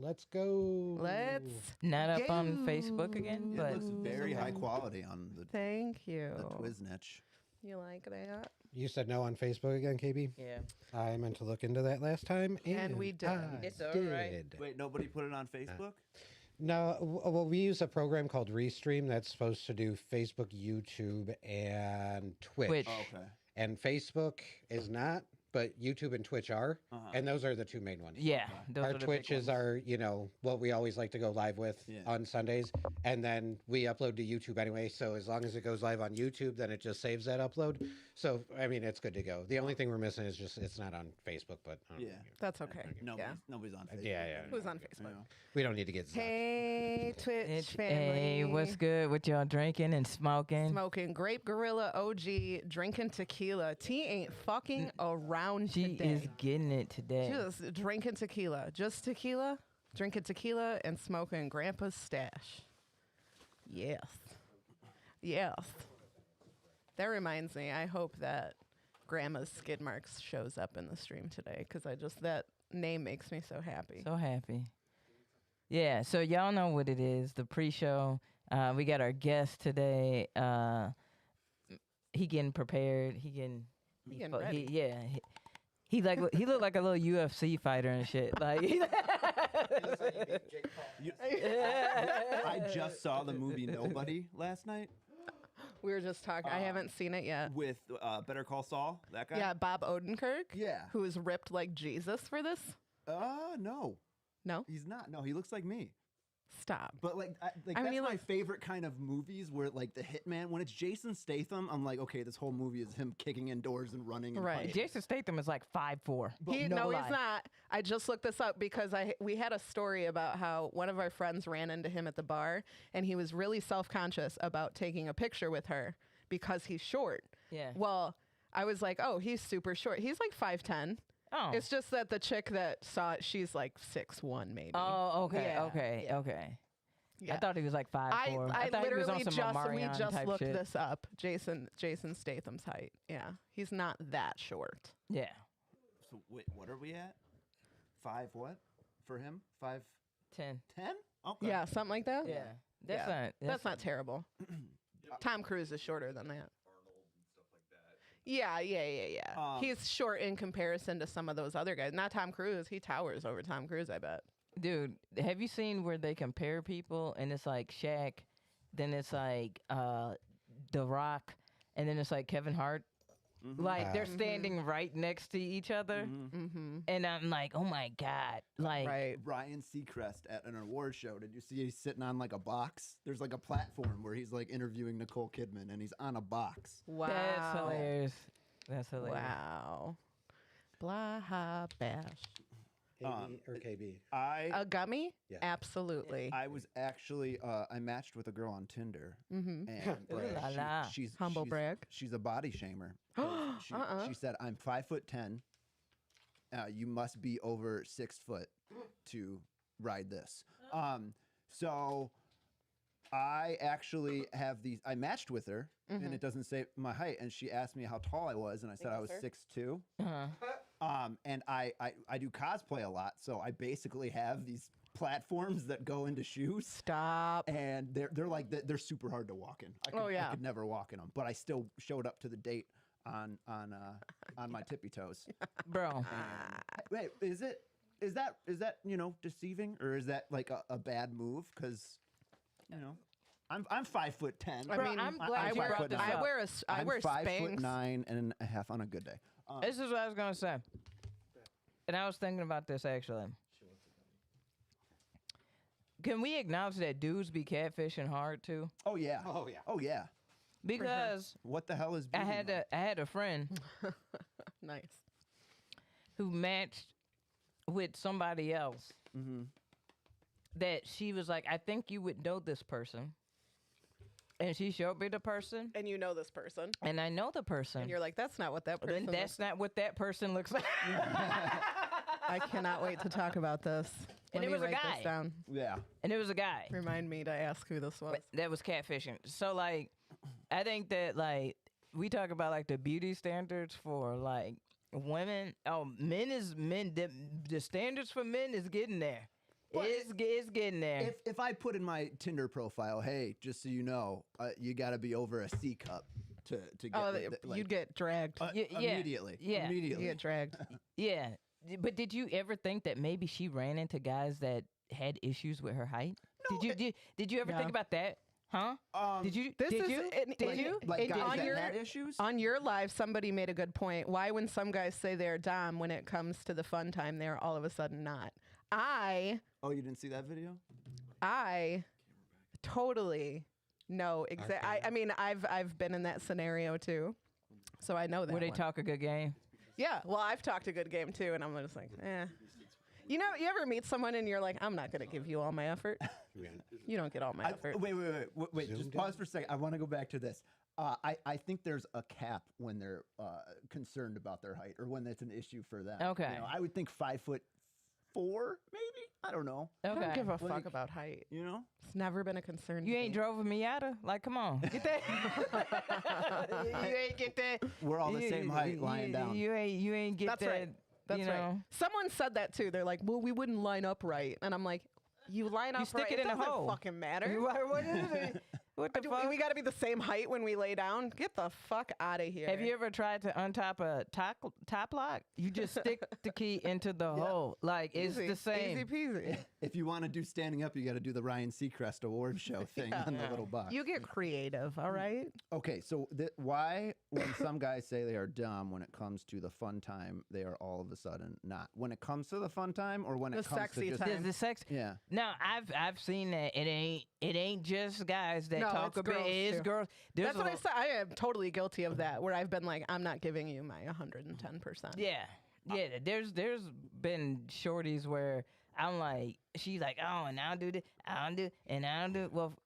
Let's go. Let's Not up on go. Facebook again, It but looks very high quality on the Thank you. Twiznitch. You like that? You said no on Facebook again, KB? yeah. I meant to look into that last time. And we did. I It's all right. did. Wait, nobody put it on Facebook? No, well, we use a program called Restream that's supposed to do Facebook, YouTube, and Twitch. Twitch. Oh, okay. And Facebook is not, but YouTube and Twitch are. And those are the two main ones. Yeah. Those Our are the big Twitches ones. are, what we always like to go live with Yeah. on Sundays. And then we upload to YouTube anyway. So as long as it goes live on YouTube, then it just saves that upload. So, I mean, it's good to go. The only thing we're missing is just it's not on Facebook, but Yeah. That's okay. Nobody's on Facebook. Yeah. Who's on Facebook? Yeah. We don't need to get Hey, Twitch It's, family. hey, what's good? What y'all drinking and smoking? Smoking Grape Gorilla OG, drinking tequila. T ain't fucking around She today. is getting it today. Just drinking tequila. Just tequila, drinking tequila, and smoking Grandpa's stash. Yes. Yes. That reminds me, I hope that Grandma's skid marks shows up in the stream today because that name makes me so happy. So happy. Yeah, so y'all know what it is. The pre-show. We got our guest today. He getting prepared. He getting ready. He looked like a little UFC fighter and shit. Like I just saw the movie Nobody last night We were just talking. I haven't seen it yet. with Better Call Saul. That guy. Yeah, Bob Odenkirk. Yeah. Who is ripped like Jesus for this? No, No? he's not. No, he looks like me. Stop. But I I that's mean, my like- favorite kind of movies where like the hitman. When it's Jason Statham, I'm like, okay, this whole movie is him kicking in doors and running. And Right. punching. Jason Statham is like 5'4". No, lie. he's not. I just looked this up because we had a story about how one of our friends ran into him at the bar and he was really self-conscious about taking a picture with her because he's short. Yeah. Well, I was like, oh, he's super short. He's like 5'10". Oh. It's just that the chick that saw it, she's like 6'1" maybe. Oh, okay, Yeah, okay, yeah. okay. Yeah. I thought he was like 5'4". I thought he was on literally some we Omarion just type looked shit. this up. Jason Statham's height. Yeah, he's not that short. Yeah. So wait, what are we at? 5 what for him? 5'10"? 10. Okay. Yeah, something like that. Yeah. That's Yeah. not. That's not terrible. Tom Cruise is shorter than that. Yeah. He's short in comparison to some of those other guys. Not Tom Cruise. He towers over Tom Cruise, I bet. Dude, have you seen where they compare people and it's like Shaq, then it's like The Rock, and then it's like Kevin Hart? Like they're standing right next to each other, and I'm like, oh my god, like Right. Ryan Seacrest at an award show. Did you see he's sitting on like a box? There's like a platform where he's like interviewing Nicole Kidman and he's on a box. Wow. that's hilarious. That's hilarious. Wow. Blah bash. KB or KB? A gummy? Yeah. Absolutely. I was actually I matched with a girl on Tinder, and Ooh la la. she's Humble she's, brag. She's a body shamer. She said, "I'm 5'10". You must be over 6 foot to ride this. So I actually have these. I matched with her, and it doesn't say my height. And she asked me how tall I was, and I said I was 6'2". And I do cosplay a lot, so I basically have these platforms that go into shoes. Stop. And they're super hard to walk in. I could never walk in them, but I still showed up to the date on my tippy toes. Bro. Wait, is that deceiving, or is that like a bad move? Because I'm 5'10". I Bro, mean, I'm glad you brought this I up. wear I I'm wear 5'9" Spanx. and a half on a good day. This is what I was gonna say, and I was thinking about this actually. Can we acknowledge that dudes be catfishing hard too? Oh yeah. Oh, yeah. Oh yeah. Because What the hell is? I beauty had a friend Nice. who matched with somebody else that she was like, I think you would know this person. And she showed me the person, And you know this person. and I know the person. And you're like, that's not what that person and that's not what that person looks like. I cannot wait to talk about this. And Let it me was a write guy. this down. Yeah. And it was a guy. Remind me to ask who this was. That was catfishing. So like, I think that like we talk about like the beauty standards for like women. Oh, men is men. The standards for men is getting there. It's getting there. If I put in my Tinder profile, hey, just so you know, you got to be over a C cup to get. Oh, like, you'd get dragged. Yeah. immediately. Yeah. Immediately. You get dragged. Yeah. But did you ever think that maybe she ran into guys that had issues with her height? No, Did you ever No. think about that? Huh? Did you? This did is you? an- Did like- you? Like guys on that your- had issues. On your live, somebody made a good point. Why, when some guys say they're dom, when it comes to the fun time, they're all of a sudden not? Oh, you didn't see that video? I totally know exactly. I mean, I've been in that scenario too, so I know that. Where they one. talk a good game? Yeah, well, I've talked a good game too, and I'm just like, eh. You know, you ever meet someone and you're like, I'm not gonna give you all my effort. You don't get all my effort. Wait. Just Zoomed pause in? for a second. I want to go back to this. I think there's a cap when they're concerned about their height or when it's an issue for them. Okay. You know, I would think 5'4", maybe. I don't know. I don't give a Like, fuck about height. You know. It's never been a concern. You to ain't me. drove a Miata? Like, come on, get that. you ain't get that. We're all the same height, lying down. You ain't get That's that. right. That's you right. know. Someone said that too. They're like, well, we wouldn't line up right, and I'm like, you line up stick right. it in a doesn't hole. fucking matter. What is it? What the fuck? We got to be the same height when we lay down. Get the fuck out of here. Have you ever tried to untop a top lock? You just stick the key into the hole. Like, it's Easy, the same. Easy peasy. If you want to do standing up, you got to do the Ryan Seacrest award show thing on the little box. You get creative, all right? Okay, so why, when some guys say they are dumb when it comes to the fun time, they are all of a sudden not? When it comes to the fun time, or when The it comes sexy to just time. The sex. yeah? Now I've seen that it ain't just guys that No, talk it's about girls, it. It's too. girls. There's That's what a I lo- said. I am totally guilty of that, where I've been like, I'm not giving you my 110%. Yeah, yeah. There's been shorties where I'm like, she's like, oh, and I'll do this, I'll do, and I'll do. Well,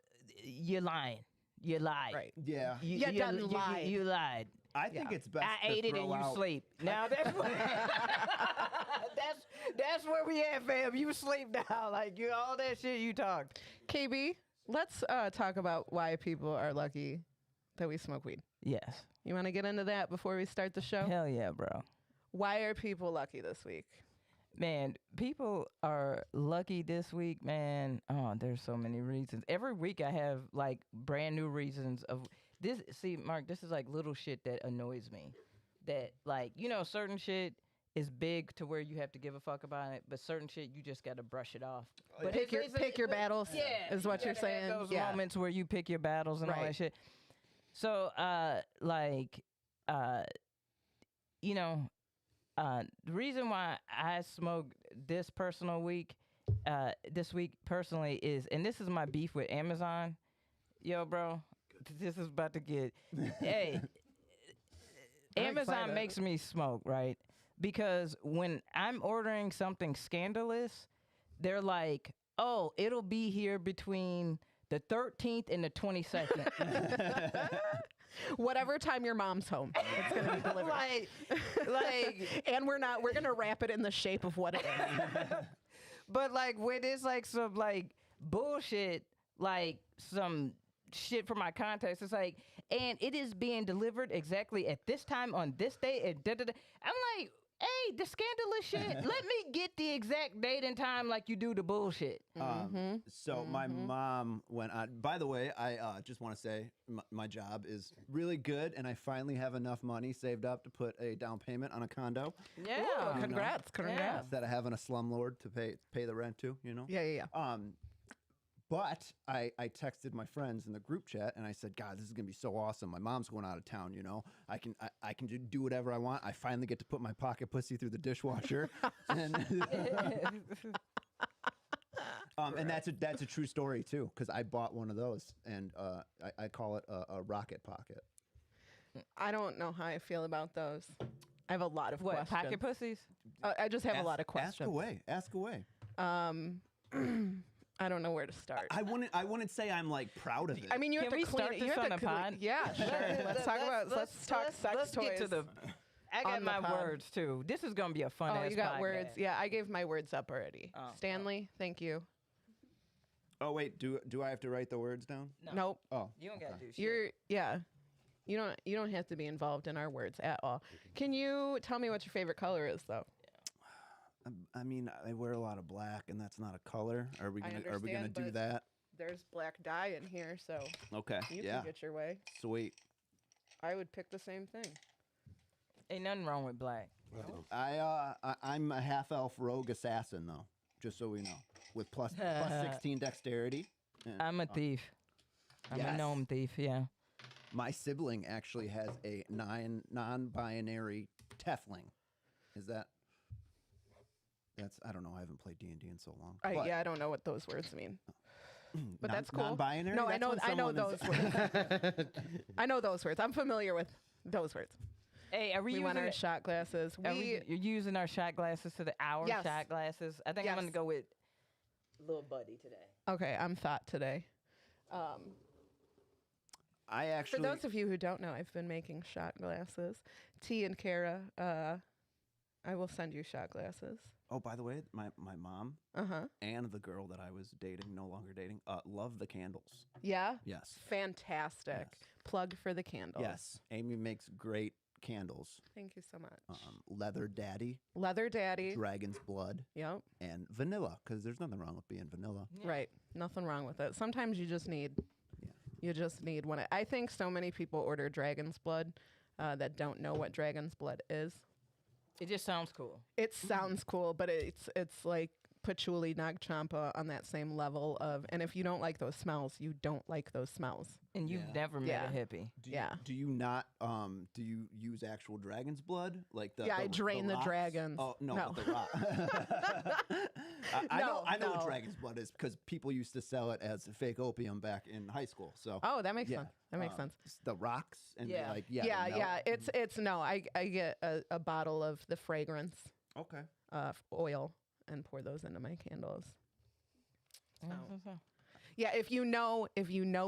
you're lying. You lied. Right. Yeah. You done lied. You lied. I think it's best I to ate it throw and you out- sleep. Now that's what, that's where we at, fam. You sleep now. Like you all that shit you talked. KB, let's talk about why people are lucky that we smoke weed. Yes. You want to get into that before we start the show? Hell yeah, bro. Why are people lucky this week? Man, people are lucky this week, man. Oh, there's so many reasons. Every week I have like brand new reasons of this. See, Mark, this is like little shit that annoys me. That like, you know, certain shit is big to where you have to give a fuck about it, but certain shit you just got to brush it off. But Pick your battles, yeah, is what you you're gotta have saying. those Yeah. moments where you pick your battles and all Right. that shit. So, you know, the reason why I smoke this week personally is, and this is my beef with Amazon. Yo, bro, this is about to get, hey, I'm Amazon excited. makes me smoke, right? Because when I'm ordering something scandalous, they're like, oh, it'll be here between the 13th and the 22nd. Whatever time your mom's home, it's gonna be delivered. like, And we're gonna wrap it in the shape of what it is. but like when it's like some like bullshit, like some shit from my context, it's like, and it is being delivered exactly at this time on this day. And da-da-da. I'm like, hey, the scandalous shit. Let me get the exact date and time like you do the bullshit. So my mom went on. By the way, I just want to say my job is really good, and I finally have enough money saved up to put a down payment on a condo Yeah. Ooh, congrats. instead of having a slumlord to pay the rent to. You know. Yeah. But I texted my friends in the group chat and I said, God, this is gonna be so awesome. My mom's going out of town, you know. I can do whatever I want. I finally get to put my pocket pussy through the dishwasher. And and that's a true story too, because I bought one of those and I call it a rocket pocket. I don't know how I feel about those. I have a lot of What, questions. pocket pussies? I just have a lot of questions. Ask away. I don't know where to start. I wouldn't say I'm like proud of it. I mean, you have Can to we clean start it. You this have on to the clean- pod? Yeah, sure. Let's talk sex let's toys. Get to the, I got on the my pod. words too. This is gonna be a fun. Oh, ass you got podcast. words. Yeah, I gave my words up already. Oh, Stanley, thank you. oh wait, do I have to write the words down? No. Nope. Oh, You don't gotta do shit. You don't have to be involved in our words at all. Can you tell me what your favorite color is though? I mean, I wear a lot of black, and that's not a color. Are we I gonna do understand, that? There's black dye in here, so Okay. you yeah. can get your way. Sweet. I would pick the same thing. Ain't nothing wrong with black. I'm a half elf rogue assassin though, just so we know, with plus 16 dexterity. Yeah. I'm a thief. I'm a Yes. gnome thief. Yeah. My sibling actually has a non-binary Tefling. Is that? That's I don't know. I haven't played D&D in so long. But I don't know what those words mean. But that's cool. Non-binary. No, That's when I know someone is- those words. I know those words. I'm familiar with those words. Hey, are we, We using want our it- shot glasses. Are you're using our shot glasses to our Yes. shot glasses? I think I'm gonna Yes. go with little buddy today. Okay, I'm thought today. I For actually. those of you who don't know, I've been making shot glasses. T and Kara, I will send you shot glasses. Oh, by the way, my mom Uh-huh. and the girl that I was dating, no longer dating, love the candles. Yeah? Yes. Fantastic. Yes. Plug for the candles. Yes. Aimee makes great candles. Thank you so much. Leather Daddy, Leather Daddy. Dragon's Blood, Yep. and vanilla, because there's nothing wrong with being vanilla. Right. Nothing wrong with it. Sometimes you just need one. I think so many people order dragon's blood that don't know what dragon's blood is. It just sounds cool. It sounds cool, but it's like patchouli nagchampa on that same level of, and if you don't like those smells, you don't like those smells. And you've Yeah. never met Yeah. a hippie. Do you not? Do you use actual dragon's blood? Like the Yeah, I drain the rocks? dragons. Oh no, No. but the rock. I know No. what dragon's blood is because people used to sell it as fake opium back in high school. So Oh, that makes yeah, sense. That makes sense. The rocks and Yeah. like Yeah, the yeah. melt. It's no. I get a bottle of the fragrance Okay. oil and pour those into my candles. So. Yeah, if you know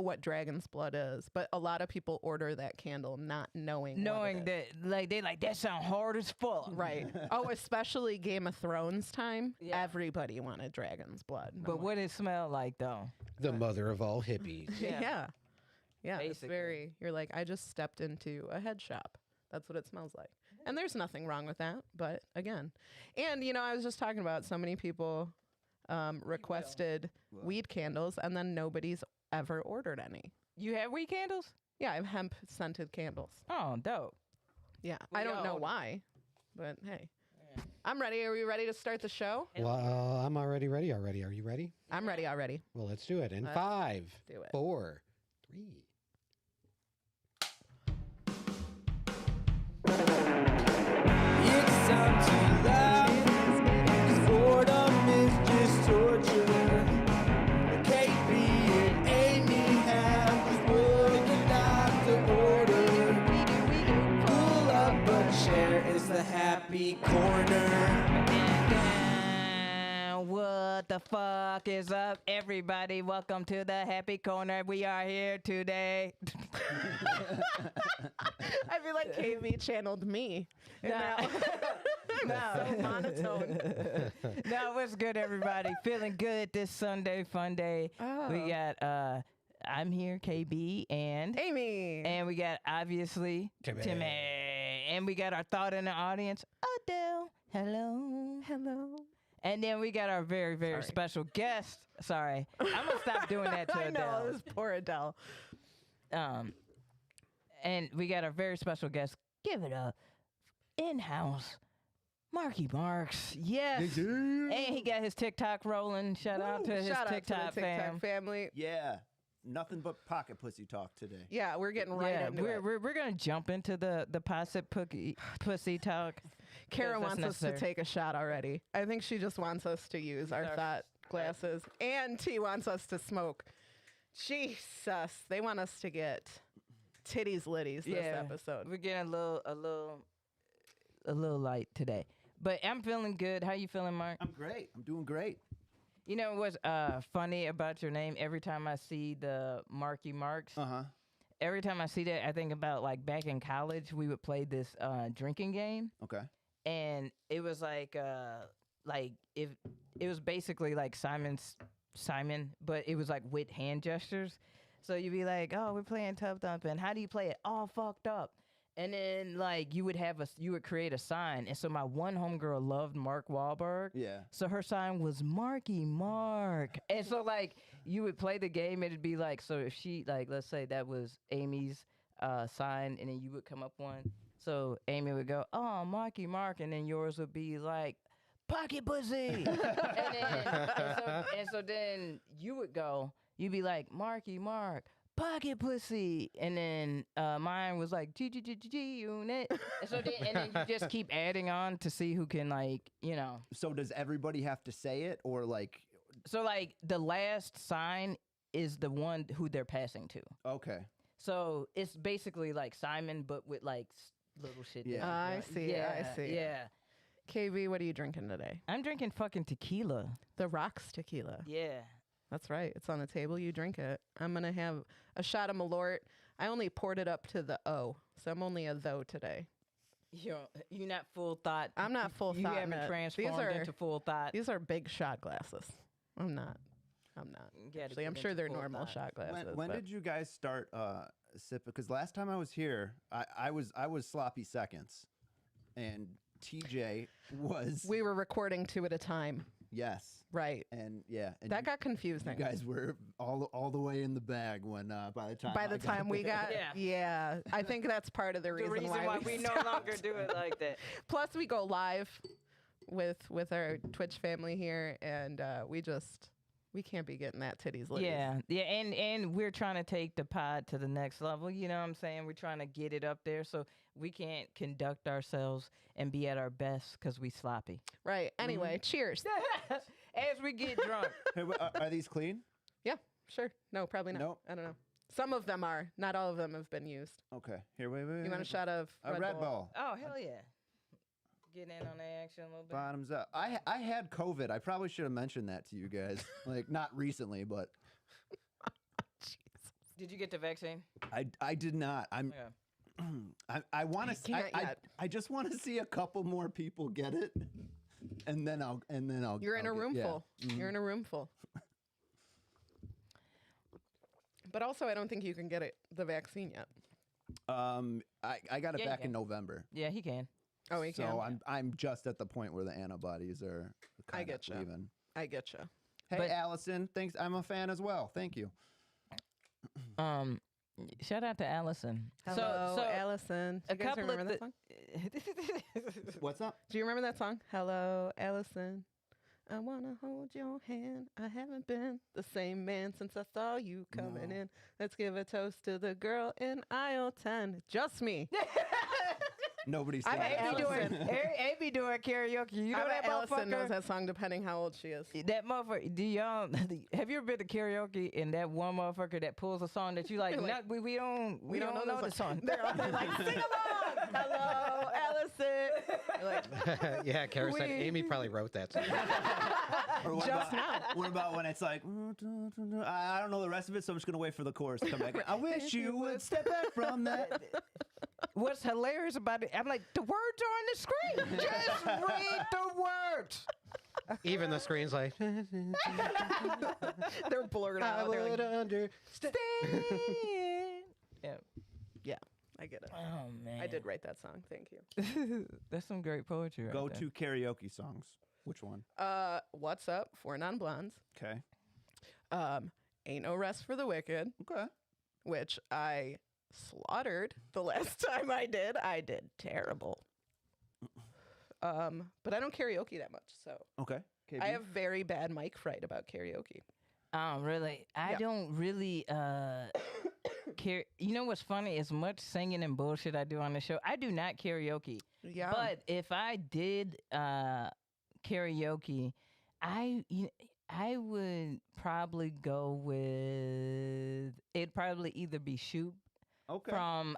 what dragon's blood is, but a lot of people order that candle not knowing Knowing what it that, they like that sound hard as fuck. is. Right. Oh, especially Game of Thrones time. Yeah. Everybody wanted dragon's blood. And But I'm what it smell like though? The mother of all hippies. like, Yeah. yeah. It's Basically. very. You're like, I just stepped into a head shop. That's what it smells like. And there's nothing wrong with that. But again, and I was just talking about so many people requested weed candles, and then nobody's ever ordered any. You have weed candles? Yeah, I have hemp scented candles. Oh, dope. Yeah, We I don't know all- why, but hey, I'm ready. Are we ready to start the show? Well, I'm already ready. Are you ready? I'm ready already. Well, let's do it in Let's 5, do it. 4, 3. It's time to laugh. Boredom is just torture. KB and Aimee have working out the order. Pull up a chair is the happy corner. What the fuck is up, everybody? Welcome to the Happy Corner. We are here today. I feel like KB channeled me. No. So monotone. No, what's good, everybody? Feeling good this Sunday fun day. Oh. We got I'm here, KB, and Aimee. we got obviously Timmy. and we got our thought in the audience, Adele. Hello. Hello. And then we got our very, very special guest. Sorry, I'm gonna stop doing that to I know, Adele. this poor Adele. And we got our very special guest. Give it up, in-house, Marky Marks. Yes, and he got his TikTok rolling. Shout out to his Shout TikTok, out to the TikTok fam. family. Yeah. Nothing but pocket pussy talk today. Yeah, we're getting right Yeah, into it. we're gonna jump into the pussy talk. Kara because wants that's us to necessary. take a shot already. I think she just wants us to use our Our- thought glasses. And T wants us to smoke. Jesus. They want us to get titties litties this episode. We're getting a little light today, but I'm feeling good. How you feeling, Mark? I'm great. I'm doing great. You know what's funny about your name? Every time I see the Marky Marks, every time I see that, I think about like back in college, we would play this drinking game, Okay. and it was like if it was basically like Simon, but it was like with hand gestures. So you'd be like, "Oh, we're playing Tub Thumping. How do you play it? All fucked up." And then like you would create a sign, and so my one homegirl loved Mark Wahlberg. Yeah. So her sign was Marky Mark, and so like you would play the game, and it'd be like, so if she like, let's say that was Amy's sign, and then you would come up one. So Aimee would go, oh, Marky Mark, and then yours would be like pocket pussy, and so then you would go, you'd be like Marky Mark. Pocket pussy, and then mine was like G unit, and so then you just keep adding on to see who can So does everybody have to say it, or like? So like the last sign is the one who they're passing to. Okay. So it's basically like Simon, but with like little shit. Yeah. I see. Yeah, I see. Yeah, KB, what are you drinking today? I'm drinking fucking tequila. The Rocks tequila. Yeah. That's right. It's on the table. You drink it. I'm going to have a shot of Malort. I only poured it up to the O, so I'm only a though today. You're not full thought. I'm not full You thought. haven't Matt. transformed into full thought. These are big shot glasses. I'm not. Gotta Actually, get I'm sure into they're full normal thought. shot glasses. When but did you guys start sipping? Because last time I was here, I was sloppy seconds, and TJ was we were recording two at a time. yes, Right. and yeah, and That got confusing. you guys were all the way in the bag when by the time By the time we got, Yeah. I think that's part of the The reason why we no stopped. longer do it like that. Plus, we go live with our Twitch family here, and we can't be getting that titties loose. Yeah, and we're trying to take the pod to the next level. You know what I'm saying? We're trying to get it up there, so we can't conduct ourselves and be at our best because we sloppy. Right. Anyway, cheers. As we get drunk. Hey, are these clean? Yeah, sure. No, probably not. Nope. I don't know. Some of them are. Not all of them have been used. Okay, here, wait. You want a shot of A Red Bull. Oh hell yeah! Get in on the action a little bit. Bottoms up. I had COVID. I probably should have mentioned that to you guys. Like not recently, but Did you get the vaccine? I did not. I want to. can't yet. I just want to see a couple more people get it, and then I'll. You're in I'll a get- room yeah. full. You're in a room full. But also, I don't think you can get the vaccine yet. I got it Yeah, you back in can. November. Yeah, he can. Oh, you So can. I'm just at the point where the antibodies are kind of getcha. leaving. I getcha. Hey, But- Allison, thanks. I'm a fan as well. Thank you. Shout out to Allison. Hello, Allison. Do a you guys couple remember of that song? What's up? Do you remember that song? Hello, Allison. I wanna hold your hand. I haven't been the same man since I saw you coming No. in. Let's give a toast to the girl in aisle 10. Just me. Nobody's I saying bet that. Allison. Amy doing karaoke. You I know bet that Allison knows motherfucker. that song depending how old she is. That motherfucker. Do y'all? Have you ever been to karaoke and that one motherfucker that pulls a song that you like? You're "No, like, we don't know the song. They're all there like, sing along. Hello, Allison. You're like, Yeah, Kara said We- Amy probably wrote that song. Or what Just about, now. What about when it's like, I don't know the rest of it, so I'm just going to wait for the chorus to come back. I wish you would step back from that. What's hilarious about it? I'm like, the words are on the screen. Just read the words. Even the screen's like, they're blurred I out. They're would like, understand. Yeah. yeah, I get it. Oh man. I did write that song. Thank you. That's some great poetry. Right Go there. to karaoke songs. Which one? What's up? 4 non-blondes. Okay. Ain't no rest for the wicked, Okay. which I slaughtered the last time I did. I did terrible. But I don't karaoke that much, so Okay. KB? I have very bad mic fright about karaoke. Really? I Yeah. don't really care. You know what's funny? As much singing and bullshit I do on the show, I do not karaoke. Yeah, But if I did karaoke, I would probably go with it'd probably either be Shoop Okay. from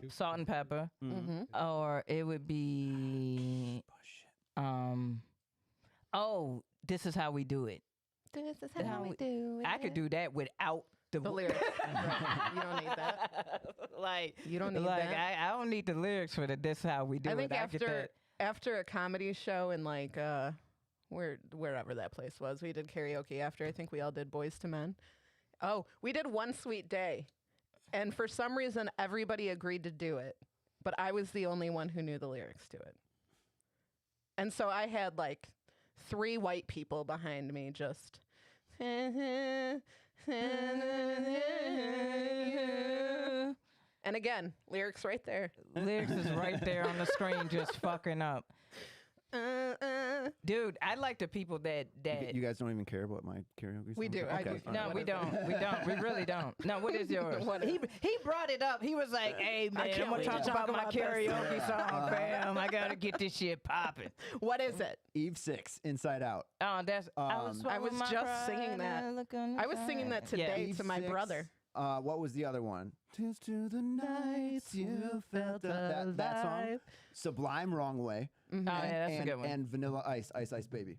Salt and Pepper, mm-hmm. or it would be This Is How We Do It. This is how how we we do it. I could do that without the the lyrics. Right. You don't need that. like You don't need like that. I don't need the lyrics for the This Is How We Do I It. think I get after a comedy show in like wherever that place was, we did karaoke after. I think we all did Boys to Men. Oh, we did One Sweet Day. And for some reason, everybody agreed to do it, but I was the only one who knew the lyrics to it. And so I had like 3 white people behind me just. And again, lyrics right there. Lyrics is right there on the screen, just fucking up. Dude, I like the people that You guys don't even care about my karaoke. We songs? do. Okay. I do. No, What we is don't. We don't. We really don't. No, what is yours? He brought it up. He was like, "Hey man, can't I'm gonna wait to talk talk about my about this." karaoke song, fam. I gotta get this shit popping." What is it? Eve 6, Inside Out. Oh, that's. I was just singing that. I was singing that today Eve to my 6, brother. What was the other one? Tis to the nights you felt that song. Sublime, Wrong Way. Oh, yeah, that's a good one. And Vanilla Ice, Ice Ice Baby.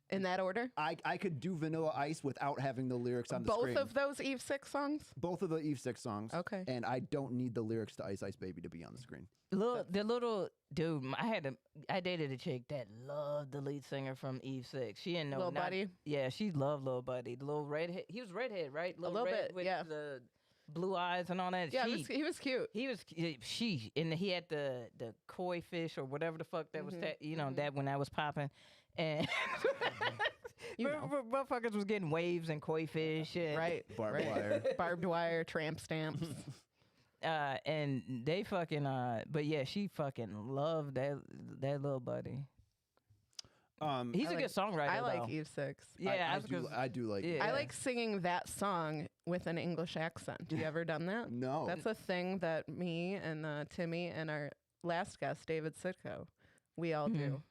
In that order? I could do Vanilla Ice without having the lyrics on the screen. Both of those Eve 6 songs? Both of the Eve 6 songs. Okay. And I don't need the lyrics to Ice Ice Baby to be on the screen. The little dude, I dated a chick that loved the lead singer from Eve 6. She didn't know. Lil Buddy? Yeah, she loved Lil Buddy. The little redhead. He was redhead, right? Little red bit, with yeah. the blue eyes and all that. Yeah, She- he was cute. He was and he had the koi fish or whatever the fuck that was that when I was popping, and motherfuckers was getting waves and koi fish, and, Right. Barbed wire. Barbed wire, tramp stamps. and they fucking but yeah, she fucking loved that Little Buddy. He's a good songwriter. I like though. Eve 6. Yeah, I do like Yeah. it. I like singing that song with an English accent. You ever done that? No. That's a thing that me and Timmy and our last guest, David Sitko, we all do.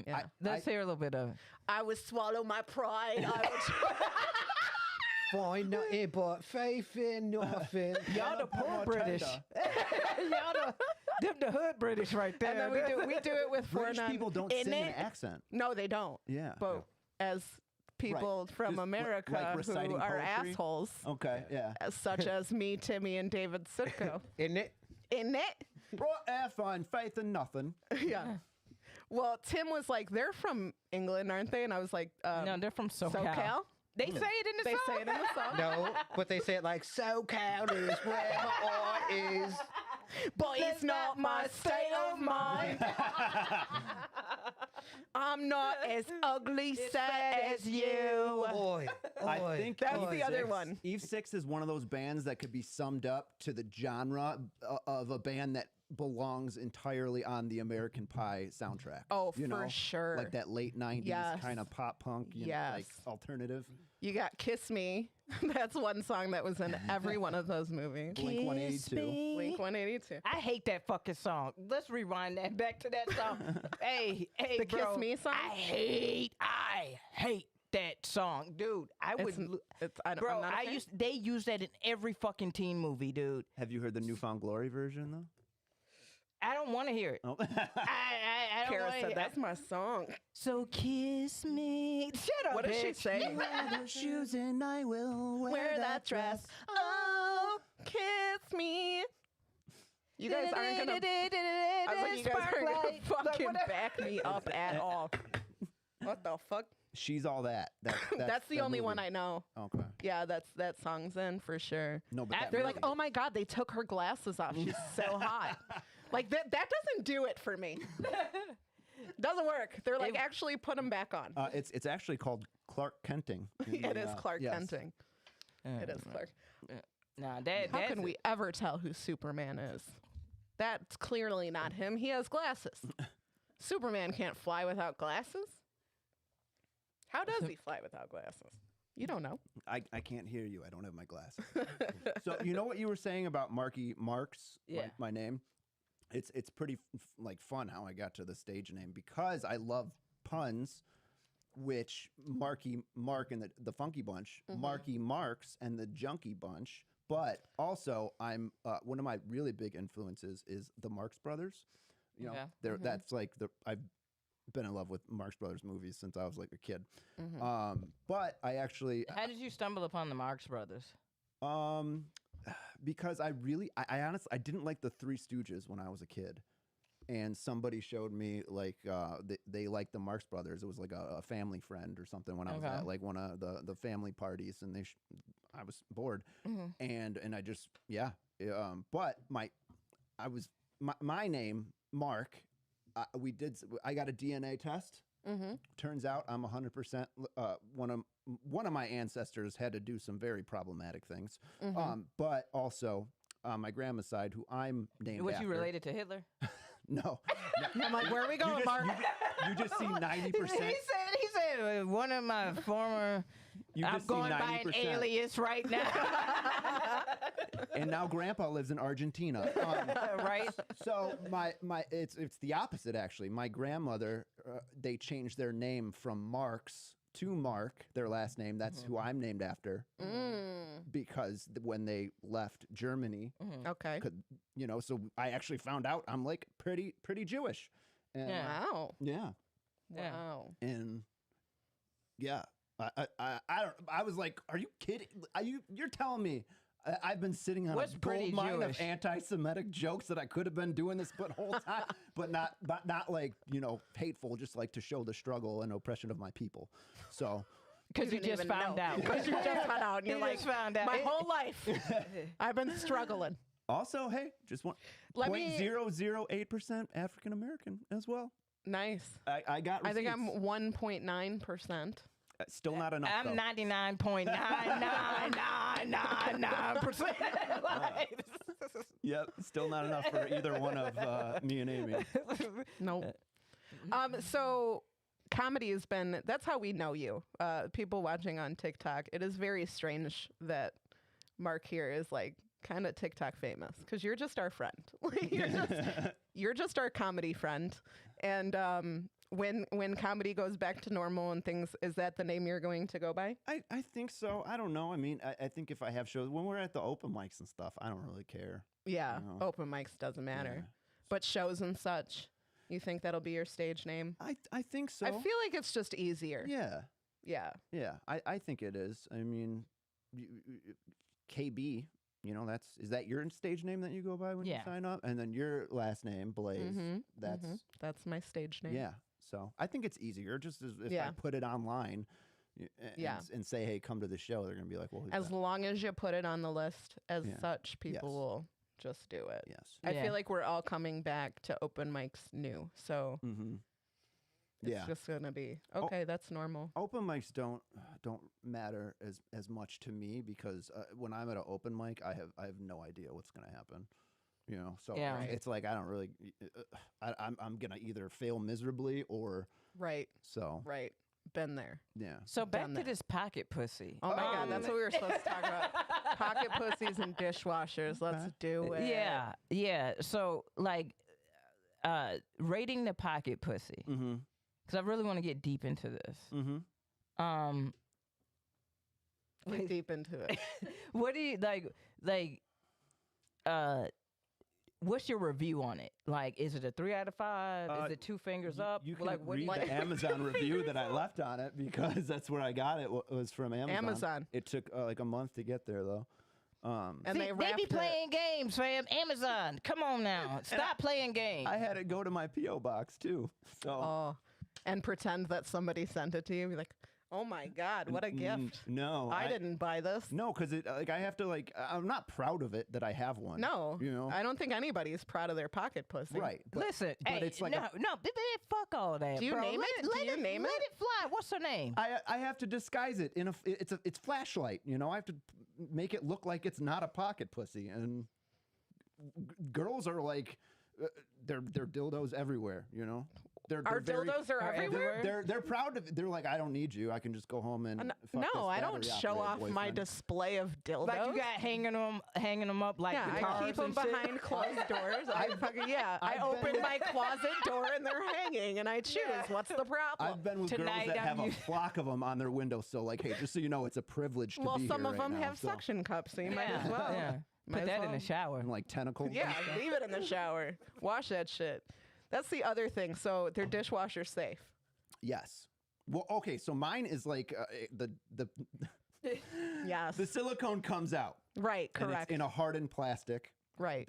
Yeah. Let's hear a little bit of it. I would swallow my pride. I would Find nothing but faith in nothing. Y'all the poor British. Y'all the hood British right there. and then we do it with British 4-9. people don't sing in an accent. No, they don't. Yeah. But as people from Just like America reciting who are poetry? assholes, Okay, yeah. such as me, Timmy, and David Sitko. Isn't it? In it? Bro, find faith in nothing. Yeah. Well, Tim was like, they're from England, aren't they? And I was like, No, they're from SoCal. SoCal? They say it in the They song. say it in the song. No, but they say it like SoCal is where my heart is. But it's not my state of mind. I'm not as ugly sad as you. Boy, I think That's Eve the other 6 one. Eve 6 is one of those bands that could be summed up to the genre of a band that belongs entirely on the American Pie soundtrack. Oh, you for know? sure. Like that late 90s Yes. kind of pop punk, you know, like Yes. alternative. You got Kiss Me. That's one song that was in every one of those movies. Blink 182. Blink 182. I hate that fucking song. Let's rewind that back to that song. hey, The bro, Kiss Me song? I hate that song, dude. I It's- would, I'm bro. not a fan. They use that in every fucking teen movie, dude. Have you heard the Newfound Glory version, though? I don't want to hear it. Oh. I don't Kara want to said, hear that's my song. So kiss me. Shut up, What does she bitch. say? Wear those shoes and I will wear that dress. Oh, kiss me. You guys aren't gonna. I was like, you guys aren't gonna fucking back me up at all. What the fuck? She's all that. That's the that only movie. one I know. Okay. Yeah, that song's in for sure. No, but that They're movie- like, oh my god, they took her glasses off. She's so hot. Like that doesn't do it for me. Doesn't work. They're like, actually put them back on. it's actually called Clark Kenting. It is Clark yes. Kenting. It is Clark. Nah, How that's can we ever tell who Superman is? That's clearly not him. He has glasses. Superman can't fly without glasses. How does he fly without glasses? You don't know. I can't hear you. I don't have my glasses. So you know what you were saying about Marky Marks? Yeah. My name. It's pretty like fun how I got to the stage name because I love puns, which Marky Mark and the Funky Bunch, Marky Marks and the Junkie Bunch. But also, I'm one of my really big influences is the Marx Brothers. You know, Okay. that's like I've been in love with Marx Brothers movies since I was like a kid. But I actually How did you stumble upon the Marx Brothers? because I honestly I didn't like the Three Stooges when I was a kid, and somebody showed me like they liked the Marx Brothers. It was like a family friend or something when I was Okay. at like one of the family parties, and I was bored, and I just but my name Mark. I got a DNA test. Turns out I'm 100%. One of my ancestors had to do some very problematic things, but also on my grandma's side, who I'm named Was after. you related to Hitler? No. I'm like, where are we going, Mark? You just see 90%. He said one of my former. You I'm just see going by an 90%. alias right now. And now Grandpa lives in Argentina. Right? So it's the opposite actually. My grandmother, they changed their name from Marks to Mark, their last name. That's who I'm named after. Because when they left Germany, Okay. so I actually found out I'm like pretty Jewish. And, Wow. Yeah. Wow. And yeah, I was like, are you kidding? You're telling me I've been sitting on What's a pretty gold mine of Jewish? anti-Semitic jokes that I could have been doing this whole time, but not like hateful, just like to show the struggle and oppression of my people. So Because you didn't just even found know. out. Because you just found out, and You you're like, just found out. my whole life, I've been struggling. also, hey, just one Let me- 0.008% African American as well. Nice. I got. I think I'm receipts. 1.9%. Still not enough. I'm though. 99.99999%. Yep, still not enough for either one of me and Amy. Nope. So comedy has been, that's how we know you. People watching on TikTok, it is very strange that Mark here is like kind of TikTok famous because you're just our friend. Like, you're just our comedy friend. And when comedy goes back to normal and things, is that the name you're going to go by? I think so. I don't know. I mean, I think if I have shows, when we're at the open mics and stuff, I don't really care. Yeah, No. open mics doesn't matter. Yeah. But shows and such, you think that'll be your stage name? I think so. I feel like it's just easier. Yeah. Yeah. Yeah. I think it is. I mean, KB, is that your stage name that you go by when you Yeah. sign up? And then your last name, Blaze, That's my stage name. yeah. So I think it's easier just as if Yeah. I put it online Yeah. and say, hey, come to the show. They're going to be like, well, who's As that? long as you put it on the list as Yeah. such, people Yes. will just do it. Yes. I Yeah. feel like we're all coming back to open mics new. So Mm-hmm. it's Yeah. just going to be, okay, that's normal. Open mics don't matter as much to me because when I'm at an open mic, I have no idea what's going to happen. So Yeah. Right. it's like I don't really. I'm gonna either fail miserably or Right. so. Right. Been there. Yeah. So back Done to that. this pocket pussy. Oh my God, that's what we were supposed to talk about. Pocket pussies and dishwashers. Let's do it. Yeah, yeah. So like, rating the pocket pussy, Mm-hmm. because I really want to get deep into this. Mm-hmm. Get deep into it. What do you like? What's your review on it? Like, is it a 3 out of 5? Is it 2 fingers up? You can like, what do read you the Amazon review that I left on it because that's where I got it. Was from Amazon. Amazon. It took like a month to get there though. And See, they they wrapped be it. playing games, fam. Amazon, come on now, stop playing games. I had it go to my PO box too. So Oh, and pretend that somebody sent it to you. Be like, oh my God, what a gift. No, I didn't buy this. No, because it I have to I'm not proud of it that I have one. No, you know. I don't think anybody's proud of their pocket pussy. Right. But, Listen, but hey, it's like no, fuck all that. Do you bro. name let, it? Do Let you it name let it? it fly. What's her name? I have to disguise it in it's flashlight. I have to make it look like it's not a pocket pussy. And girls are like, they're dildos everywhere. They're Our very- dildos are everywhere. They're proud of it. They're like, I don't need you. I can just go home and fuck this No, I don't battery show off operated my boyfriend. display of dildos. Like you got hanging them up like yeah, guitars I keep them and shit? behind closed doors. I I've open been- my closet door and they're hanging, and I choose. What's the problem? I've been with Tonight girls that have I'm a u- flock of them on their windowsill. Like, hey, just so you know, it's a privilege to Well, be some here of right them now, have so. suction cups, so you might Yeah, as well. yeah. Might Put as that in well. the shower. And like tentacles. and Yeah, stuff. leave it in the shower. Wash that shit. That's the other thing. So they're dishwasher safe. Yes. Well, okay. So mine is like the Yes. the silicone comes out. Right. And Correct. it's in a hardened plastic. Right.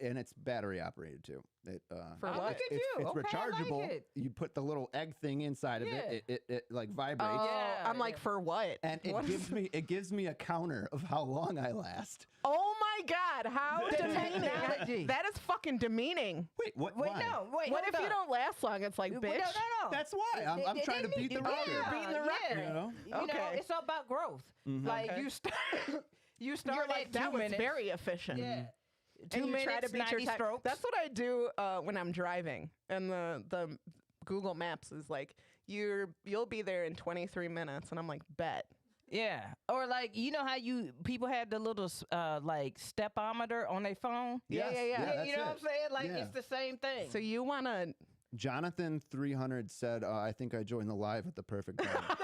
And it's battery operated too. It For Oh, what? look at it's, you. it's Okay, I like rechargeable. it. You put the little egg thing inside of it. It like vibrates. Oh, Yeah, I'm like, yeah. for what? And What is- it gives me a counter of how long I last. Oh my God, how demeaning. technology. That is fucking demeaning. Wait, what? Wait, why? no, wait. What hold if you up. don't last long? It's like, bitch. No. That's why I'm trying to beat the record. Yeah, beating the yeah. record. You know? You know, Okay. it's all about growth. Like Okay. you start, you start You're at like, 2 that was minutes. very efficient. Yeah. And 2 you minutes, try to beat 90 your time. strokes. That's what I do when I'm driving, and the Google Maps is like, you'll be there in 23 minutes, and I'm like, bet. Yeah. Or like, you know how people had the little like stepometer on their phone? Yes, yeah. that's you know it. what I'm saying? Like Yeah. it's the same thing. So you want to? Jonathan 300 said, "I think I joined the live at the perfect time."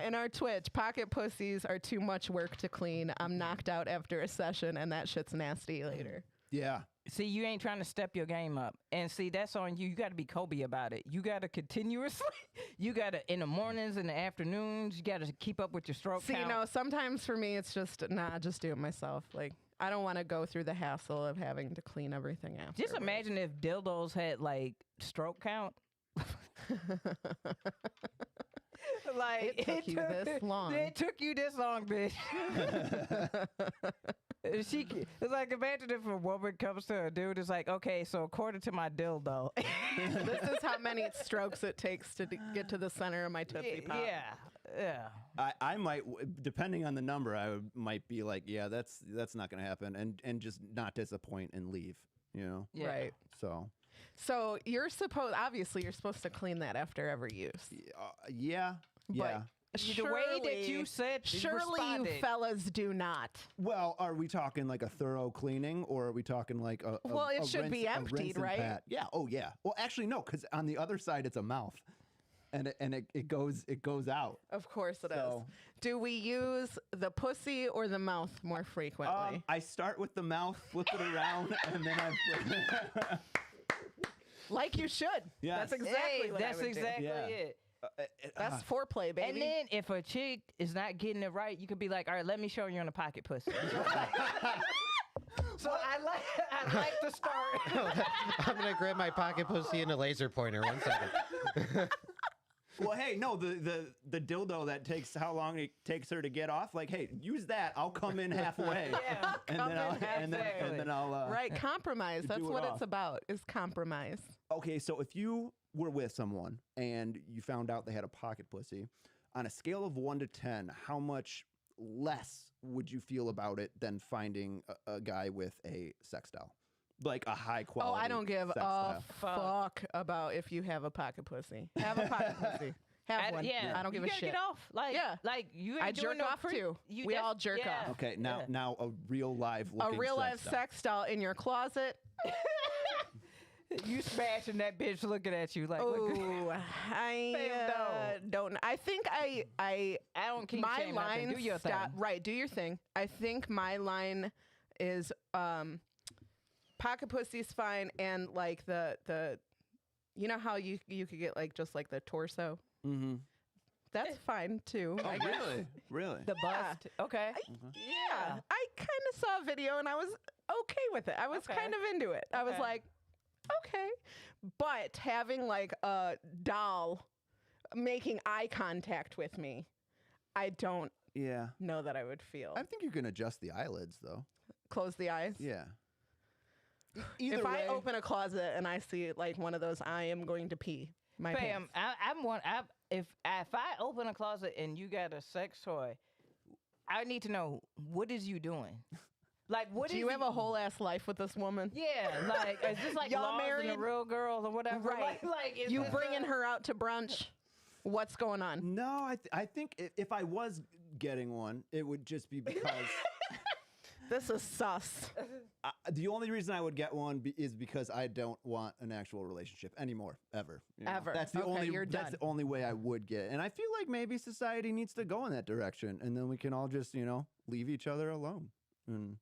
In our Twitch, pocket pussies are too much work to clean. I'm knocked out after a session, and that shit's nasty later. Yeah. See, you ain't trying to step your game up. And see, that's on you. You got to be Kobe about it. You got to continuously, you got to, in the mornings, in the afternoons, you got to keep up with your stroke See, count. you know, sometimes for me, it's just, just do it myself. Like, I don't want to go through the hassle of having to clean everything after. Just imagine if dildos had, like, stroke count. Like, It took you this long. It took you this long, bitch. It's like, imagine if a woman comes to a dude, it's like, okay, so according to my dildo. This is how many strokes it takes to get to the center of my Tootsie Pop. Yeah. I might, depending on the number, might be like, yeah, that's not going to happen, and just not disappoint and leave, you know? Yeah. Right. So, you're obviously you're supposed to clean that after every use. yeah. But The way that you said, surely you responded. fellas do not. Well, are we talking like a thorough cleaning, or are we talking like a Well, it a should be rinse- a emptied, rinse and right? pat? Yeah. Oh, yeah. Well, actually, no, because on the other side it's a mouth, and it goes out. Of course it is. So- Do we use the pussy or the mouth more frequently? I start with the mouth, flip it around, and then I. Like you should. Yes. That's exactly what I That's would do. exactly Yeah. it. That's foreplay, baby. And then if a chick is not getting it right, you could be like, all right, let me show you on the pocket pussy. So I like to start. I'm gonna grab my pocket pussy and a laser pointer. 1 second. Well, hey, no, the dildo that takes how long it takes her to get off. Like, hey, use that. I'll come in halfway. Yeah, and come then I'll in and then I'll right, compromise. That's do it what off. it's about, is compromise. Okay, so if you were with someone and you found out they had a pocket pussy, on a scale of 1 to 10, how much less would you feel about it than finding a guy with a sex doll? Like a high Oh, quality. I don't give sex a doll. fuck about if you have a pocket pussy. Have a pocket pussy. Have one. Yeah, I don't give you a gotta shit. Get off. Like, Yeah. like you ain't I doing jerk no off too. We all jerk off. Okay, Yeah. now a real live A looking real life doll. sex doll in your closet. You smashing that bitch looking at you like, look, Oh, I Babe, don't. I think I I don't keep my saying nothing. line Do your thing. stop. Right, do your thing. I think my line is pocket pussy's fine, and like the you know how you could get like just like the torso. Mm-hmm. That's fine too. I guess. Really? The Yeah. bust. Okay. Yeah, I kind of saw a video and I was okay with it. I was Okay. kind of into it. I was Okay. like, okay. But having like a doll making eye contact with me, I don't Yeah. know that I would feel. I think you can adjust the eyelids though. Close the eyes. Yeah. If I open a closet and I see like one of those, I am going to pee my Bam. pants. I'm one. If I open a closet and you got a sex toy, I need to know what is you doing. Like, what Do is you have a whole ass life with this woman? Yeah, like is this like Y'all Laws and married? the Real Girl or whatever? Right. Like is You this bringing her out to brunch? What's going on? No, I think if I was getting one, it would just be because This is sus. the only reason I would get one is because I don't want an actual relationship anymore, ever. you know? Ever. That's the Okay, only. you're That's done. the only way I would get. And I feel like maybe society needs to go in that direction, and then we can all just leave each other alone. And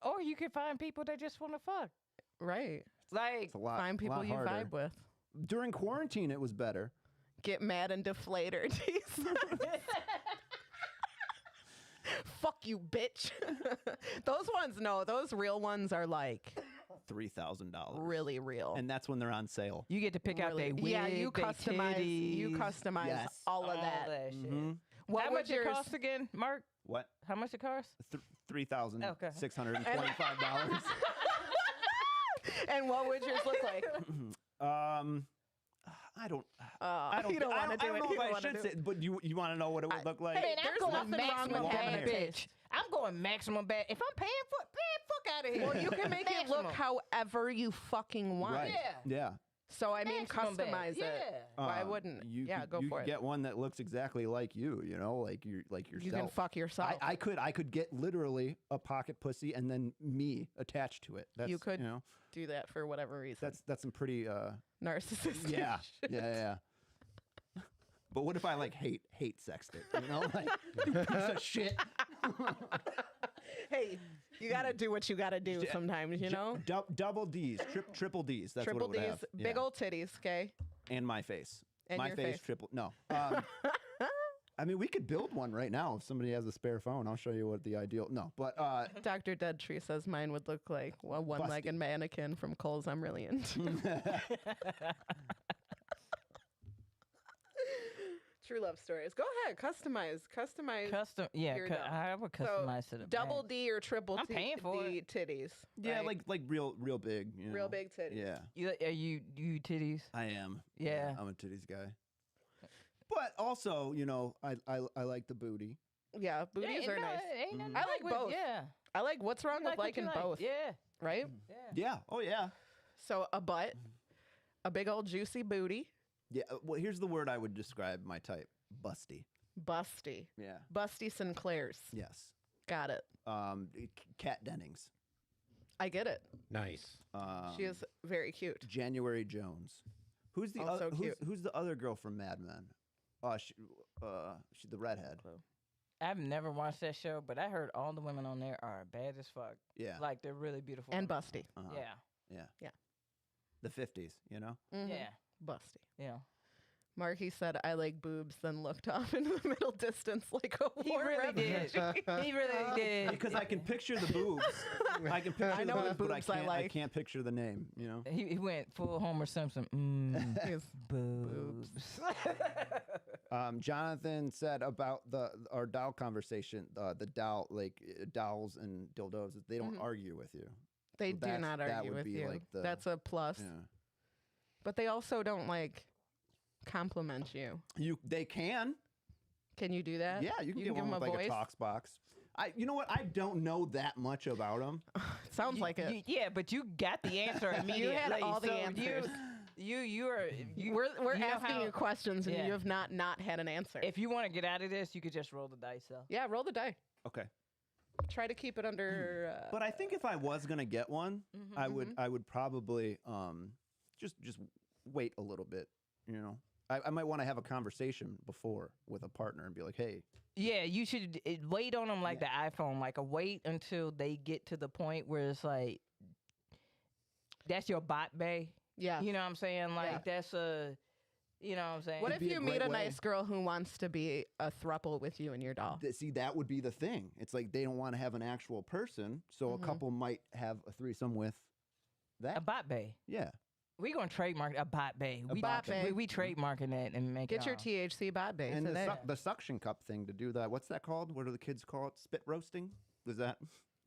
Or you can find people that just want to fuck. Right. Like it's a lot. Find people lot you harder. vibe with. During quarantine, it was better. Get mad and deflate her. Fuck you, bitch. Those ones, no, those real ones are like $3,000. really real. And that's when they're on sale. You get to pick out Really- their wig, yeah, you they customize. You titties, customize Yes. all of that. shit. Mhm. What How would much it yours- cost again, Mark? What? How much it cost? $3,625. And what would yours look like? I don't. You don't want to do I it. don't know You if I don't wanna should do say, it. but you want to know what it would look like? Man, I'm There's going nothing wrong maximum with having bad a bitch. taste. I'm going maximum bad. If I'm paying for it, man, fuck out of here. Well, you can make it look Maximum. however you fucking want. Right. Yeah. Yeah. So I mean, Maximum bad. customize it. Yeah. Why wouldn't? You Yeah, could, go you for could it. get one that looks exactly like you. You know, like yourself. You can fuck yourself. I could get literally a pocket pussy and then me attached to it. That's, could You know, do that for whatever reason. that's some pretty. Narcissistic. Yeah. shit. Yeah. But what if I like hate sexed it? You know, like you piece of shit. Hey, you gotta do what you gotta do sometimes. You know. Double D's, triple D's. That's Triple what it would D's, have. big Yeah. old titties. Okay. And my face. And my your face, face. triple. No. I mean, we could build one right now if somebody has a spare phone. I'll show you what the ideal. No, but Dr. Dead Tree says mine would look like a one-legged mannequin from Kohl's. I'm really into. True love stories. Go ahead, customize. Custom, yeah. Your doll. I would So, customize to the double max. D or triple I'm T paying for D titties. yeah, right? like real big. You real know? big titties. Yeah, You titties. I am. Yeah. I'm a titties guy. But also, you know, I like the booty. Yeah, booties Yeah, are no, nice. ain't nothing I wrong like with- both. Yeah. I like what's wrong You with like what liking you like. both, Yeah. right? Yeah. Yeah. Oh yeah. So a butt, a big old juicy booty, Yeah. Well, here's the word I would describe my type: busty. busty, Yeah. busty Sinclair's. Yes. Got it. Kat Dennings. I get it. Nice. She is very cute. January Jones. Who's the Also other? cute. Who's the other girl from Mad Men? She the redhead. I've never watched that show, but I heard all the women on there are bad as fuck. Yeah. Like they're really beautiful. And women. busty. Uh-huh. Yeah. Yeah. Yeah. The 50s, you know. Mhm. Yeah. Busty. Yeah. Marky said, I like boobs, then looked off into the middle distance like a He war really did. refugee. He really did. Because I can picture the boobs. I can picture I know the what boobs, but boobs I I like. can't picture the name, you know. He went full Homer Simpson. He's Boobs. Jonathan said about our doll conversation, the doll, like dolls and dildos, they don't argue with you. They So do not that argue would with be you. like the- That's a plus. Yeah. But they also don't like compliment you. They can. Can you do that? Yeah, you can give get one them with a like voice. a talks box. You know what? I don't know that much about them. Sounds like it. Yeah, but you got the answer immediately. all the so answers. We're you know asking how- you questions and Yeah. you have not had an answer. If you want to get out of this, you could just roll the dice, though. yeah, roll the die. Okay. Try to keep it under. But I think if I was gonna get one, I would probably just wait a little bit. You know, I might want to have a conversation before with a partner and be like, hey, Yeah, you should wait on them like the iPhone. Like wait until they get to the point where it's like, that's your bot bay. Yeah. You know what I'm saying? Like that's a, you know what I'm saying? What It'd if be a you meet great a way. nice girl who wants to be a throuple with you and your doll? see, that would be the thing. It's like they don't want to have an actual person, so a couple might have a threesome with that. a bot bay. Yeah. We gonna trademark a bot bay. We bot bay. We trademarking that and make Get it your all. THC bot base And today. the suction cup thing to do that. What's that called? What do the kids call it? Spit roasting? Is that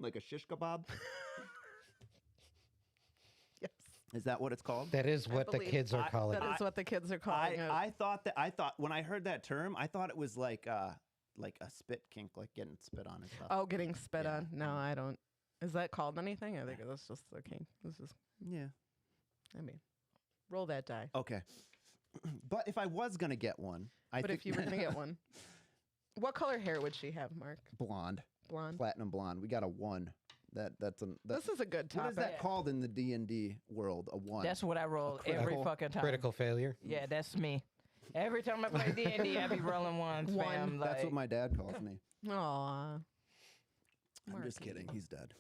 like a shish kebab? Yes. Is that what it's called? That is what the believe kids are calling That it. is what the kids are calling it. I thought when I heard that term, I thought it was like a spit kink, like getting spit on and stuff. Oh, getting spit Yeah. on. No, I don't. Is that called anything? I think that's just the king. This is, Yeah. I mean, roll that die. Okay. But if I was gonna get one, But if you were going to get one, what color hair would she have, Mark? blonde, Blonde? platinum blonde, we got a 1. This is a good what topic. is that called in the D&D world? A 1. That's what I roll every critical- fucking time. Critical failure. Yeah, that's me. Every time I play D&D, I be rolling ones, One. fam. That's like, what my dad calls me. Aw. I'm just Marky. kidding. He's dead.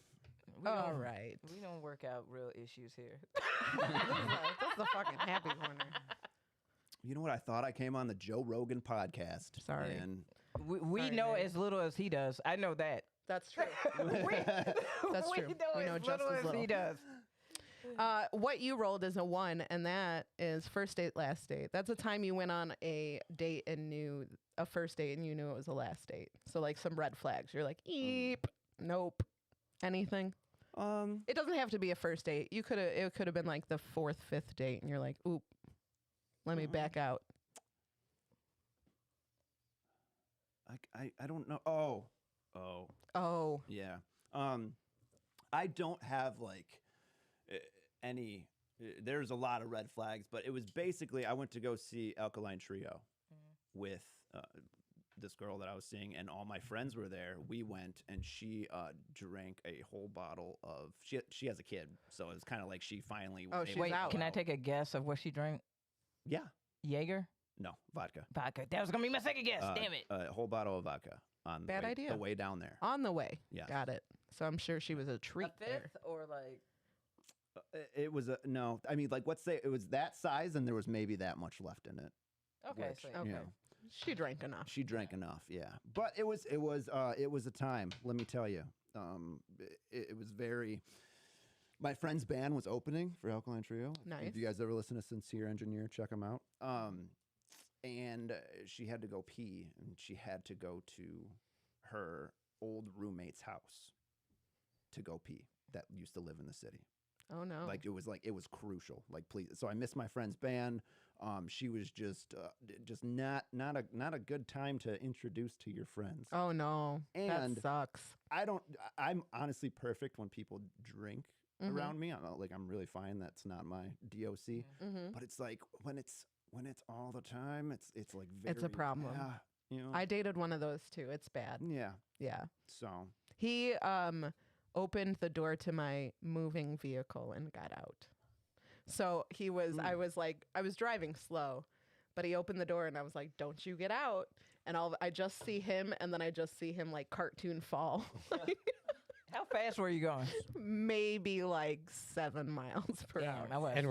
we don't- All right. We don't work out real issues here. This is a fucking happy corner. You know what? I thought I came on the Joe Rogan podcast. Sorry. And we Sorry, know Nate. as little as he does. I know that. That's true. That's we true. Know We know as just little as as little. he does. What you rolled is a 1, and that is first date, last date. That's a time you went on a date and knew a first date and you knew it was a last date. So like some red flags. You're like, eep, nope, anything. It doesn't have to be a first date. It could have been like the 4th, 5th date, and you're like, oop, let me back out. I don't know. Oh, Oh, yeah. I don't have like any. There's a lot of red flags, but it was basically I went to go see Alkaline Trio with this girl that I was seeing, and all my friends were there. We went, and she drank a whole bottle of. She has a kid, so it's kind of like she finally. Oh, was she's able to Wait, out. go can I out. take a guess of what she drank? Yeah. Jaeger? No, vodka. Vodka. That was gonna be my second guess. Damn it. A whole bottle of vodka on Bad idea. the way down there. on the way. Yes. Got it. So I'm sure she was a treat there. or like? It was a no. I mean, like, let's say it was that size, and there was maybe that much left in it. Okay, which, sweet. Okay. you know, She drank enough. she drank enough, yeah. But it was a time. Let me tell you, it was very. My friend's band was opening for Alkaline Trio. Nice. If you guys ever listen to Sincere Engineer, check them out. And she had to go pee, and she had to go to her old roommate's house to go pee. That used to live in the city. Oh no. Like it was crucial. Like, please. So I missed my friend's band. She was just not a good time to introduce to your friends. Oh no. And that sucks. I'm honestly perfect when people drink Mhm. around me. I'm really fine. That's not my DOC. Mhm. But it's like when it's all the time, it's like very, It's a problem. Yeah, you know. I dated one of those too. It's bad. yeah. Yeah. So He opened the door to my moving vehicle and got out. So he was I was driving slow, but he opened the door and I was like, "Don't you get out." And I just see him, and then I just see him like cartoon fall. How fast were you going? Maybe like 7 miles per hour. I was And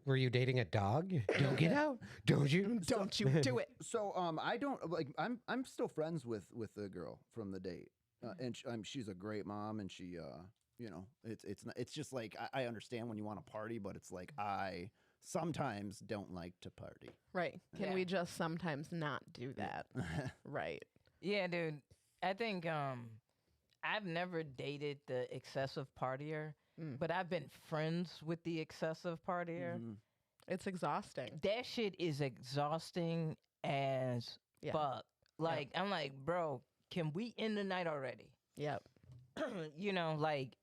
were you dating a dog? Don't get out. Don't you? Don't you do it. So I don't like I'm still friends with the girl from the date, and she's a great mom, and she you know it's just like I understand when you want to party, but it's like I sometimes don't like to party. Right. Can Yeah. we just sometimes not do that? Right. Yeah, dude. I think I've never dated the excessive partier, but I've been friends with the excessive partier. Mhm. It's exhausting. That shit is exhausting as Yeah. fuck. Like, I'm like, bro, can we end the night already? Yep. You know, like,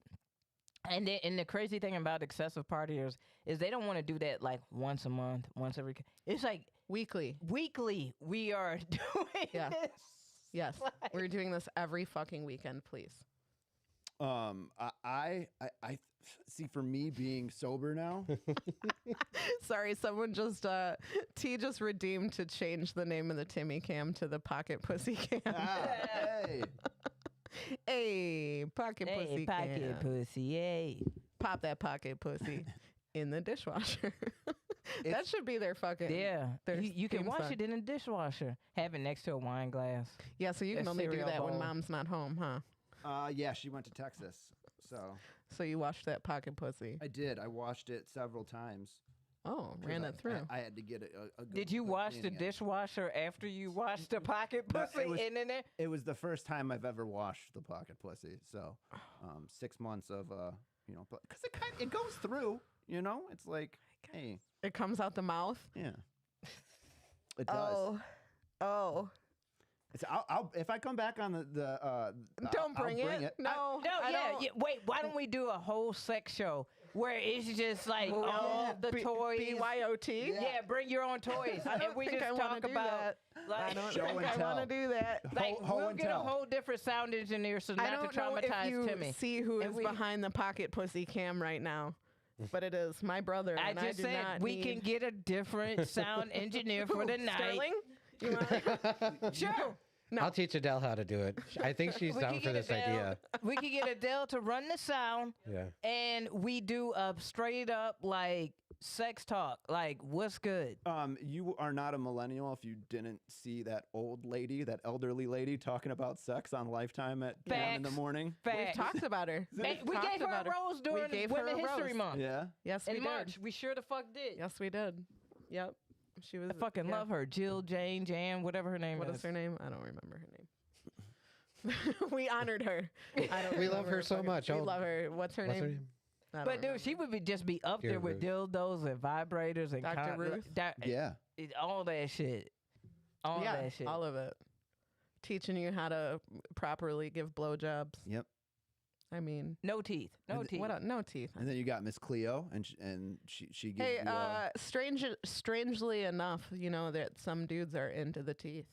and the crazy thing about excessive partiers is they don't want to do that like once a month, once every. It's like Weekly. weekly. We are doing Yeah. this. Yes. Like- We're doing this every fucking weekend, please. I see. For me, being sober now, Sorry, someone just T just redeemed to change the name of the Timmy Cam to the Pocket Pussy Cam. hey, Hey, Pocket Hey, Pussy pocket Cam. pussy, hey. Pop that pocket pussy in the dishwasher. That should be their fucking Yeah, their you can theme wash song. it in a dishwasher. Have it next to a wine glass. Yeah, so you can a only do cereal that when bowl. mom's not home, huh? yeah, she went to Texas, so So you washed that pocket pussy. I did. I washed it several times. Oh, 'cause ran I- it through. I had to get a good. Did you good wash the cleaning it. dishwasher after you washed the pocket No, it pussy was- in there? It was the first time I've ever washed the pocket pussy. So, 6 months of you know, because it goes through. You know, it's like, hey, It comes out the mouth. yeah, it does. Oh. It's, I'll if I come back on the Don't I'll bring it. No. No, I yeah, don't. yeah. Wait, why don't we do a whole sex show where it's just like Oh, all yeah. the toys? BYOT. Yeah, bring your own toys. I don't and we think just I wanna talk do about that. like I don't Show think and I tell. want to do that. like Ho we'll and get tell. a whole different sound engineer so I not don't to know if traumatize you Timmy. see who And is we- behind the pocket pussy cam right now, but it is my brother. I and just do said not we need... can get a different sound engineer for the night. Sterling? You want? Sure. No. I'll teach Adele how to do it. I think she's We down could for get this Adele- idea. We could get Adele to run the sound, Yeah. and we do a straight up like sex talk. Like, what's good? You are not a millennial if you didn't see that old lady, that elderly lady, talking about sex on Lifetime at 1 in the Facts. morning. We've Facts. talked about her. And we talked gave her about a rose We during gave her Women a History rose. Month. Yeah. Yes, we In did. March, we sure the fuck did. Yes, we did. Yep. She was. I fucking yeah. love her. Jill, Jane, Jan, whatever her name What is. is her name? I don't remember her name. We honored her. I don't We love remember her so fucking- much. We Oh, love her. What's her What's name? her name? I don't But dude, remember. she would be just be up Dear there with dildos and vibrators and Dr. Ruth? Yeah. all that shit. All yeah, that shit. all of it. Teaching you how to properly give blowjobs. Yep. I mean, No teeth. No And teeth. what? No teeth. And then you got Miss Cleo, and she gives Hey, you. strangely enough, you know that some dudes are into the teeth.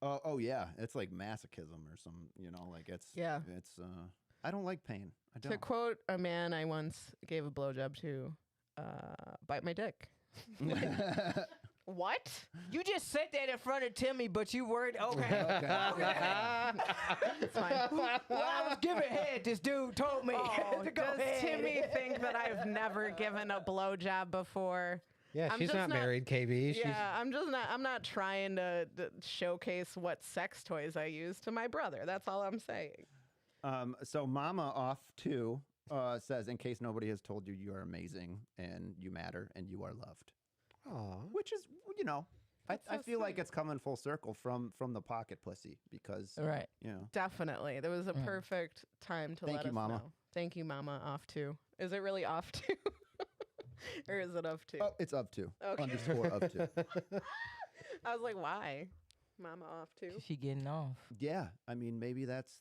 Oh yeah, it's like masochism or some. Like it's. Yeah. It's. I don't like pain. I To don't. quote a man I once gave a blowjob to, bite my dick. What? You just said that in front of Timmy, but you worried. Okay. It's fine. Well, I was giving head. This dude told me Oh, to go does ahead. Timmy think that I've never given a blowjob before? Yeah, I'm she's just not not- married, KB. She's Yeah, I'm not trying to showcase what sex toys I use to my brother. That's all I'm saying. So Mama off too says, in case nobody has told you, you are amazing and you matter and you are loved. Aw. Which is, I That's so feel like sweet. it's coming full circle from the pocket pussy because Right. Definitely. There was a perfect time to Thank let you, us Mama. know. Thank you, Mama. Off to. Is it really off to? Or is it of to? Oh, it's up to Okay. underscore up to. I was like, why? Mama off to. She getting off. Yeah, I mean maybe that's.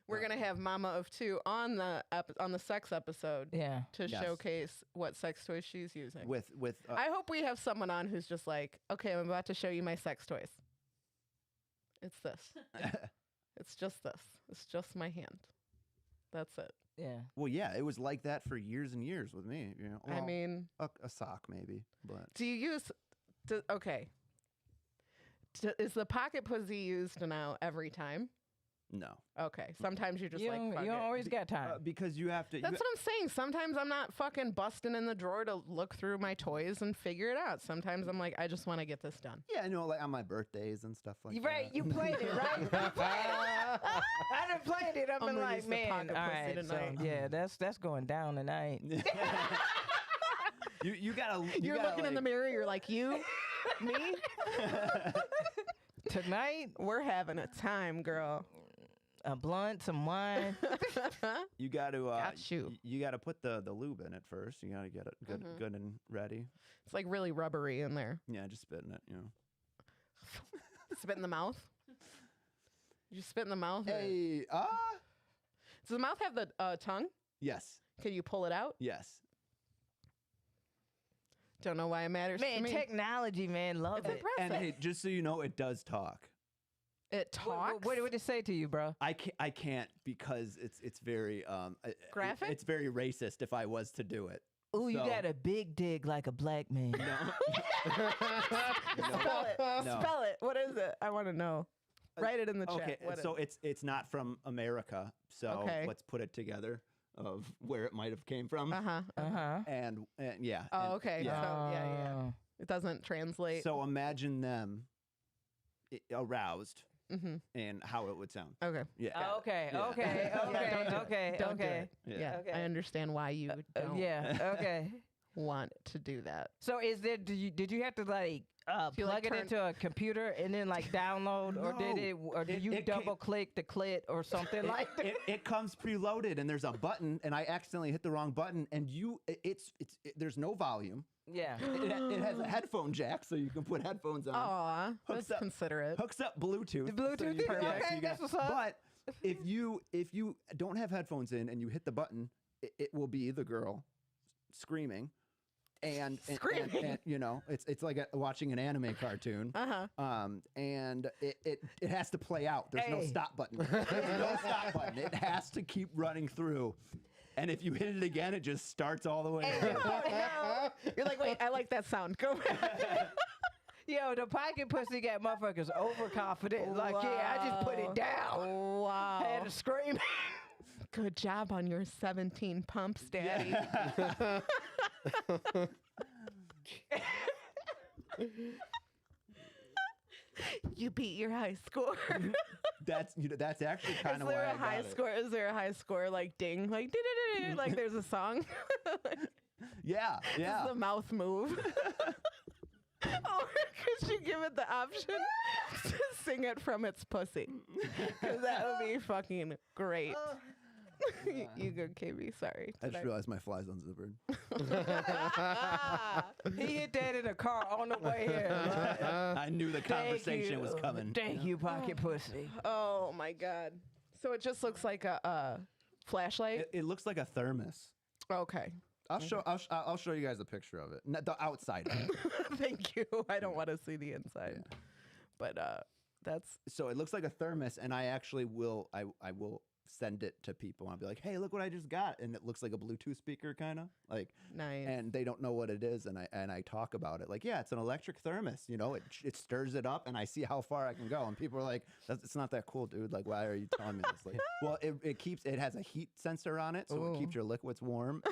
We're gonna have Mama of two on the sex episode Yeah. to Yes. showcase what sex toys she's using. with I hope we have someone on who's just like, okay, I'm about to show you my sex toys. It's this. It's just this. It's just my hand. That's it. Yeah. well, yeah, it was like that for years and years with me. I Well, mean, a sock maybe, but do you use? Okay. Is the pocket pussy used now every time? no, Okay. Sometimes you're just You like, don't, fuck you don't it. always got time. because you have to. That's what I'm saying. Sometimes I'm not fucking busting in the drawer to look through my toys and figure it out. Sometimes I'm like, I just want to get this done. yeah, like on my birthdays and stuff like You that. right, you played it, right? You played it. I done played it. I've I'm been gonna like, use the man, all pocket pussy right, so, tonight. yeah, that's going down tonight. you gotta. You're gotta, looking in the like- mirror. You're like, you, me, Tonight, we're having a time, girl. a blunt, some wine. You got to. Got you. You got to put the lube in it first. You got to get it good, Mhm. good and ready. It's like really rubbery in there. Yeah, just spit in it. Spit in the mouth. You spit in the mouth. or- Hey, Does the mouth have the tongue? yes, Can you pull it out? yes. Don't know why it matters to Man, me. technology, man, love It's it. impressive. And hey, just so you know, it does talk. It What, talks. what did it say to you, bro? I can't because it's very Graphic? It's very racist if I was to do it. Ooh, you So- got a big dick like a black man. Spell it. No. Spell it. What is it? I want to know. Write it in the chat. Okay, What so is- it's not from America. So Okay. let's put it together of where it might have came from. Uh-huh. Uh-huh. And yeah. Oh, and- okay. Yeah. So, yeah. Oh. It doesn't translate. So imagine them aroused Mm-hmm. and how it would sound. Okay. Yeah. Oh, okay, Yeah. okay, don't do okay, it. okay, Don't do okay. it. Yeah. Yeah. Okay. I understand why you don't Yeah, okay. want to do that. So is there? Did you have to like you, plug like, it turn- into a computer and then like download, or did No. it, or did It- you it came- double click the clit or something like that? It comes preloaded and there's a button and I accidentally hit the wrong button and there's no volume. Yeah. It has a headphone jack so you can put headphones on. Aw, Hooks that's up- considerate. Hooks up Bluetooth. The Bluetooth, you can- yeah, okay, so you that's can- what's up. But if you don't have headphones in and you hit the button, it will be the girl screaming. And Screaming. and, it's like watching an anime cartoon. Uh-huh. And it has to play out. There's no Hey. stop button. There's no stop button. It has to keep running through. And if you hit it again, it just starts all the way. You're like, wait, I like that sound. Go back. Yo, the pocket pussy got motherfuckers overconfident. Like, yeah, I just put it down. Wow. Had to scream. Good job on your 17 pumps, Daddy. You beat your high score. That's actually Is kind of why there I a high got it. score? Is there a high score like ding, like like there's a song? Yeah, yeah. The mouth move. Or could you give it the option to sing it from its pussy? Because that would be fucking great. You go, KB. Sorry. I just realized my fly's unzippered. He hit that in a car on the way here. I knew the conversation was coming. Thank you, pocket pussy. Oh my god. So it just looks like a flashlight. It looks like a thermos. Okay. I'll show you guys a picture of it. The outside of it. Thank you. I don't want to see the inside. But that's So it looks like a thermos, and I actually will. I will send it to people. I'll be like, "Hey, look what I just got," and it looks like a Bluetooth speaker, kind of like. nice. And they don't know what it is, and I talk about it like, yeah, it's an electric thermos. You know, it stirs it up, and I see how far I can go. And people are like, it's not that cool, dude. Like, why are you telling me this? Like, well, it has a heat sensor on it, so it keeps your liquids warm.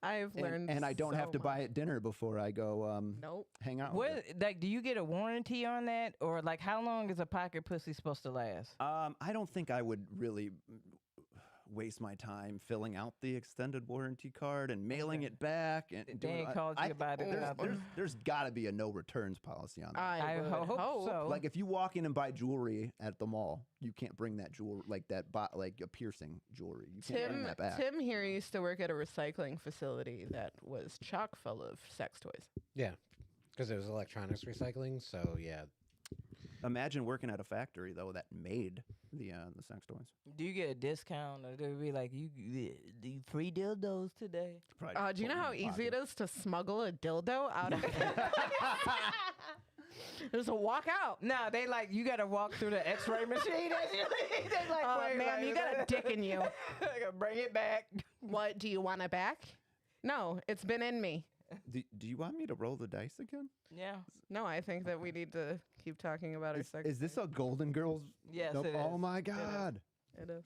I've learned and I don't so have to buy much. it dinner before I go Nope. hang out. with What, it. like, do you get a warranty on that? Or, like, how long is a pocket pussy supposed to last? I don't think I would really waste my time filling out the extended warranty card and mailing it back. And They doing, ain't called you about it. There's got to be a no returns policy on that. I would hope so. Like if you walk in and buy jewelry at the mall, you can't bring that jewelry like like a piercing jewelry. You can't bring that back. Tim here used to work at a recycling facility that was chock full of sex toys. Yeah, because it was electronics recycling. So yeah, Imagine working at a factory though that made the sex toys. Do you get a discount? Or do it be like, you free dildos today? Probably Do you know put how in your easy it pocket. is to smuggle a dildo out of There's a walk out. No, they like, you got to walk through the x-ray machine. They like, wait, Ma'am, you got a dick in you. I gotta bring it back. What, do you want it back? No, it's been in me. Do you want me to roll the dice again? Yeah. No, I think that we need to keep talking about our sex. Is this a Golden Girls? Yes, Nope. it Oh is. my God. It is.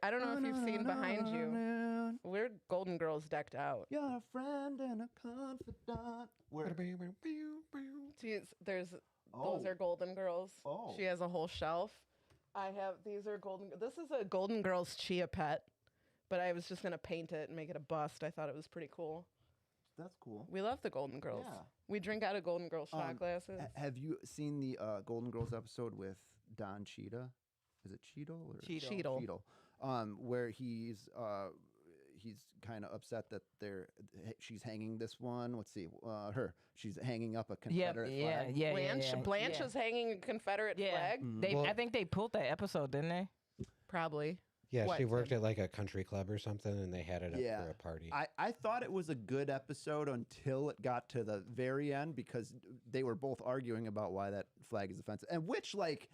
I don't know if you've seen behind you. We're Golden Girls decked out. You're a friend and a confidant. Where? See, those Oh. are Golden Girls. Oh. She has a whole shelf. These are this is a Golden Girls Chia pet, but I was just going to paint it and make it a bust. I thought it was pretty cool. That's cool. We love the Golden Girls. Yeah. We drink out of Golden Girls shot glasses. Have you seen the Golden Girls episode with Don Cheadle? Is it Cheadle or Cheadle. Cheadle. Where he's kind of upset that she's hanging this one. Let's see, she's hanging up a Confederate flag. Blanche is hanging a Confederate flag. I think they pulled that episode, didn't they? Probably. yeah. What, She worked Tim? at like a country club or something, and they had it up Yeah. for a party. I thought it was a good episode until it got to the very end because they were both arguing about why that flag is offensive. And which, like,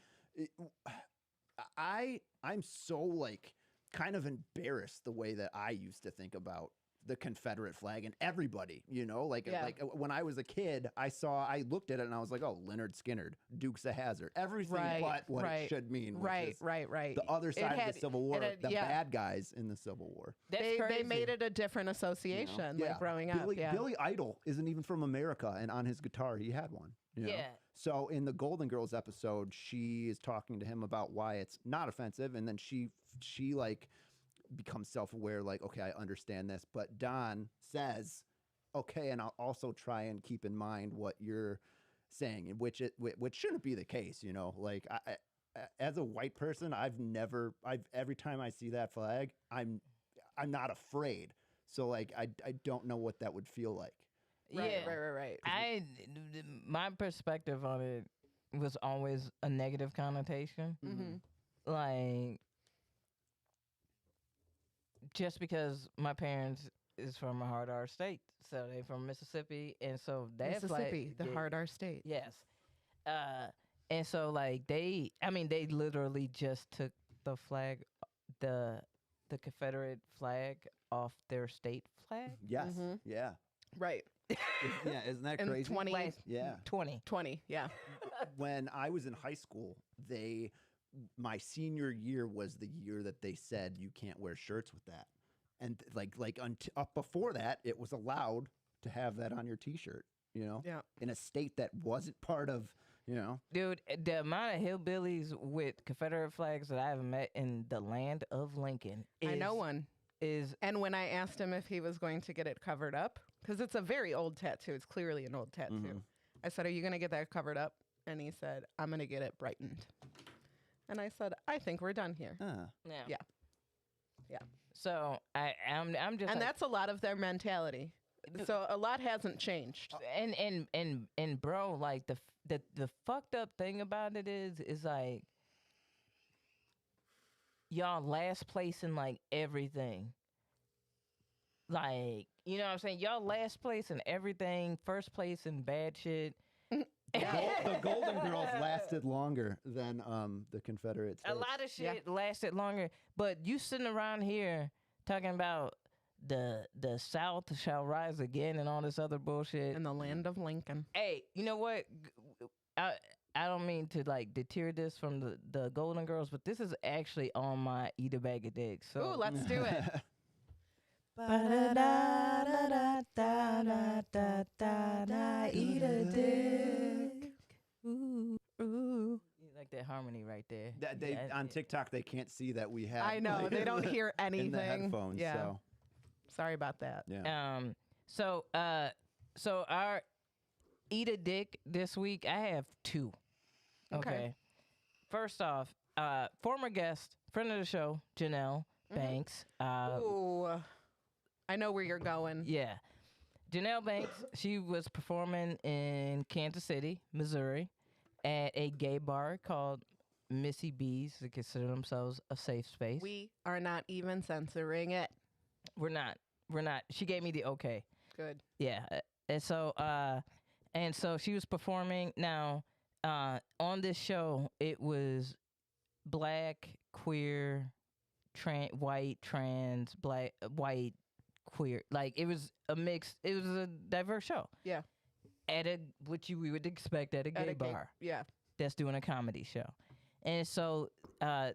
I'm so, like, kind of embarrassed the way that I used to think about the Confederate flag and everybody, you know, like when I was a kid, I looked at it and I was like, oh, Leonard Skinner, Dukes of Hazzard, everything but what it should mean. Which is Right. The other side of the Civil War, the yeah. bad guys in the Civil War. They made it a different association like growing up. Billy Idol isn't even from America, and on his guitar he had one. You know? Yeah. So in the Golden Girls episode, she is talking to him about why it's not offensive, and then she like becomes self-aware, like, okay, I understand this. But Don says, okay, and I'll also try and keep in mind what you're saying, which shouldn't be the case, you know. Like, I as a white person, every time I see that flag, I'm not afraid. So like, I don't know what that would feel like. Right. My perspective on it was always a negative connotation. Mm-hmm. Like, just because my parents is from a hard R state, so they from Mississippi, and so that's Mississippi, like, the hard R state. Yes, and so like they literally just took the flag, the Confederate flag off their state flag. Yes. Mm-hmm. Yeah. Right. Yeah, isn't that in crazy? 20. 20, yeah. When I was in high school, my senior year was the year that they said you can't wear shirts with that, and up before that, it was allowed to have that on your T-shirt. Yeah. In a state that wasn't part of, Dude, the amount of hillbillies with Confederate flags that I've met in the land of Lincoln I know one. Is And when I asked him if he was going to get it covered up, because it's a very old tattoo, it's clearly an old tattoo. I said, "Are you going to get that covered up?" And he said, "I'm going to get it brightened." And I said, "I think we're done here." yeah. Yeah. So I'm just And like, that's a lot of their mentality. So a lot hasn't changed. and bro, like the fucked up thing about it is like y'all last place in like everything. Like, you know what I'm saying? Y'all last place in everything, first place in bad shit. the Golden Girls lasted longer than the Confederate States. A lot of shit lasted longer, but you sitting around here talking about the South shall rise again and all this other bullshit. In the land of Lincoln. Hey, you know what? I don't mean to like deter this from the Golden Girls, but this is actually on my Eat a Bag of Dicks. So Ooh, let's do it. Eat a dick. Ooh, ooh. You like that harmony right there. On TikTok, they can't see that we have. I know. They don't hear anything. in the headphones. Yeah. So Sorry about that. yeah. So our Eat a Dick this week, I have two. Okay. First off, former guest, friend of the show, Janelle Banks. Ooh. I know where you're going. Yeah. Janelle Banks, she was performing in Kansas City, Missouri, at a gay bar called Missy B's. They consider themselves a safe space. We are not even censoring it. We're not. She gave me the okay. Good. Yeah. And so she was performing. Now, on this show, it was black, queer, white, trans, black, white, queer. Like, it was a mix. It was a diverse show. Yeah. At we would expect at a gay bar Yeah. that's doing a comedy show. And so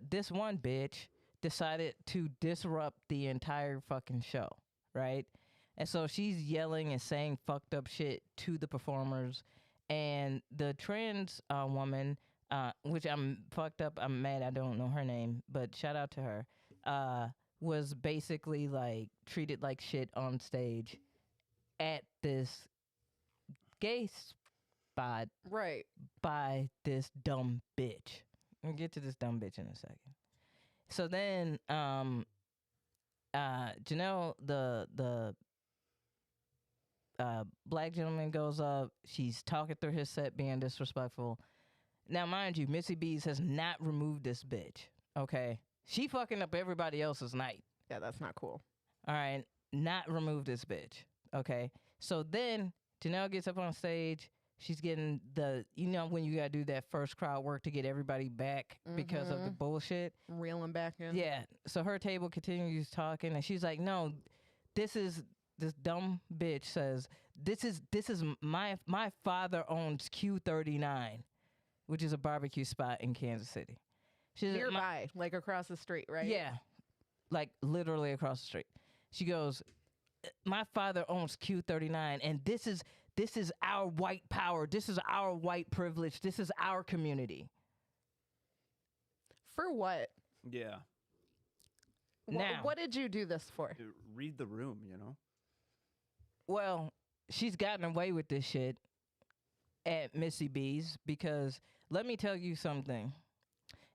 this one bitch decided to disrupt the entire fucking show, right? And so she's yelling and saying fucked up shit to the performers. And the trans woman, which I'm fucked up, I'm mad I don't know her name, but shout out to her, was basically like treated like shit on stage at this gay spot Right. by this dumb bitch. We'll get to this dumb bitch in a second. So then Janelle, the black gentleman, goes up. She's talking through his set, being disrespectful. Now, mind you, Missy B's has not removed this bitch, okay? She fucking up everybody else's night. Yeah, that's not cool. All right, not remove this bitch, okay? So then Janelle gets up on stage. She's getting when you gotta do that first crowd work to get everybody back because of the bullshit. Reeling back in. Yeah. So her table continues talking, and she's like, "No, this dumb bitch says this is my father owns Q39, which is a barbecue spot in Kansas City. She's Nearby, like across the street, right? Yeah, like literally across the street. She goes, my father owns Q39, and this is our white power. This is our white privilege. This is our community. For what? Yeah. Now, What did you do this for? Read the room, you know? well, she's gotten away with this shit at Missy B's because let me tell you something.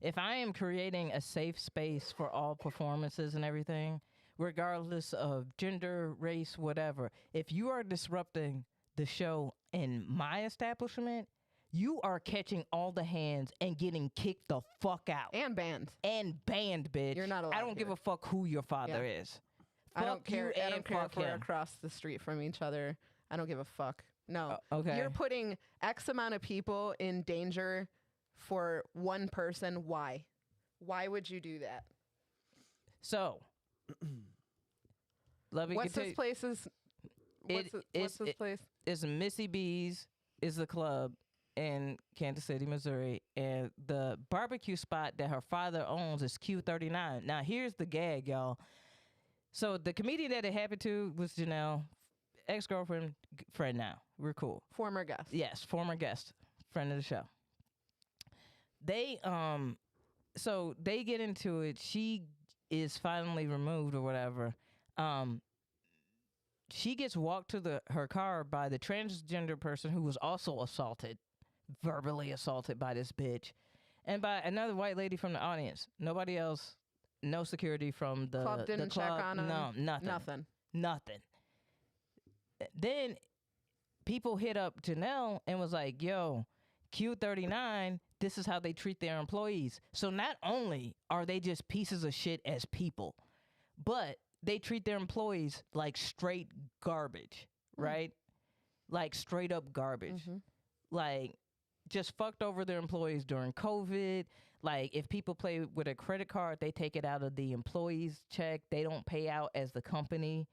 If I am creating a safe space for all performances and everything, regardless of gender, race, whatever, if you are disrupting the show in my establishment, you are catching all the hands and getting kicked the fuck out. And banned. And banned, bitch. You're not allowed I don't give here. a fuck who your father is. I don't Fuck you care. I and don't care fuck if we're him. across the street from each other. I don't give a fuck. No. Okay. You're putting X amount of people in danger for one person. Why? Why would you do that? So, let me What's continue. this place's What's this place? It's Missy B's is the club in Kansas City, Missouri, and the barbecue spot that her father owns is Q39. Now, here's the gag, y'all. So the comedian that it happened to was Janelle, ex-girlfriend, friend now. We're cool. Former guest. Yes, former guest, friend of the show. They so they get into it. She is finally removed or whatever. She gets walked to her car by the transgender person who was also assaulted, verbally assaulted by this bitch, and by another white lady from the audience. Nobody else, no security from the Club didn't the club. check on him. No, nothing. Then people hit up Janelle and was like, yo, Q39, this is how they treat their employees. So not only are they just pieces of shit as people, but they treat their employees like straight garbage, right? Like straight up garbage. Like just fucked over their employees during COVID. Like if people play with a credit card, they take it out of the employee's check. They don't pay out as the company.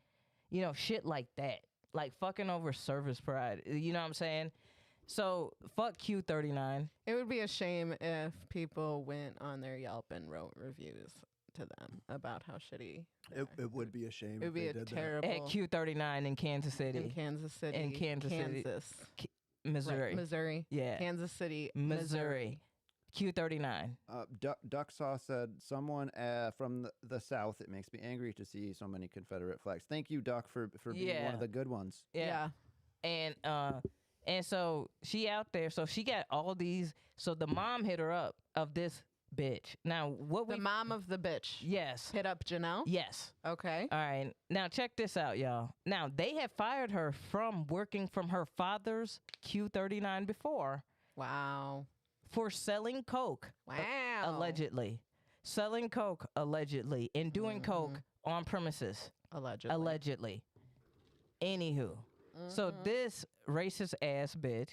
You know, shit like that. Like fucking over service provider. You know what I'm saying? So fuck Q39. It would be a shame if people went on their Yelp and wrote reviews to them about how shitty. It would be a shame. It would be if they a did that. terrible. At Q39 in Kansas City. In Kansas City. In Kansas City. Missouri. Right, Missouri. Yeah. Kansas City. Missouri. Q39. Ducksaw said, someone from the South, it makes me angry to see so many Confederate flags. Thank you, Duck, for being one of the good ones. Yeah. And so she out there. So she got all these. So the mom hit her up of this bitch. Now, The mom of the bitch. Yes. Hit up Janelle? Yes. Okay. All right. Now, check this out, y'all. Now, they have fired her from working from her father's Q39 before Wow. for selling coke. Wow. Allegedly. Selling coke, allegedly. And doing coke on premises. Allegedly. Allegedly. Anywho. So this racist ass bitch,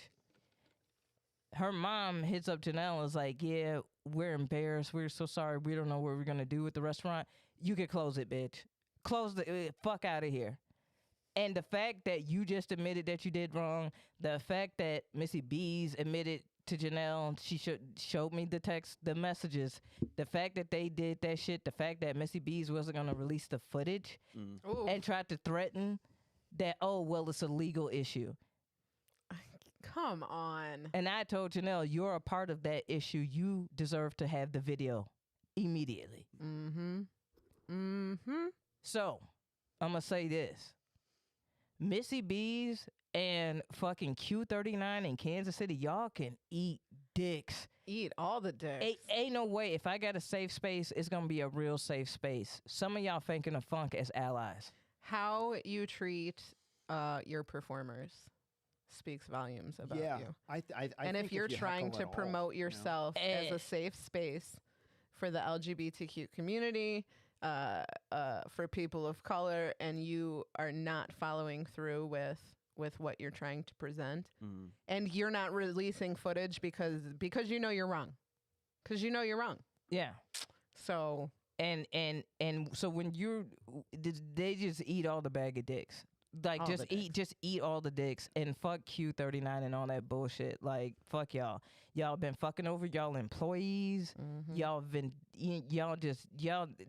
her mom hits up Janelle and is like, yeah, we're embarrassed. We're so sorry. We don't know what we're going to do with the restaurant. You can close it, bitch. Close the fuck out of here. And the fact that you just admitted that you did wrong, the fact that Missy B's admitted to Janelle, she showed me the messages, the fact that they did that shit, the fact that Missy B's wasn't going to release the footage and tried to threaten that, oh, well, it's a legal issue. Come on. And I told Janelle, you're a part of that issue. You deserve to have the video immediately. So, I'm going to say this. Missy B's and fucking Q39 in Kansas City, y'all can eat dicks. Eat all the dicks. Ain't no way. If I got a safe space, it's going to be a real safe space. Some of y'all thinking of funk as allies. How you treat your performers speaks volumes about you. I and think if you're trying heckle to at all, promote yourself as a safe space for the LGBTQ community, for people of color, and you are not following through with what you're trying to present, and you're not releasing footage because you know you're wrong, Yeah. So And so when they just eat all the bag of dicks. Like All just the eat all the dicks and fuck Q39 and all that bullshit. Like fuck y'all. Y'all been fucking over y'all employees. Y'all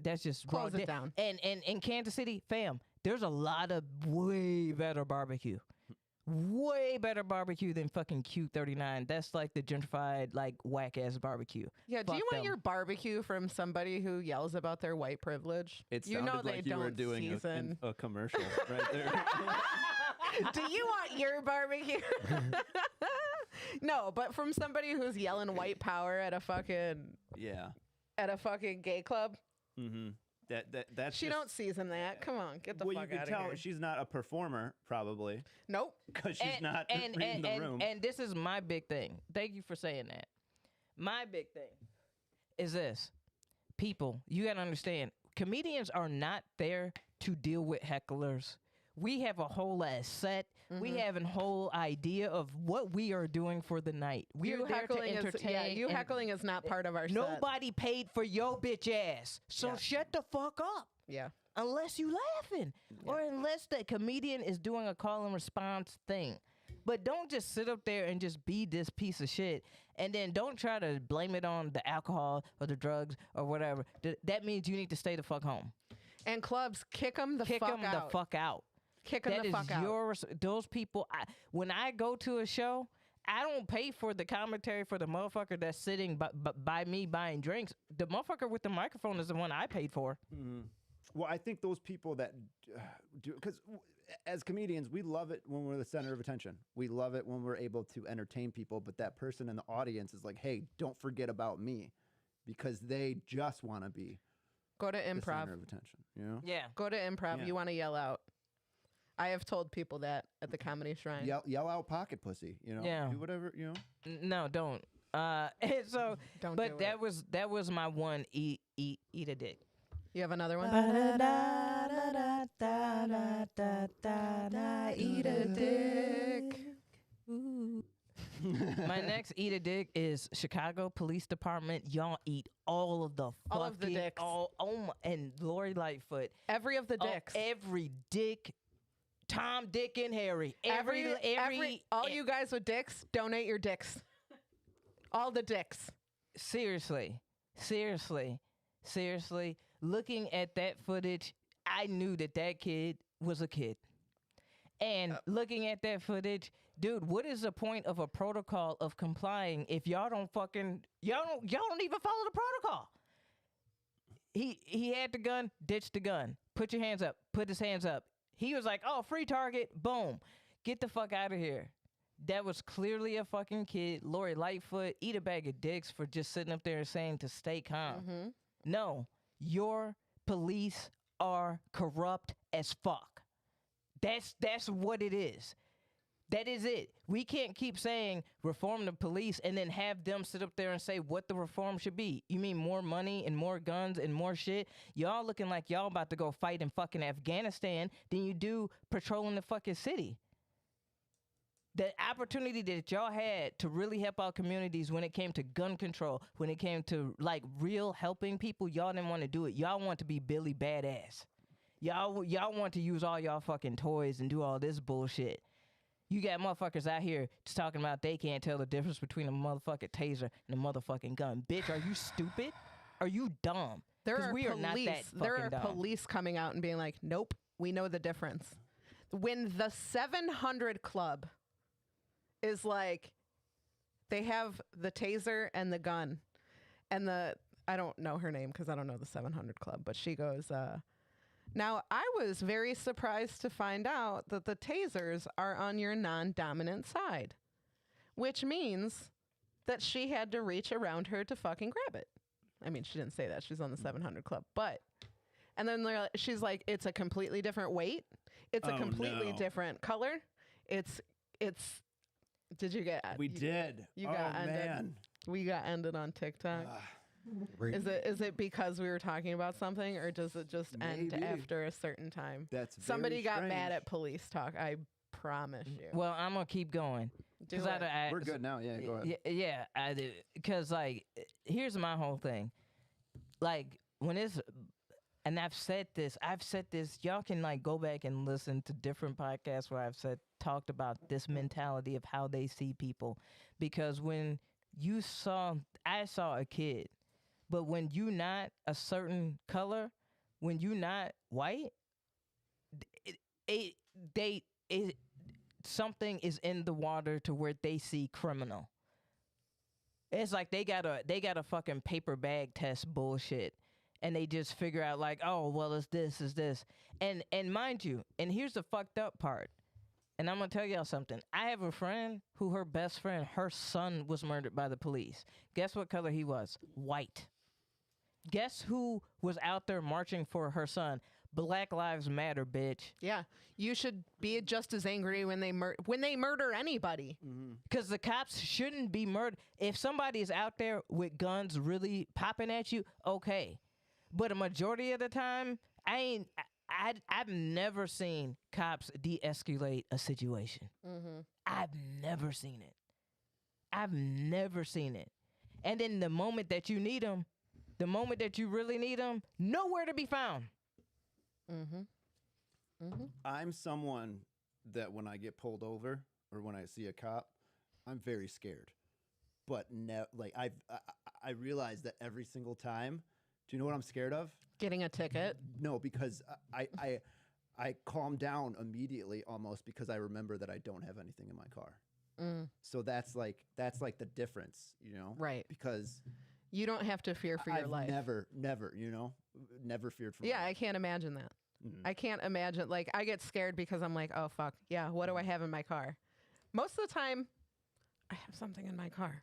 that's just Close raw it down. And in Kansas City, fam, there's a lot of way better barbecue. Way better barbecue than fucking Q39. That's like the gentrified, like whack ass barbecue. yeah, do Fuck you want them. your barbecue from somebody who yells about their white privilege? It you sounded know they like you don't were doing season. a commercial right there. Do you want your barbecue? No, but from somebody who's yelling white power at a fucking gay club. That's She just, don't season that. Come on, get the well, fuck you can out tell of here. she's not a performer, probably, Nope. because she's not reading the room. And this is my big thing. Thank you for saying that. My big thing is this. People, you got to understand, comedians are not there to deal with hecklers. We have a whole ass set. We have a whole idea of what we are doing for the night. We You are there to heckling is, entertain. yeah, you and heckling is not part of our set. Nobody paid for your bitch ass. So shut the fuck up. Yeah. unless you laughing or unless the comedian is doing a call and response thing. But don't just sit up there and just be this piece of shit, and then don't try to blame it on the alcohol or the drugs or whatever. That means you need to stay the fuck home. And clubs, kick them the Kick fuck them out. the fuck out. Kick them That the is fuck out. your those people. When I go to a show, I don't pay for the commentary for the motherfucker that's sitting by me buying drinks. The motherfucker with the microphone is the one I paid for. Well, I think those people that do, because as comedians, we love it when we're the center of attention. We love it when we're able to entertain people, but that person in the audience is like, hey, don't forget about me, because they just want to be Go to the improv. center of attention. You know? Yeah. Go to improv. Yeah. You want to yell out. I have told people that at the Comedy Shrine. Yell out pocket pussy, you know? Yeah. Do whatever, you know? No, don't. And so, Don't but do that was my one eat a dick. You have another one? Eat a dick. My next eat a dick is Chicago Police Department. Y'all eat all of the All of the fucking- dicks. and Lori Lightfoot. Every of the dicks. Every dick. Tom, Dick, and Harry. All you guys with dicks, donate your dicks. All the dicks. Seriously. Looking at that footage, I knew that kid was a kid. And looking at that footage, dude, what is the point of a protocol of complying if y'all don't even follow the protocol? He had the gun, ditched the gun. Put your hands up. Put his hands up. He was like, oh, free target. Boom. Get the fuck out of here. That was clearly a fucking kid. Lori Lightfoot, eat a bag of dicks for just sitting up there and saying to stay calm. Mm-hmm. No, your police are corrupt as fuck. That's what it is. That is it. We can't keep saying reform the police and then have them sit up there and say what the reform should be. You mean more money and more guns and more shit? Y'all looking like y'all about to go fight in fucking Afghanistan than you do patrolling the fucking city. The opportunity that y'all had to really help out communities when it came to gun control, when it came to like real helping people, y'all didn't want to do it. Y'all want to be Billy Badass. Y'all want to use all y'all fucking toys and do all this bullshit. You got motherfuckers out here just talking about they can't tell the difference between a motherfucking taser and a motherfucking gun. Bitch, are you stupid? Are you dumb? There 'Cause are we are not police. that There fucking are dumb. police coming out and being like, "Nope, we know the difference." When the 700 Club is like, they have the taser and the gun, and I don't know her name because I don't know the 700 Club, but she goes, now I was very surprised to find out that the tasers are on your non-dominant side, which means that she had to reach around her to fucking grab it. I mean, she didn't say that. She's on the 700 Club, but, and then she's like, it's a completely different weight. It's a completely different color. It's, did you get, We did. You oh, got ended. man. We got ended on TikTok. Is it because we were talking about something, or does it just end Maybe. after a certain time? That's Somebody very got mad strange. at police talk. I promise you. Well, I'm gonna keep going. Do 'Cause it. We're good now. Yeah, go ahead. Yeah, I do. Because, like, here's my whole thing. Like, when it's, and I've said this, y'all can, like, go back and listen to different podcasts where I've talked about this mentality of how they see people. Because when I saw a kid, but when you not a certain color, when you not white, something is in the water to where they see criminal. It's like they got a fucking paper bag test bullshit, and they just figure out like, oh well, it's this, and mind you, and here's the fucked up part, and I'm gonna tell y'all something. I have a friend who her best friend, her son was murdered by the police. Guess what color he was? White. Guess who was out there marching for her son? Black Lives Matter, bitch. Yeah, you should be just as angry when they murder anybody. Because the cops shouldn't be murdered. If somebody is out there with guns really popping at you, okay. But a majority of the time, I've never seen cops de-escalate a situation. I've never seen it. And then the moment that you need them, the moment that you really need them, nowhere to be found. I'm someone that when I get pulled over or when I see a cop, I'm very scared. But like I realize that every single time. Do you know what I'm scared of? Getting a ticket. No, because I calm down immediately almost because I remember that I don't have anything in my car. So that's like the difference, you know? Right. Because You don't have to fear for your life. never, you know, never feared for. Yeah, my I life. can't imagine that. I can't imagine. Like, I get scared because I'm like, oh, fuck. Yeah, what do I have in my car? Most of the time, I have something in my car.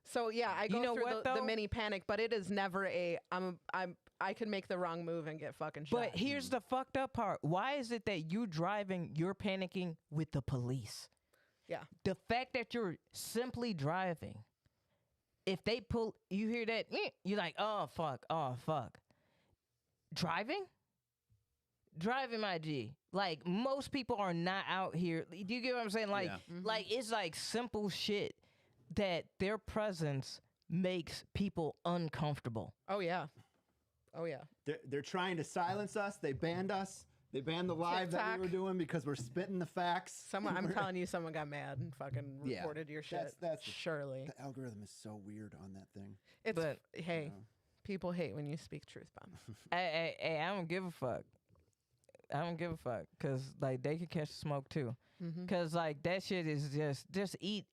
So, yeah, I go You know through what, the though? mini panic, but it is never I can make the wrong move and get fucking shot. But here's the fucked up part. Why is it that you driving, you're panicking with the police? Yeah. The fact that you're simply driving, if they pull, you hear that, you're like, oh, fuck. Driving, my G. Like, most people are not out here. Do you get what I'm saying? Like, Yeah. like it's like simple shit that their presence makes people uncomfortable. Oh, yeah. Oh, yeah. They're trying to silence us. They banned us. They banned the live that TikTok. we were doing because we're spitting the facts. I'm telling you, someone got mad and fucking Yeah, reported your shit. that's the- Surely. The algorithm is so weird on that thing. It's, But- hey, people hate when you speak truth bomb. Hey, I don't give a fuck. I don't give a fuck because like they could catch the smoke too. Cause like that shit is just eat.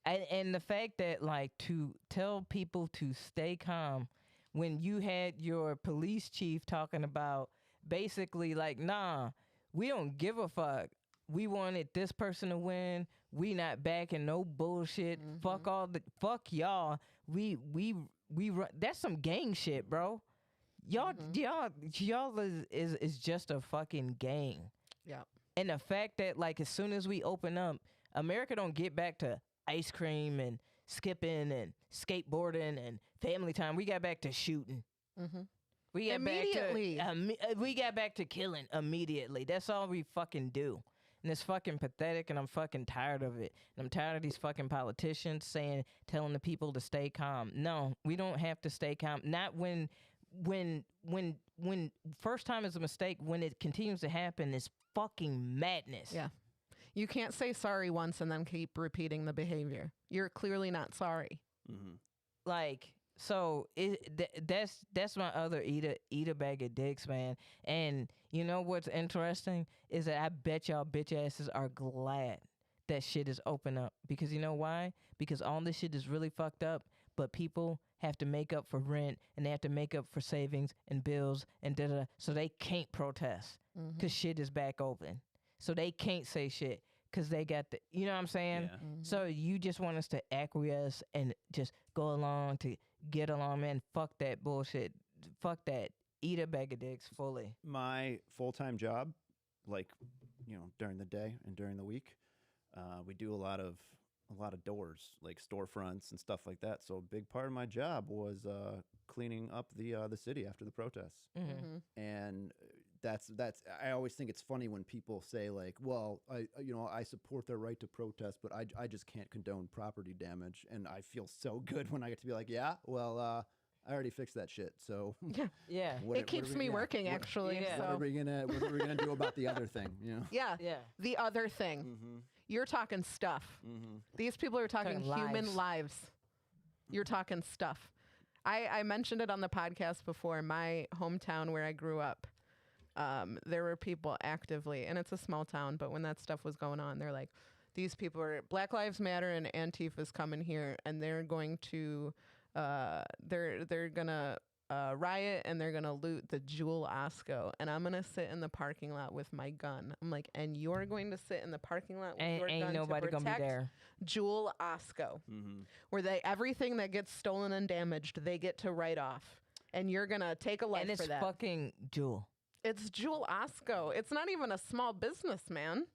And the fact that like to tell people to stay calm when you had your police chief talking about basically like, nah, we don't give a fuck. We wanted this person to win. We not backing no bullshit. Fuck y'all. We run. That's some gang shit, bro. Y'all is just a fucking gang. Yeah. And the fact that like as soon as we open up, America don't get back to ice cream and skipping and skateboarding and family time. We got back to shooting. We got Immediately. back to we got back to killing immediately. That's all we fucking do. And it's fucking pathetic, and I'm fucking tired of it. And I'm tired of these fucking politicians telling the people to stay calm. No, we don't have to stay calm. Not when first time is a mistake. When it continues to happen, it's fucking madness. Yeah. You can't say sorry once and then keep repeating the behavior. You're clearly not sorry. Like, so that's my other eat a bag of dicks, man. And you know what's interesting is that I bet y'all bitch asses are glad that shit is open up, because you know why? Because all this shit is really fucked up, but people have to make up for rent and they have to make up for savings and bills and da-da, so they can't protest because shit is back open. So they can't say shit because they got the, you know what I'm saying? Yeah. So you just want us to acquiesce and just go along to get along, man. Fuck that bullshit. Fuck that. Eat a bag of dicks fully. My full-time job, like, you know, during the day and during the week, we do a lot of doors, like storefronts and stuff like that. So a big part of my job was cleaning up the city after the protests. And that's I always think it's funny when people say like, well, I support their right to protest, but I just can't condone property damage. And I feel so good when I get to be like, yeah, well, I already fixed that shit. So Yeah. It keeps me working, actually. Yeah. So. what are we gonna do about the other thing? You know? Yeah. Yeah. The other thing. You're talking stuff. These people are talking Talking human lives. You're talking stuff. I mentioned it on the podcast before. My hometown where I grew up, there were people actively, and it's a small town, but when that stuff was going on, they're like, these people are Black Lives Matter and Antifa's coming here, and they're going to they're gonna riot and they're gonna loot the Jewel Osco, and I'm gonna sit in the parking lot with my gun. I'm like, and you're going to sit in the parking lot with your gun Ain't nobody to gonna be protect there. Jewel Osco, where everything that gets stolen and damaged, they get to write off, and you're gonna take a life And it's for that. fucking Jewel. It's Jewel Osco. It's not even a small business, man.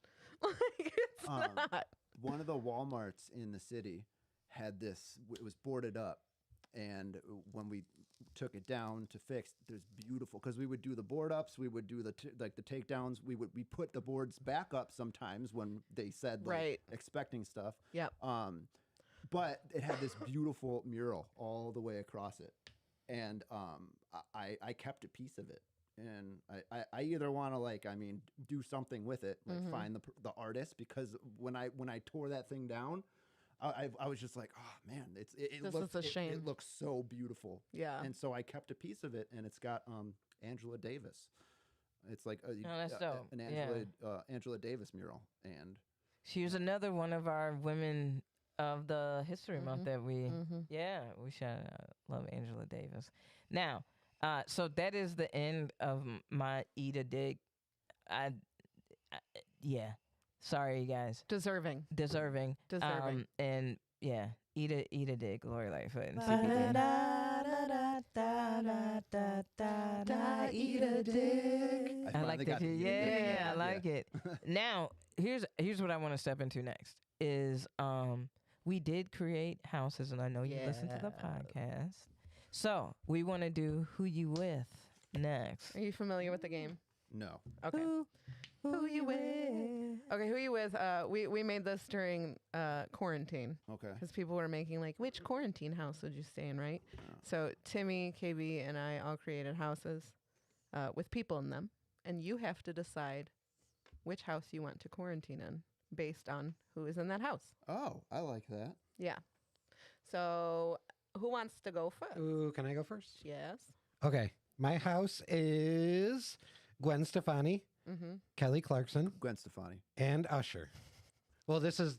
Like, it's not. One of the Walmarts in the city had this. It was boarded up, and when we took it down to fix, there's beautiful, because we would do the board ups, we would do the takedowns. We put the boards back up sometimes when they said like, Right. expecting stuff. Yep. But it had this beautiful mural all the way across it, and I kept a piece of it. and I either want to like, I mean, do something with it, like find the artist, because when I tore that thing down, I was just like, oh man, This is a shame. It looks so beautiful. Yeah. And so I kept a piece of it, and it's got Angela Davis. It's like that's dope. an Angela Davis mural, and She was another one of our women of the History Month that we shout out. Love Angela Davis. Now, so that is the end of my eat a dig. Yeah. Sorry, you guys. Deserving. Deserving. And yeah, eat a dig. Lori Lightfoot and CPD. Eat a dig. I finally like got that. to eat it. Yeah, I like it. Now, here's what I want to step into next. Is we did create houses, and I know you listen to the podcast. So we want to do Who You With next. Are you familiar with the game? No. Okay. Who you with? Okay, who you with? We made this during quarantine Okay. because people were making like, which quarantine house would you stay in, right? So Timmy, KB, and I all created houses with people in them, and you have to decide which house you want to quarantine in based on who is in that house. Oh, I like that. Yeah. So who wants to go first? Ooh, can I go first? Yes. Okay. My house is Gwen Stefani, Kelly Clarkson, Gwen Stefani. and Usher. Well, this is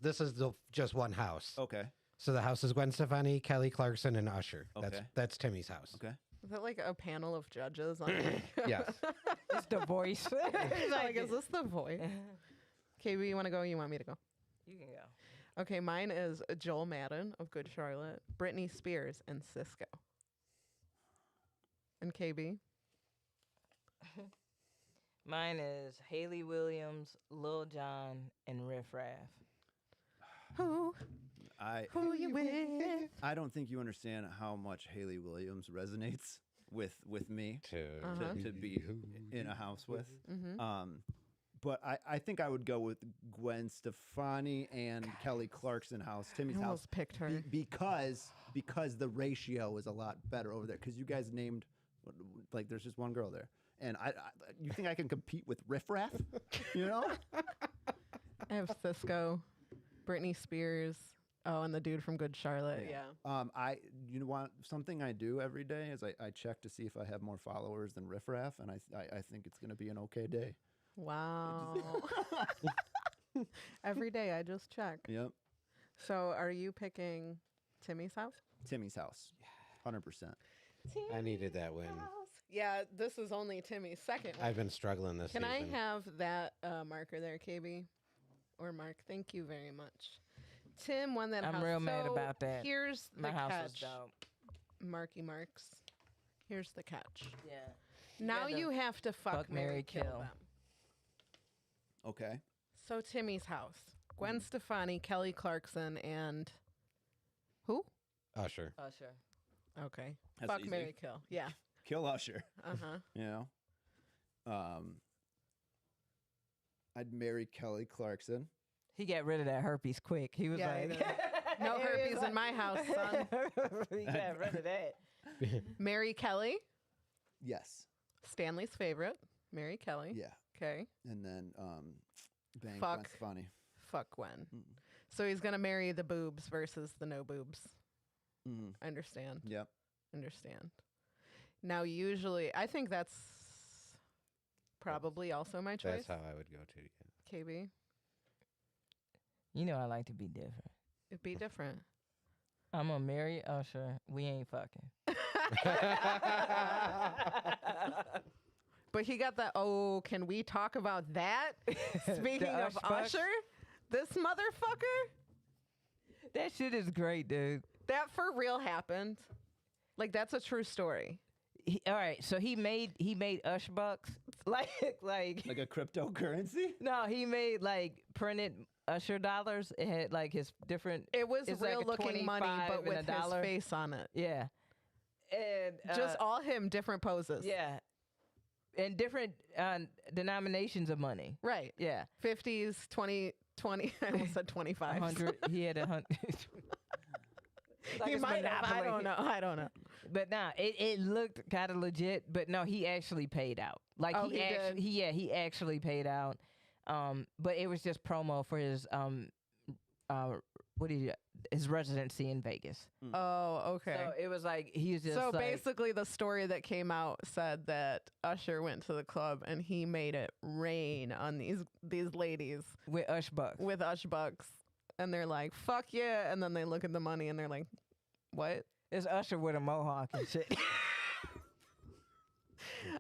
just one house. Okay. So the house is Gwen Stefani, Kelly Clarkson, and Usher. Okay. That's Timmy's house. Okay. Is that like a panel of judges? On Yes. It's the voice. He's like, is this the voice? KB, you want to go? You want me to go? You can go. Okay, mine is Joel Madden of Good Charlotte, Britney Spears, and Cisco. And KB? Mine is Haley Williams, Lil Jon, and Riff Raff. Who you with? I don't think you understand how much Haley Williams resonates with me to be in a house with. But I think I would go with Gwen Stefani and Kelly Clarkson house, Timmy's I house, almost picked her. because the ratio is a lot better over there. Because you guys named, like, there's just one girl there, and you think I can compete with Riff Raff? You know? I have Cisco, Britney Spears. Oh, and the dude from Good Charlotte. Yeah. You know what? Something I do every day is I check to see if I have more followers than Riff Raff, and I think it's gonna be an okay day. Wow. Every day I just check. Yep. So are you picking Timmy's house? Timmy's house, 100%. I needed that win. Yeah, this is only Timmy's second one. I've been struggling this Can season. I have that marker there, KB? Or Mark? Thank you very much. Tim won that house. I'm real mad about that. Here's the My house catch. is dope. Marky Marks. Here's the catch. Yeah. Now gotta you have to fuck, Marry, kill them. Okay. So Timmy's house. Gwen Stefani, Kelly Clarkson, and who? Usher. Usher. Okay. That's fuck, easy. Marry, kill. Yeah. Kill Usher. Uh-huh. You know. I'd marry Kelly Clarkson. He got rid of that herpes quick. He was Yeah, he like, did. No herpes in my house, son. He got rid of that. Mary Kelly, Yes. Stanley's favorite. Mary Kelly. Yeah. Okay. And then bang Fuck. Gwen Stefani. Fuck Gwen. So he's going to marry the boobs versus the no boobs. Mm-hmm. Understand. Yep. Understand. Now, usually, I think that's probably also my choice. That's how I would go to. Yeah. KB. You know I like to be different. It'd be different. I'm gonna marry Usher. We ain't fucking. But he got that. Oh, can we talk about that? Speaking The of Ush Bucks? Usher, this motherfucker, That shit is great, dude. that for real happened. Like, that's a true story. All right, so he made Ush Bucks like Like a cryptocurrency? no, he made like printed Usher dollars. It had like his different. It was it's like real a looking money, 25 but and with a his dollar. face on it. Yeah, and Just all him, different poses. yeah, and different denominations of money. Right. Yeah, 50s, 20. I almost said 25. 100. He had 100. He might have. I don't know. But nah, it looked kind of legit. But no, he actually paid out. Like Oh, he he actually, did? he actually paid out. But it was just promo for his what did he, his residency in Vegas. Oh, okay. So it was like he was just So like, basically, the story that came out said that Usher went to the club and he made it rain on these ladies with Ush Bucks. with Ush Bucks, and they're like, "Fuck yeah!" And then they look at the money and they're like, "What?" It's Usher with a mohawk and shit.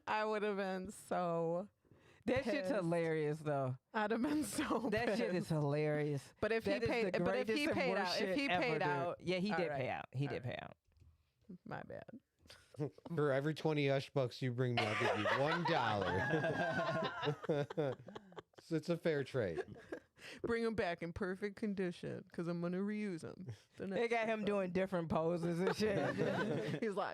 I would have been so. That shit's Pissed. hilarious though. I'd have been so. That shit is pissed. hilarious. But if he That is paid, the but if he greatest and paid worst out, if shit he ever, paid dude. out, Yeah, he all did right, pay out. He all did right. pay out. my bad. For every 20 Ush bucks you bring me, I'll give you $1. So it's a fair trade. Bring him back in perfect condition because I'm gonna reuse him. They got him doing different poses and shit. He's like,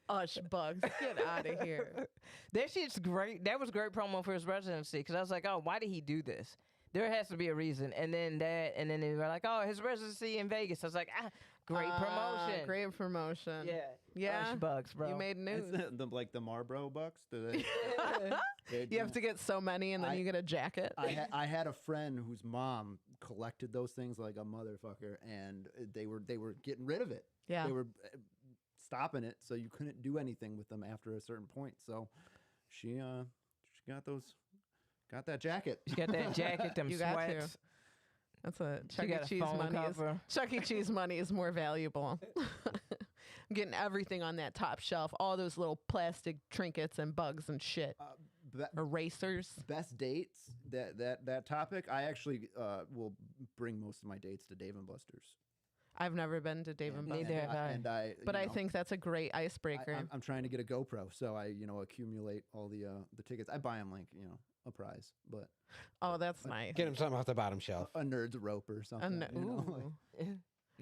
Ush Bucks, get out of here. That shit's great. That was great promo for his residency because I was like, oh, why did he do this? There has to be a reason. And then they were like, oh, his residency in Vegas. I was like, great promotion. Great promotion. Yeah. Yeah. Ush Bucks, bro. You made news. It's like the Marlboro Bucks. Do they? They You have do. to get so many and then I- you get a jacket. I had a friend whose mom collected those things like a motherfucker, and they were getting rid of it. Yeah. They were stopping it, so you couldn't do anything with them after a certain point. So she got that jacket. She got that jacket, them You got to. sweats. That's a She Chuck E. got a Cheese phone money. cover. Chuck E. Cheese money is more valuable. I'm getting everything on that top shelf. All those little plastic trinkets and bugs and shit. Erasers. Best dates, that topic. I actually will bring most of my dates to Dave and Buster's. I've never been to Dave and Buster's. Neither have I. And I, But you I know, think that's a great icebreaker. I'm trying to get a GoPro, so I accumulate all the tickets. I buy them like a prize, but Oh, that's nice. Get him something off the bottom shelf. a nerd's rope or something. you know, like- Ooh.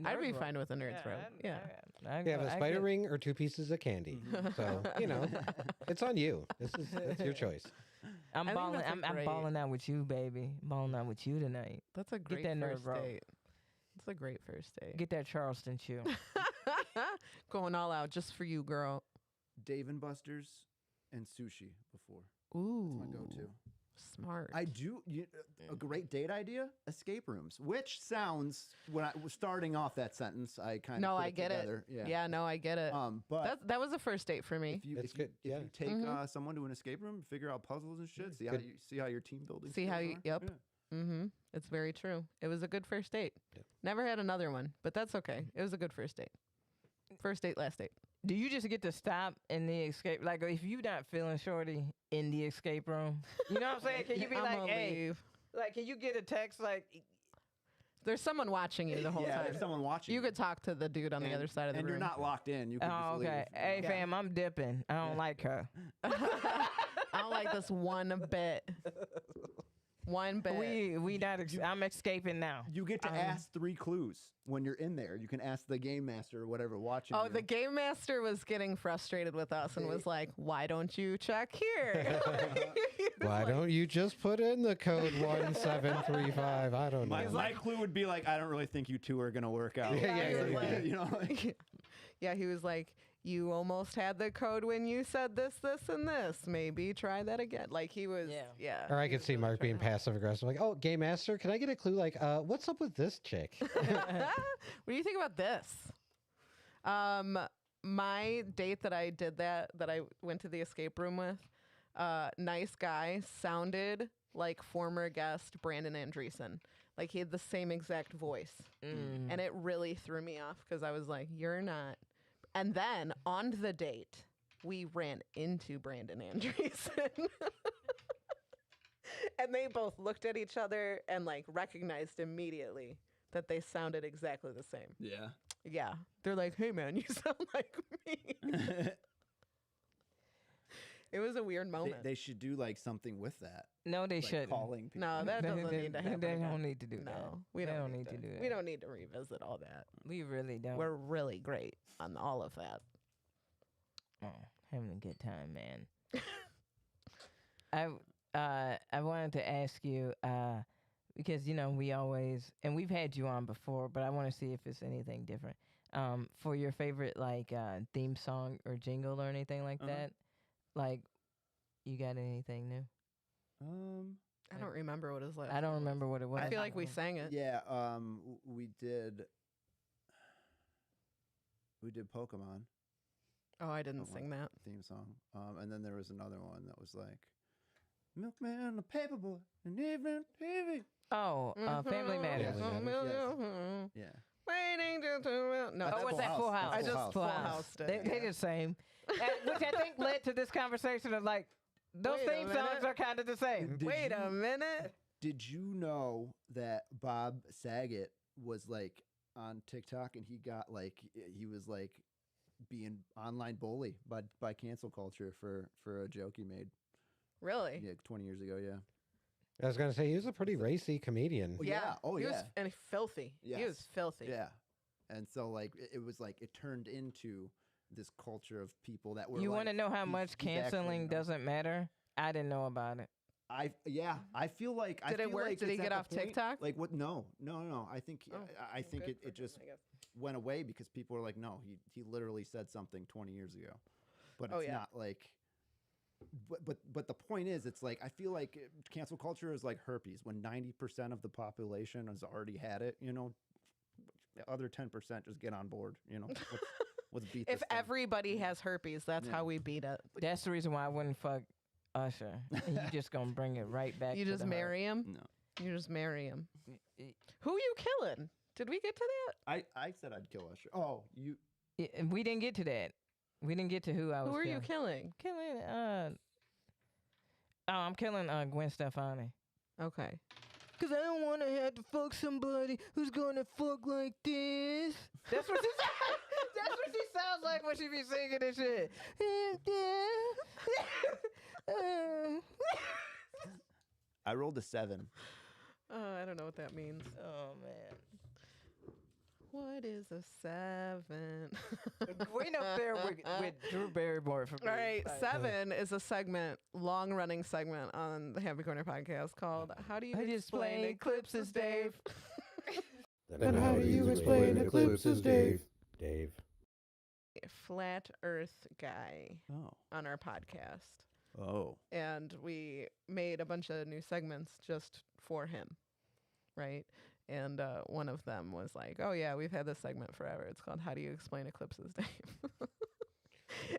I'd be fine with a nerd's rope. Yeah. You have a spider ring or 2 pieces of candy. So, it's on you. It's your choice. I'm I think balling. that's a I'm great- balling out with you, baby. Balling out with you tonight. That's a great that nerd first rope. date. It's a great first date. Get that Charleston chew. Going all out just for you, girl. Dave and Buster's and sushi before. Ooh. That's my go-to. Smart. I do a great date idea: escape rooms. Which sounds, when I was starting off that sentence, I kind of No, put I get together. it. Yeah, no, I get it. But That was a first date for me. if you That's if you, good, if yeah. you take Mhm. someone to an escape room, figure out puzzles and shit, see Good. how your team building. See how skills you- are. yep. Yeah. Mm-hmm. It's very true. It was a good first date. Yep. Never had another one, but that's okay. It was a good first date. First date, last date. Do you just get to stop in the escape? Like, if you not feeling shorty in the escape room, you know what I'm saying? Can you be I'm like, gonna hey, leave. like, can you get a text like, There's someone watching you the whole Yeah, time. there's someone watching. You could talk to the dude on the other side of the and room. you're not locked in. You can oh, just okay, leave. hey Yeah. fam, I'm dipping. I don't like her. I don't like this one bit. One bit. We not. I'm escaping now. You get to ask 3 clues when you're in there. You can ask the game master or whatever watching. Oh, you. the game master was getting frustrated with us and was like, "Why don't you check here?" Why don't you just put in the code 1735? I don't know. My clue would be like, I don't really think you two are gonna work out. Yeah, he was like- you know, like, Yeah, he was like, "You almost had the code when you said this, this, and this. Maybe try that again." Like he was, yeah. Or I could see Mark being passive aggressive, like, "Oh, game master, can I get a clue? Like, what's up with this chick?" What do you think about this? My date that I did that I went to the escape room with, nice guy, sounded like former guest Brandon Andreessen. Like he had the same exact voice. And it really threw me off because I was like, "You're not." And then on the date, we ran into Brandon Andreessen. And they both looked at each other and like recognized immediately that they sounded exactly the same. Yeah. Yeah. They're like, "Hey man, you sound like me." It was a weird moment. they should do like something with that. No, they Like shouldn't. calling people. No, that doesn't need to happen. They again. don't need to do that. No, we They don't, need to do that. We don't need to revisit all that. We really don't. We're really great on all of that. Oh, having a good time, man. I wanted to ask you, because we always, and we've had you on before, but I want to see if it's anything different. For your favorite like theme song or jingle or anything like that, like you got anything new? I don't remember what his last. I don't one was. remember what it was. I feel like we sang it. Yeah, we did. We did Pokemon Oh, I didn't sing that. theme song, and then there was another one that was like, "Milkman, the Paperboy, and even TV." Oh, Family Matters. Family Matters. Yeah. Waiting to no. That's Oh, was Full that House. Full House? That's I Full just House. Full Full House. House. Did, They the same, which I think led to this conversation of like those Wait a theme songs minute. are kind of the same. Wait a minute. Did you know that Bob Saget was like on TikTok and he got like he was like being online bullied by cancel culture for a joke he made? Really? Yeah, 20 years ago. Yeah. I was gonna say he was a pretty racy comedian. Oh, yeah. Oh, He was, yeah. and filthy. He was Yes. filthy. Yeah. And so like it was like it turned into this culture of people that were. You want to like, know how he's- much he's actually, canceling doesn't matter? I didn't know about it. I feel like Did it feel work? like Did he it's get at off the point- TikTok? Like what? No. I think Oh, I think good it for him, just I guess. went away because people were like, no, he literally said something 20 years ago, but Oh, it's yeah. not like. But the point is, it's like I feel like cancel culture is like herpes. When 90% of the population has already had it, the other 10% just get on board. Let's beat this If thing. everybody has herpes, that's Yeah. how we beat it. That's the reason why I wouldn't fuck Usher. And you just gonna bring it right back. You to just the marry him. No, You just marry him. heart. Who you killing? Did we get to that? I said I'd kill Usher. Oh, you. And we didn't get to that. We didn't get to who I was. Who are you killing. killing? I'm killing Gwen Stefani. Okay. Cause I don't want to have to fuck somebody who's gonna fuck like this. That's what she sounds. That's what she sounds like when she be singing this shit. I rolled a 7. I don't know what that means. Oh man. What is a 7? Queen up there with Drew Barrymore for me. All right, Like, 7 is a segment, long-running segment on the Happy Corner podcast called "How Do You I just Explain explain Eclipses, Dave?" Then how do you explain eclipses, Dave? Dave. Flat Earth guy Oh. on our podcast, Oh. and we made a bunch of new segments just for him, right? And one of them was like, "Oh yeah, we've had this segment forever. It's called How Do You Explain Eclipses, Dave?"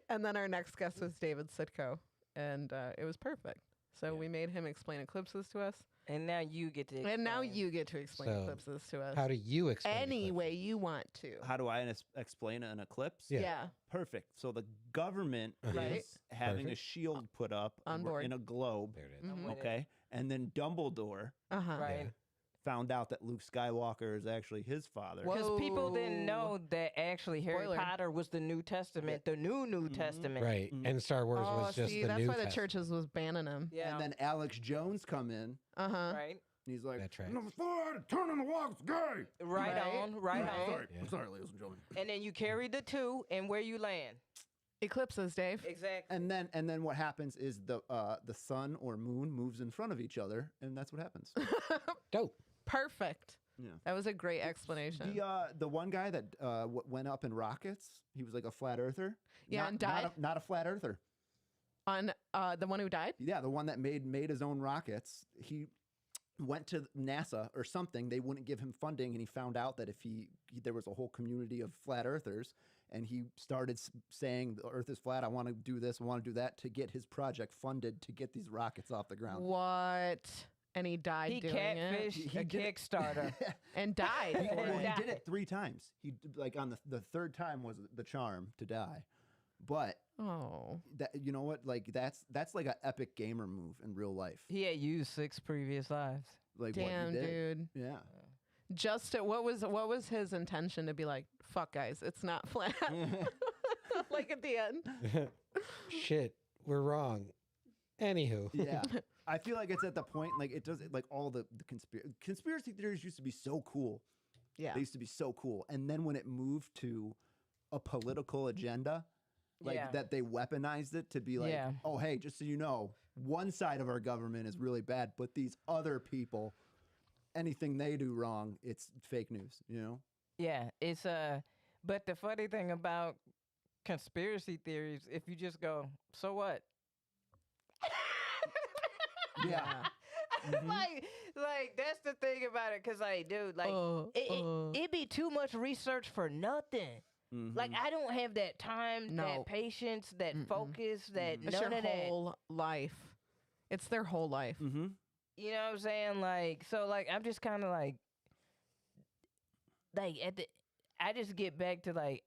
And then our next guest was David Sitko, and it was perfect. So we made him explain eclipses to us, and now you get to. and now explain. you get to explain So, eclipses to us How do you explain any eclipses? way you want to. How do I explain an eclipse? Yeah. Yeah. Perfect. So the government Right. is having Perfect. a shield put up On we're board. in a globe. There it is. I'm with it. Okay. And then Dumbledore Uh huh. Right. found out that Luke Skywalker is actually his father. What? Because people didn't Whoa. know that actually Harry Spoiler. Potter was the New Testament, the New Testament. Right. And Star Wars Oh, was just see, the that's New why the Testament. churches was banning him. Yeah. And then Alex Jones come in. Uh huh. right. And he's like, That's right. Number 4 out of turn on the walk's gay. Right, Right. on. Right Right. on. Sorry, Yeah. I'm sorry, ladies and gentlemen. And then you carry the 2, and where you land. Eclipses, Dave. Exactly. And then what happens is the sun or moon moves in front of each other, and that's what happens. Dope. Perfect. Yeah. That was a great explanation. The one guy that went up in rockets, he was like a flat earther. Yeah, and died? Not a flat earther. On the one who died. Yeah, the one that made his own rockets. He went to NASA or something. They wouldn't give him funding, and he found out that if there was a whole community of flat earthers, and he started saying the Earth is flat. I want to do this. I want to do that to get his project funded to get these rockets off the ground. What? And he died He doing it. catfished He a did it. Kickstarter. And died. He, for well, it. he did it 3 times. He like on the third time was the charm to die, but Oh. that you know what, like that's like an epic gamer move in real life. He had used 6 previous lives. Like Damn, what he did. dude. Yeah. Just what was his intention to be like? Fuck, guys, it's not flat. Like at the end. Shit, we're wrong. Anywho. Yeah. I feel like it's at the point like it does like all the conspiracy theories used to be so cool. Yeah. They used to be so cool. And then when it moved to a political agenda, like Yeah. that they weaponized it to be like, Yeah. oh, hey, just so you know, one side of our government is really bad, but these other people anything they do wrong, it's fake news. Yeah, it's but the funny thing about conspiracy theories, if you just go, so what? Yeah. like that's the thing about it, cause like, dude, like it be too much research for nothing. Like I don't have that time, that patience, that focus, that It's none your of that. whole life. It's their whole life. Mm-hmm. You know what I'm saying? Like, so like I'm just kind of like at the. I just get back to like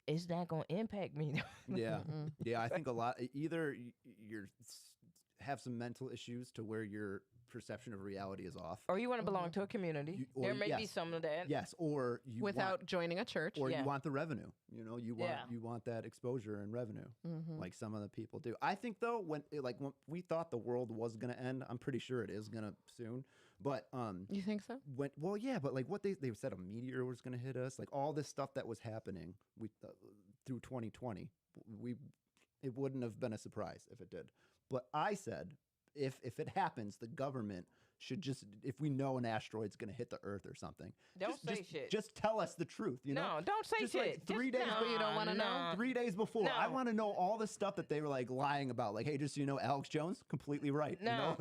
it's not gonna impact me. Yeah. Yeah. I think a lot. Either you're have some mental issues to where your perception of reality is off. Or you want to belong to a community. There may be some of that. Yes, or you Without joining a church. or Yeah. you want the revenue. You want that exposure and revenue, like some of the people do. I think though, when we thought the world was gonna end, I'm pretty sure it is gonna soon. But You think so? but like what they said a meteor was gonna hit us, like all this stuff that was happening through 2020, it wouldn't have been a surprise if it did. But I said, if it happens, the government should just, if we know an asteroid's going to hit the Earth or something, Don't say shit. Just tell us the truth. No, don't say just shit. Like 3 days, no, you don't wanna know? 3 days before, No. I want to know all the stuff that they were like lying about. Like, hey, just so you know, Alex Jones completely right. No,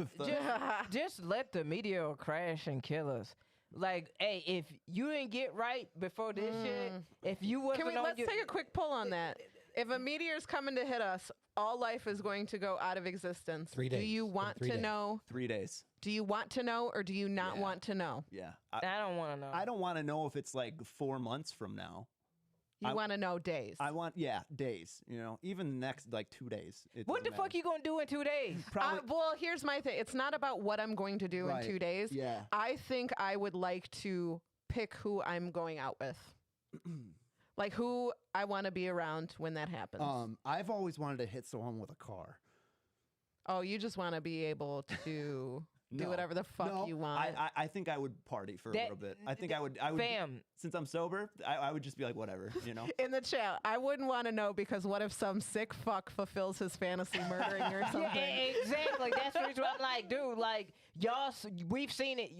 just let the meteor crash and kill us. Like, hey, if you didn't get right before this shit, if you wasn't Let's take a quick poll on that. If a meteor's coming to hit us, all life is going to go out of existence. 3 days. Do you want to know? 3 days. Do you want to know, or do you not Yeah. want to know? Yeah. I don't want to know. I don't want to know if it's like 4 months from now. You want to know days. I want, days, even the next like 2 days. What the fuck you gonna do in 2 days? Probably. Well, here's my thing. It's not about what I'm going to do Right. in 2 days. Yeah. I think I would like to pick who I'm going out with. Like who I want to be around when that happens. I've always wanted to hit someone with a car. Oh, you just want to be able to do No. whatever the fuck No, you want. I think I would party for a That- little bit. I think I would. Fam. Since I'm sober, I would just be like, whatever, In the chat, I wouldn't want to know because what if some sick fuck fulfills his fantasy murdering or something? Yeah, exactly. That's the reason why I'm like, dude, like y'all, we've seen it.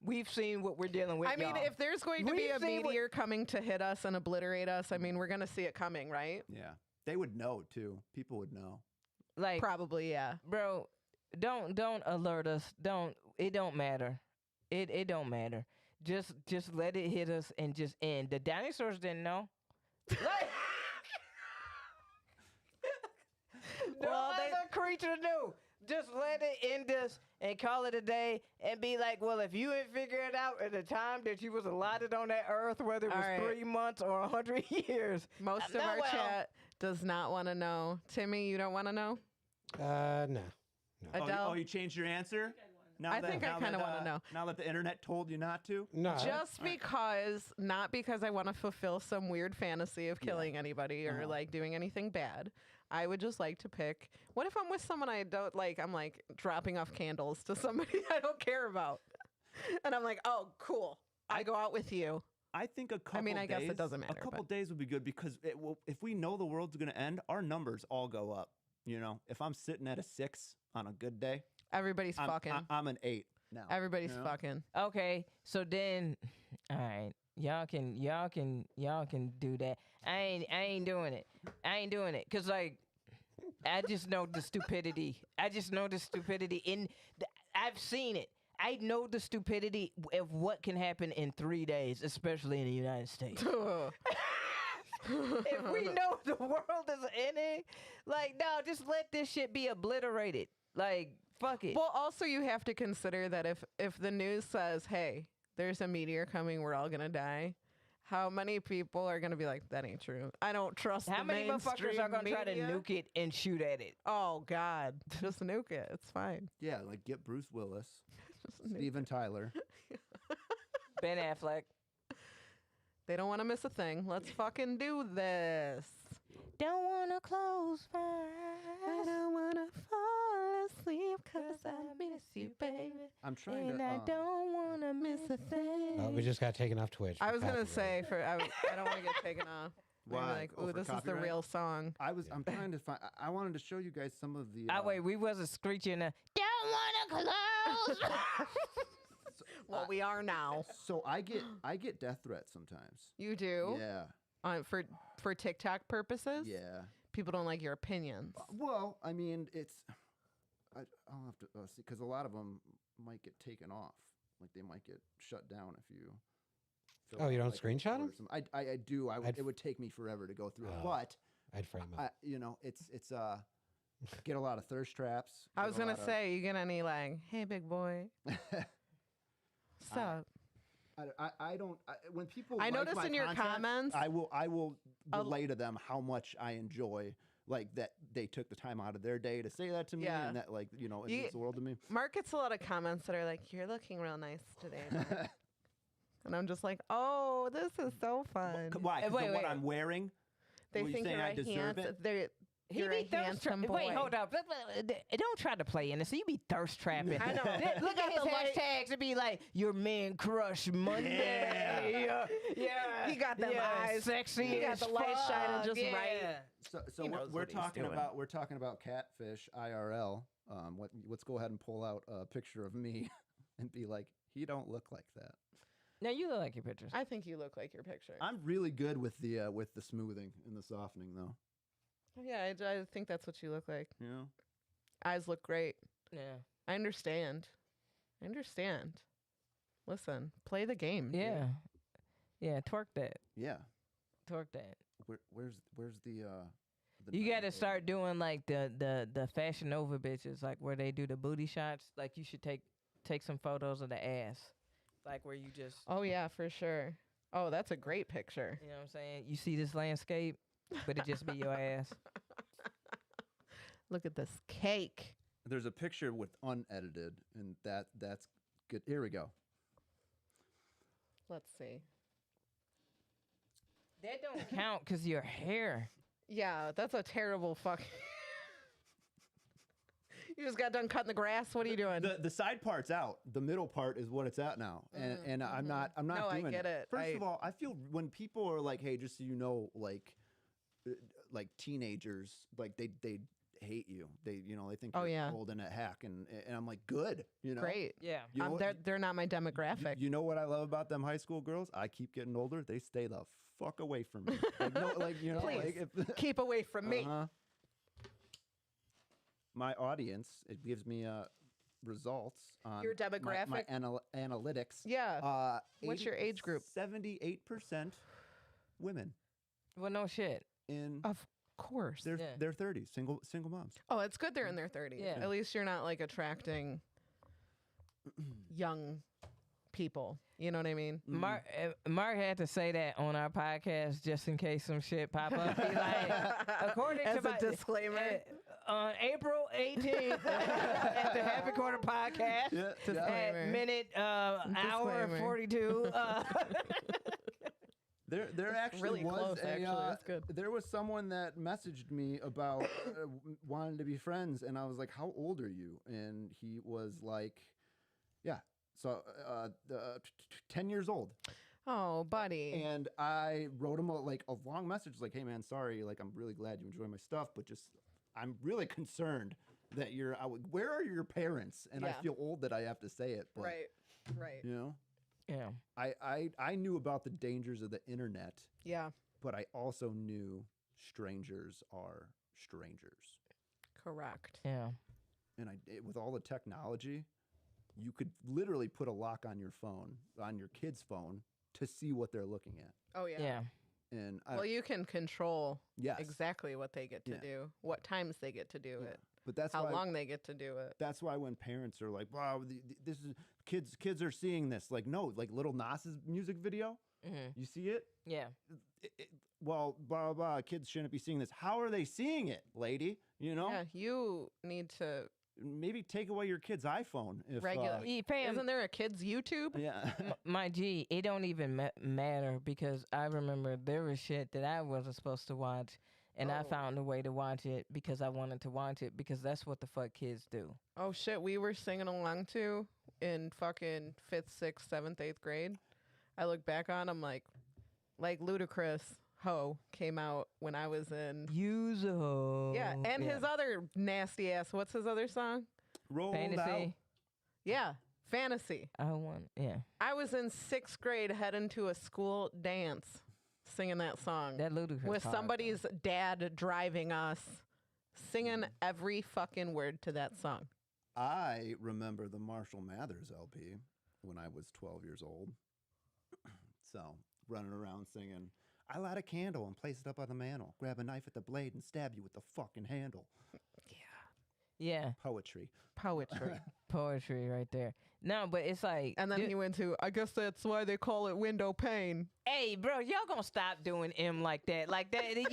We've seen what we're dealing with. I mean, y'all. if there's going to be We've a seen what- meteor coming to hit us and obliterate us, I mean, we're going to see it coming, right? Yeah, they would know too. People would know. like, Probably, yeah. bro, don't alert us. It don't matter. It don't matter. Just let it hit us and just end. The dinosaurs didn't know. Like, no other creature knew. Just let it end us and call it a day and be like, well, if you didn't figure it out at the time that you was allotted on that earth, whether it was All right. 3 months or 100 years. Most of No, our well. chat does not want to know. Timmy, you don't want to know? No. Adele? You changed your answer? Now I think I kinda wanna know. Now that the internet told you not to? No. Just because, not because I want to fulfill some weird fantasy of killing anybody or like doing anything bad. I would just like to pick. What if I'm with someone I don't like? I'm like dropping off candles to somebody I don't care about. And I'm like, oh, cool. I go out with you. I think a couple I guess it days- doesn't matter, A couple but- days would be good because if we know the world's going to end, our numbers all go up. If I'm sitting at a 6 on a good day, Everybody's fucking. I'm an 8 now. Everybody's you know? fucking. Okay, so then, all right, y'all can do that. I ain't doing it. I ain't doing it because like I just know the stupidity. I've seen it. I know the stupidity of what can happen in 3 days, especially in the United States. If we know the world is ending, like no, just let this shit be obliterated. Like fuck it. Well, also you have to consider that if the news says, "Hey, there's a meteor coming, we're all gonna die," how many people are gonna be like, "That ain't true. I don't trust." How the many motherfuckers are gonna try to media." nuke it and shoot at it? Oh God, just nuke it. It's fine. Yeah, like get Bruce Willis, Just nuke Steven Tyler. Ben Affleck. They don't want to miss a thing. Let's fucking do this. Don't wanna close my I eyes. don't want to fall asleep because I miss you, baby. I'm trying And to. I don't wanna miss a thing. Oh, we just got taken off Twitch. I for was gonna copyright. say I don't want to get taken off. They're gonna be Why? like, Oh, ooh, for this is the copyright? real song. I'm trying to find. I wanted to show you guys some of the. I wait, we wasn't screeching. Don't don't want to close. Well, we are now. So I get death threats sometimes. You do? Yeah. For TikTok purposes? Yeah. People don't like your opinions. Well, I mean, I'll have to see, because a lot of them might get taken off. Like they might get shut down if you. Oh, you don't like, screenshot them? I do. It would take me forever to go through it, but I'd frame them. it's get a lot of thirst traps. I was gonna say, you get any like, hey, big boy, stop. I don't. When people, I like noticed my in your content, comments. I will relay to them how much I enjoy, like that they took the time out of their day to say that to me, Yeah. and that it means the world to me. Mark gets a lot of comments that are like, "You're looking real nice today," Mark." And I'm just like, "Oh, this is so fun." Why? 'Cause Wait, of what wait. I'm wearing? They Were you think saying you're I a deserve it? You're a handsome boy. Wait, hold up. Don't try to play in this. You be thirst trapping. I know. Look You at his got the light- hashtags and be like, your man crush Monday. Yeah. He got them eyes. Sexy. He got as the light shining fuck. just right. Yeah. So He knows we're what he's talking doing. about catfish IRL. Let's go ahead and pull out a picture of me and be like, he don't look like that. Now you look like your pictures. I think you look like your picture. I'm really good with the smoothing and the softening though. Yeah, I think that's what you look like. You know. Eyes look great. Yeah. I understand. Listen, play the game. dude. Yeah. Yeah. Twerk that. Yeah. Twerk that. Where's the You got to knife? start doing like the Fashion Nova bitches, like where they do the booty shots. Like you should take some photos of the ass, like where you just, Oh yeah, for sure. Oh, that's a great picture. you know what I'm saying? You see this landscape, but it just be your ass. Look at this cake. There's a picture with unedited, and that's good. Here we go. Let's see. That don't count because your hair. Yeah, that's a terrible fuck. You just got done cutting the grass. What are you doing? The side part's out. The middle part is what it's at now, and I'm not No, I doing get it. First of all, I feel when people are like, "Hey, just so you know, like teenagers, like they hate you. They think Oh, you're yeah. old and a hack, and I'm like, good, Great. Yeah. You know what? They're not my demographic. You know what I love about them high school girls? I keep getting older. They stay the fuck away from me. Like, no, like Please. like if, Keep away from me. Uh-huh. My audience, it gives me results on Your my demographic? analytics. Yeah. What's your age group? 78% women Well, no shit. in Of course. their Yeah. their 30s, single moms. Oh, it's good they're in their 30s. Yeah. At least you're not like attracting young people. You know what I mean? Mark had to say that on our podcast just in case some shit pop up. He like, according As to a my disclaimer. On April 18th at the Happy Quarter podcast at Disclaimer. minute hour Disclaimer. 42. There actually really was close, a, actually. That's good. There was someone that messaged me about wanting to be friends, and I was like, "How old are you?" And he was like, "Yeah, so 10 years old." Oh, buddy. And I wrote him a long message, like, "Hey man, sorry, like I'm really glad you enjoy my stuff, but just I'm really concerned that you're. Where are your parents?" And I Yeah. feel old that I have to say it, but Right. you know, Yeah. I knew about the dangers of the internet, Yeah. but I also knew strangers are strangers. Correct. Yeah. And with all the technology, you could literally put a lock on your phone, on your kid's phone, to see what they're looking at. Oh, yeah. Yeah. And Well, you can control yes, exactly what they get to Yeah. do, what times they get to do yeah. it, But that's how why, long they get to do it. That's why when parents are like, "Wow, this is kids are seeing this," like, no, like Little Nas's music video, you see it? Yeah. Well, blah blah blah. Kids shouldn't be seeing this. How are they seeing it, lady? You know, Yeah, you need to maybe take away your kid's iPhone if regulate. Isn't there a kids YouTube? yeah. My G, it don't even matter because I remember there was shit that I wasn't supposed to watch, and I Oh. found a way to watch it because I wanted to watch it because that's what the fuck kids do. Oh shit, we were singing along to in fucking 5th, 6th, 7th, 8th grade. I look back on them like Ludacris Ho came out when I was in Use a hoe. yeah, and his other nasty ass. What's his other song? rolled out. Fantasy. Yeah, fantasy. Yeah. I was in 6th grade heading to a school dance singing that song That ludicrous with part, somebody's dad driving us, singing every fucking word to that song. I remember the Marshall Mathers LP when I was 12 years old. So, running around singing, I light a candle and place it up on the mantle, grab a knife at the blade and stab you with the fucking handle. Yeah. Poetry. Poetry. Poetry right there. No, but it's like. And then he went to, I guess that's why they call it window pane. Hey, bro, y'all gonna stop doing M like that. Like that. I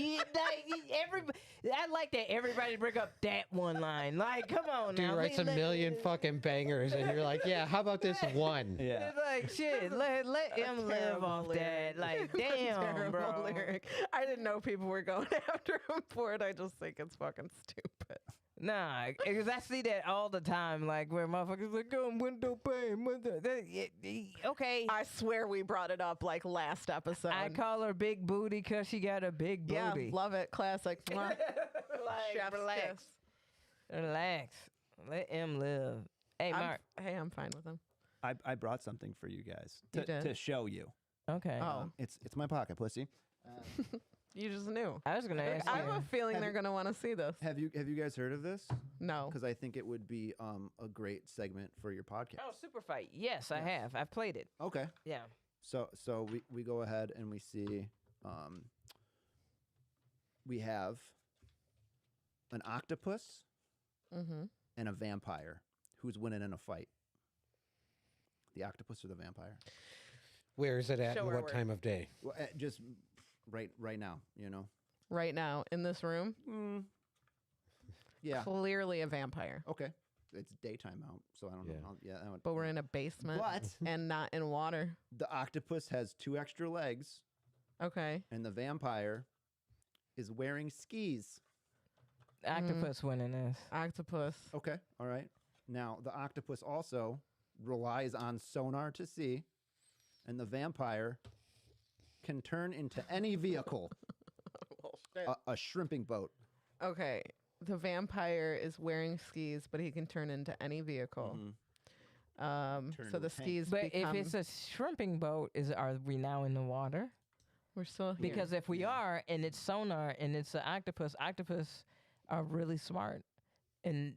like that everybody bring up that one line. Like, come on Dude now. writes a million fucking bangers, and you're like, yeah, how about this one? Yeah. It's like, shit, let him live Terrible off lyric. that. Like, damn, Terrible bro. lyric. I didn't know people were going after him for it. I just think it's fucking stupid. Nah, because I see that all the time. Like, where motherfuckers like, oh, window pane. Okay. I swear we brought it up like last episode. I call her big booty because she got a big yeah, booty. love it. Classic. Mwah. Like, Chef's relax. kiss. Relax. Let him live. Hey, Mark. I'm fine with him. I brought something for you guys You did? to show you. Okay. Oh, It's my pocket, pussy. you just knew. I was going to ask I you. have a feeling Have they're you- going to want to see this. Have you guys heard of this? No. Because I think it would be a great segment for your podcast. Oh, Super Fight. Yes, I have. I've played it. Okay. Yeah. So we go ahead and we see we have an octopus Mm-hmm. and a vampire. Who's winning in a fight? The octopus or the vampire? Where is it at Show and her what where. time of day? Well, just right now, you know. Right now in this room, Yeah. clearly a vampire. Okay. It's daytime out, so I don't know. Yeah. That would, But we're in a basement But and not in water. the octopus has 2 extra legs, Okay. and the vampire is wearing skis. Octopus winning this. Octopus. Okay. All right. Now, the octopus also relies on sonar to see, and the vampire can turn into any vehicle, a shrimping boat. Okay. The vampire is wearing skis, but he can turn into any vehicle. Turn So into the a tank. skis But become. if it's a shrimping boat, are we now in the water? we're still here. Because if we are, and it's sonar, and it's an octopus are really smart and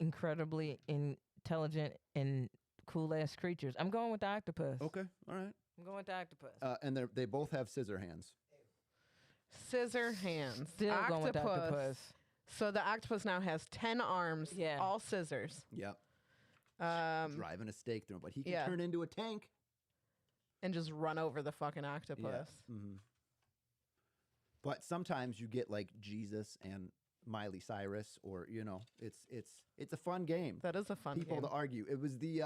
incredibly intelligent and cool ass creatures. I'm going with the octopus. Okay. All right. I'm going with the octopus. And they both have scissor hands. Scissor hands. Still going with the octopus. So the octopus now has 10 arms, Yeah. all scissors, Yep. um, Driving a stake through him, but he can yeah. turn into a tank. and just run over the fucking octopus. But sometimes you get like Jesus and Miley Cyrus, or it's a fun game. That is a fun People game. to argue. It was the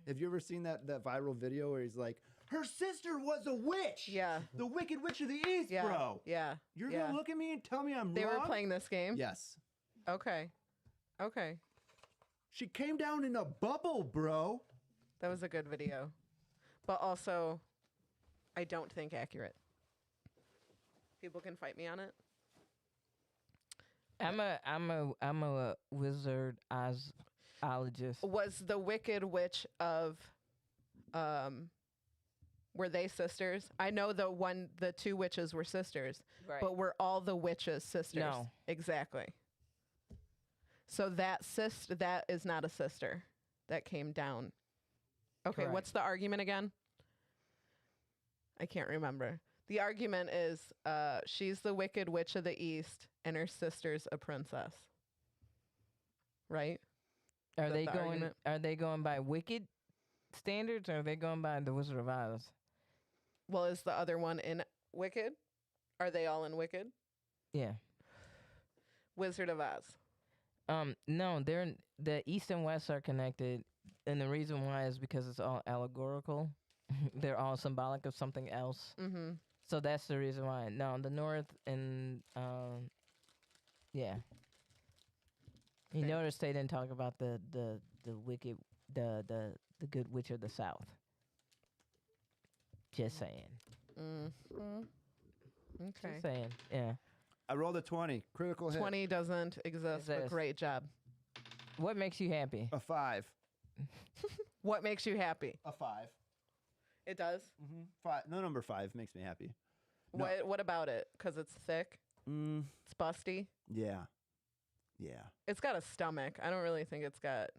have you ever seen that viral video where he's like, her sister was a witch? Yeah. The Wicked Witch of the East, Yeah. bro. Yeah. You're yeah. gonna look at me and tell me I'm They wrong? were playing this game? Yes. Okay. Okay. She came down in a bubble, bro. That was a good video. But also, I don't think accurate. People can fight me on it. I'm a wizard ologist. Was the Wicked Witch of were they sisters? I know the 2 witches were sisters, Right. but were all the witches sisters? No. Exactly. So that is not a sister that came down. Okay, Correct. what's the argument again? I can't remember. The argument is she's the Wicked Witch of the East and her sister's a princess. Right? Are that they the going? argument? Are they going by Wicked standards, or are they going by the Wizard of Oz? Well, is the other one in Wicked? Are they all in Wicked? Yeah. Wizard of Oz. No, the East and West are connected, and the reason why is because it's all allegorical. They're all symbolic of something else. Mm-hmm. So that's the reason why. No, the North and yeah. You Okay. notice they didn't talk about the wicked the good witch of the South. Just saying. Mm-hmm. Okay. Just saying. Yeah. I rolled a 20. Critical hit. 20 doesn't exist, but Exists. great job. What makes you happy? A 5. What makes you happy? A 5. It does. Mm-hmm. 5. No, number 5 makes me happy. No. What about it? Because it's thick. It's busty. Yeah. Yeah. It's got a stomach. I don't really think it's got.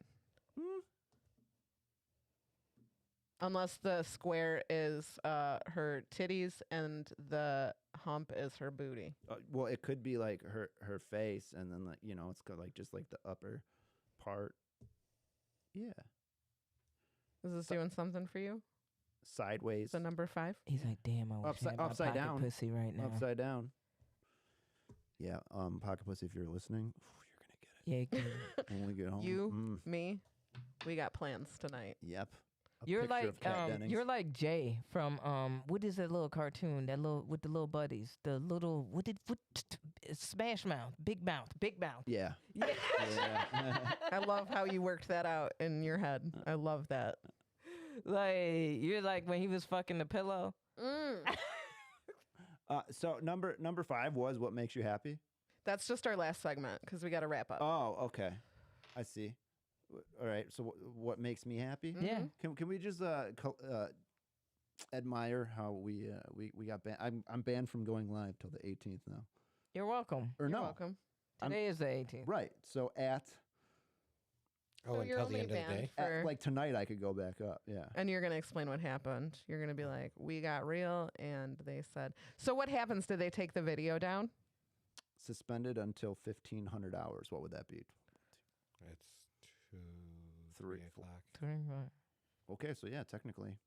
Unless the square is her titties and the hump is her booty. Well, it could be like her face, and then like it's got like just like the upper part. Yeah. Is this doing something for you? Sideways. The number 5. He's like, damn, I wish I had my upside pocket down. pussy right now. Upside down. Yeah. Pocket pussy. If you're listening, you're gonna get it. Yeah, good. When we get home. You, me, we got plans tonight. Yep. A You're picture like of Kat Dennings. you're like Jay from what is that little cartoon that little with the little buddies, the little Smash Mouth, Big Mouth. Yeah. Yeah. Yeah. I love how you worked that out in your head. I love that. Like you're like when he was fucking the pillow. So number 5 was what makes you happy. That's just our last segment because we got to wrap up. Oh, okay. I see. All right. So what makes me happy? Yeah. Can we just admire how we got banned? I'm banned from going live till the 18th now. You're welcome. Or You're no. welcome. Today is the 18th. Right. So Oh, So you're until the only end of the banned day. for, like tonight I could go back up. Yeah. and you're gonna explain what happened. You're gonna be like, "We got real," and they said. So what happens? Did they take the video down? Suspended until 1,500 hours. What would that be? It's 2, 3 o'clock. Okay. So yeah, technically.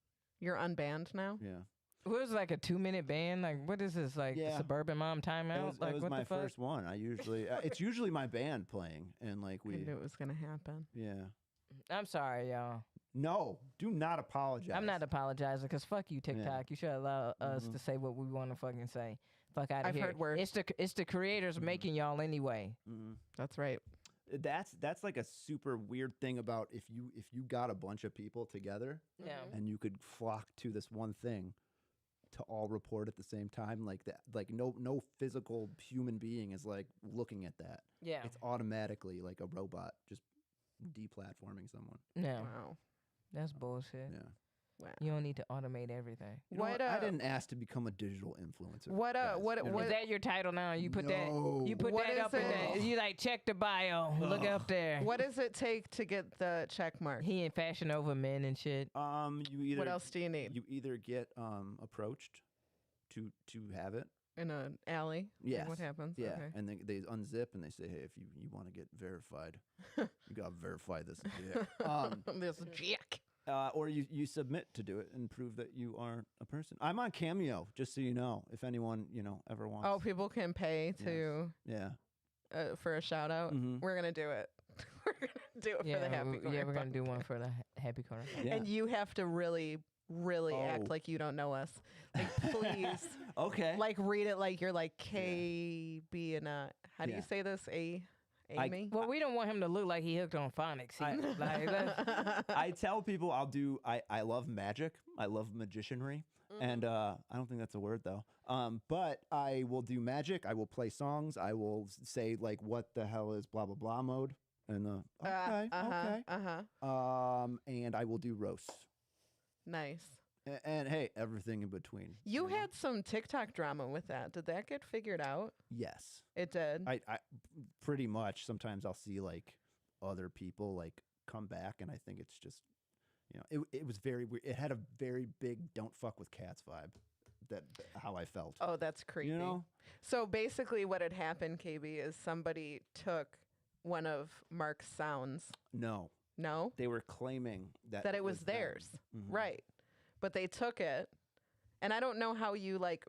You're unbanned now. Yeah. What was like a 2-minute ban? Like what is this? Like the Yeah. Suburban Mom timeout? It was what my the fuck? first one. I usually it's usually my band playing, and like I knew it was gonna happen. yeah. I'm sorry, y'all. No, do not apologize. I'm not apologizing because fuck you, TikTok. You should allow us to say what we want to fucking say. Fuck out of I've here. heard worse. It's the creators making y'all anyway. That's right. That's like a super weird thing about if you got a bunch of people together Yeah. and you could flock to this one thing to all report at the same time, like that, like no physical human being is like looking at that. Yeah. It's automatically like a robot just deplatforming someone. No, Wow. that's bullshit. Yeah. Wow. You don't need to automate everything. You know What, I didn't ask to become a digital influencer. What, guys. what- You know? what- Is that your title now? You put that. You put What that is up in it? there. You like check the bio. Look up there. What does it take to get the check mark? He in fashion over men and shit. You either What else do you need? you either get approached to have it. In an alley? Like, Yes. what happens? Yeah, Okay. and they unzip and they say, hey, if you want to get verified, you gotta verify this dick. This jack. Or you submit to do it and prove that you are a person. I'm on Cameo, just so you know, if anyone ever wants. Oh, people can pay to Yeah. for a shout out. Mhm. We're gonna do it. We're gonna do it Yeah, for the happy corner. yeah, we're gonna do one for the happy corner. Yeah. And you have to really act Oh. like you don't know us. Like, please, Okay. like, read it like you're like KB and how do Yeah. you say this? Amy? Well, we don't want him to look like he hooked on phonics. Like, that's- I tell people I love magic. I love magicianry. And I don't think that's a word though. But I will do magic. I will play songs. I will say like, what the hell is blah blah blah mode? And okay. And I will do roasts. Nice. And hey, everything in between. You had some TikTok drama with that. Did that get figured out? Yes. It did. I pretty much sometimes I'll see like other people like come back and I think it's just it was very weird. It had a very big don't fuck with cats vibe. That how I felt. Oh, that's creepy. You know? So basically what had happened, KB, is somebody took one of Mark's sounds. No. No? They were claiming that That it was them. theirs. Mhm. Right. But they took it. And I don't know how you like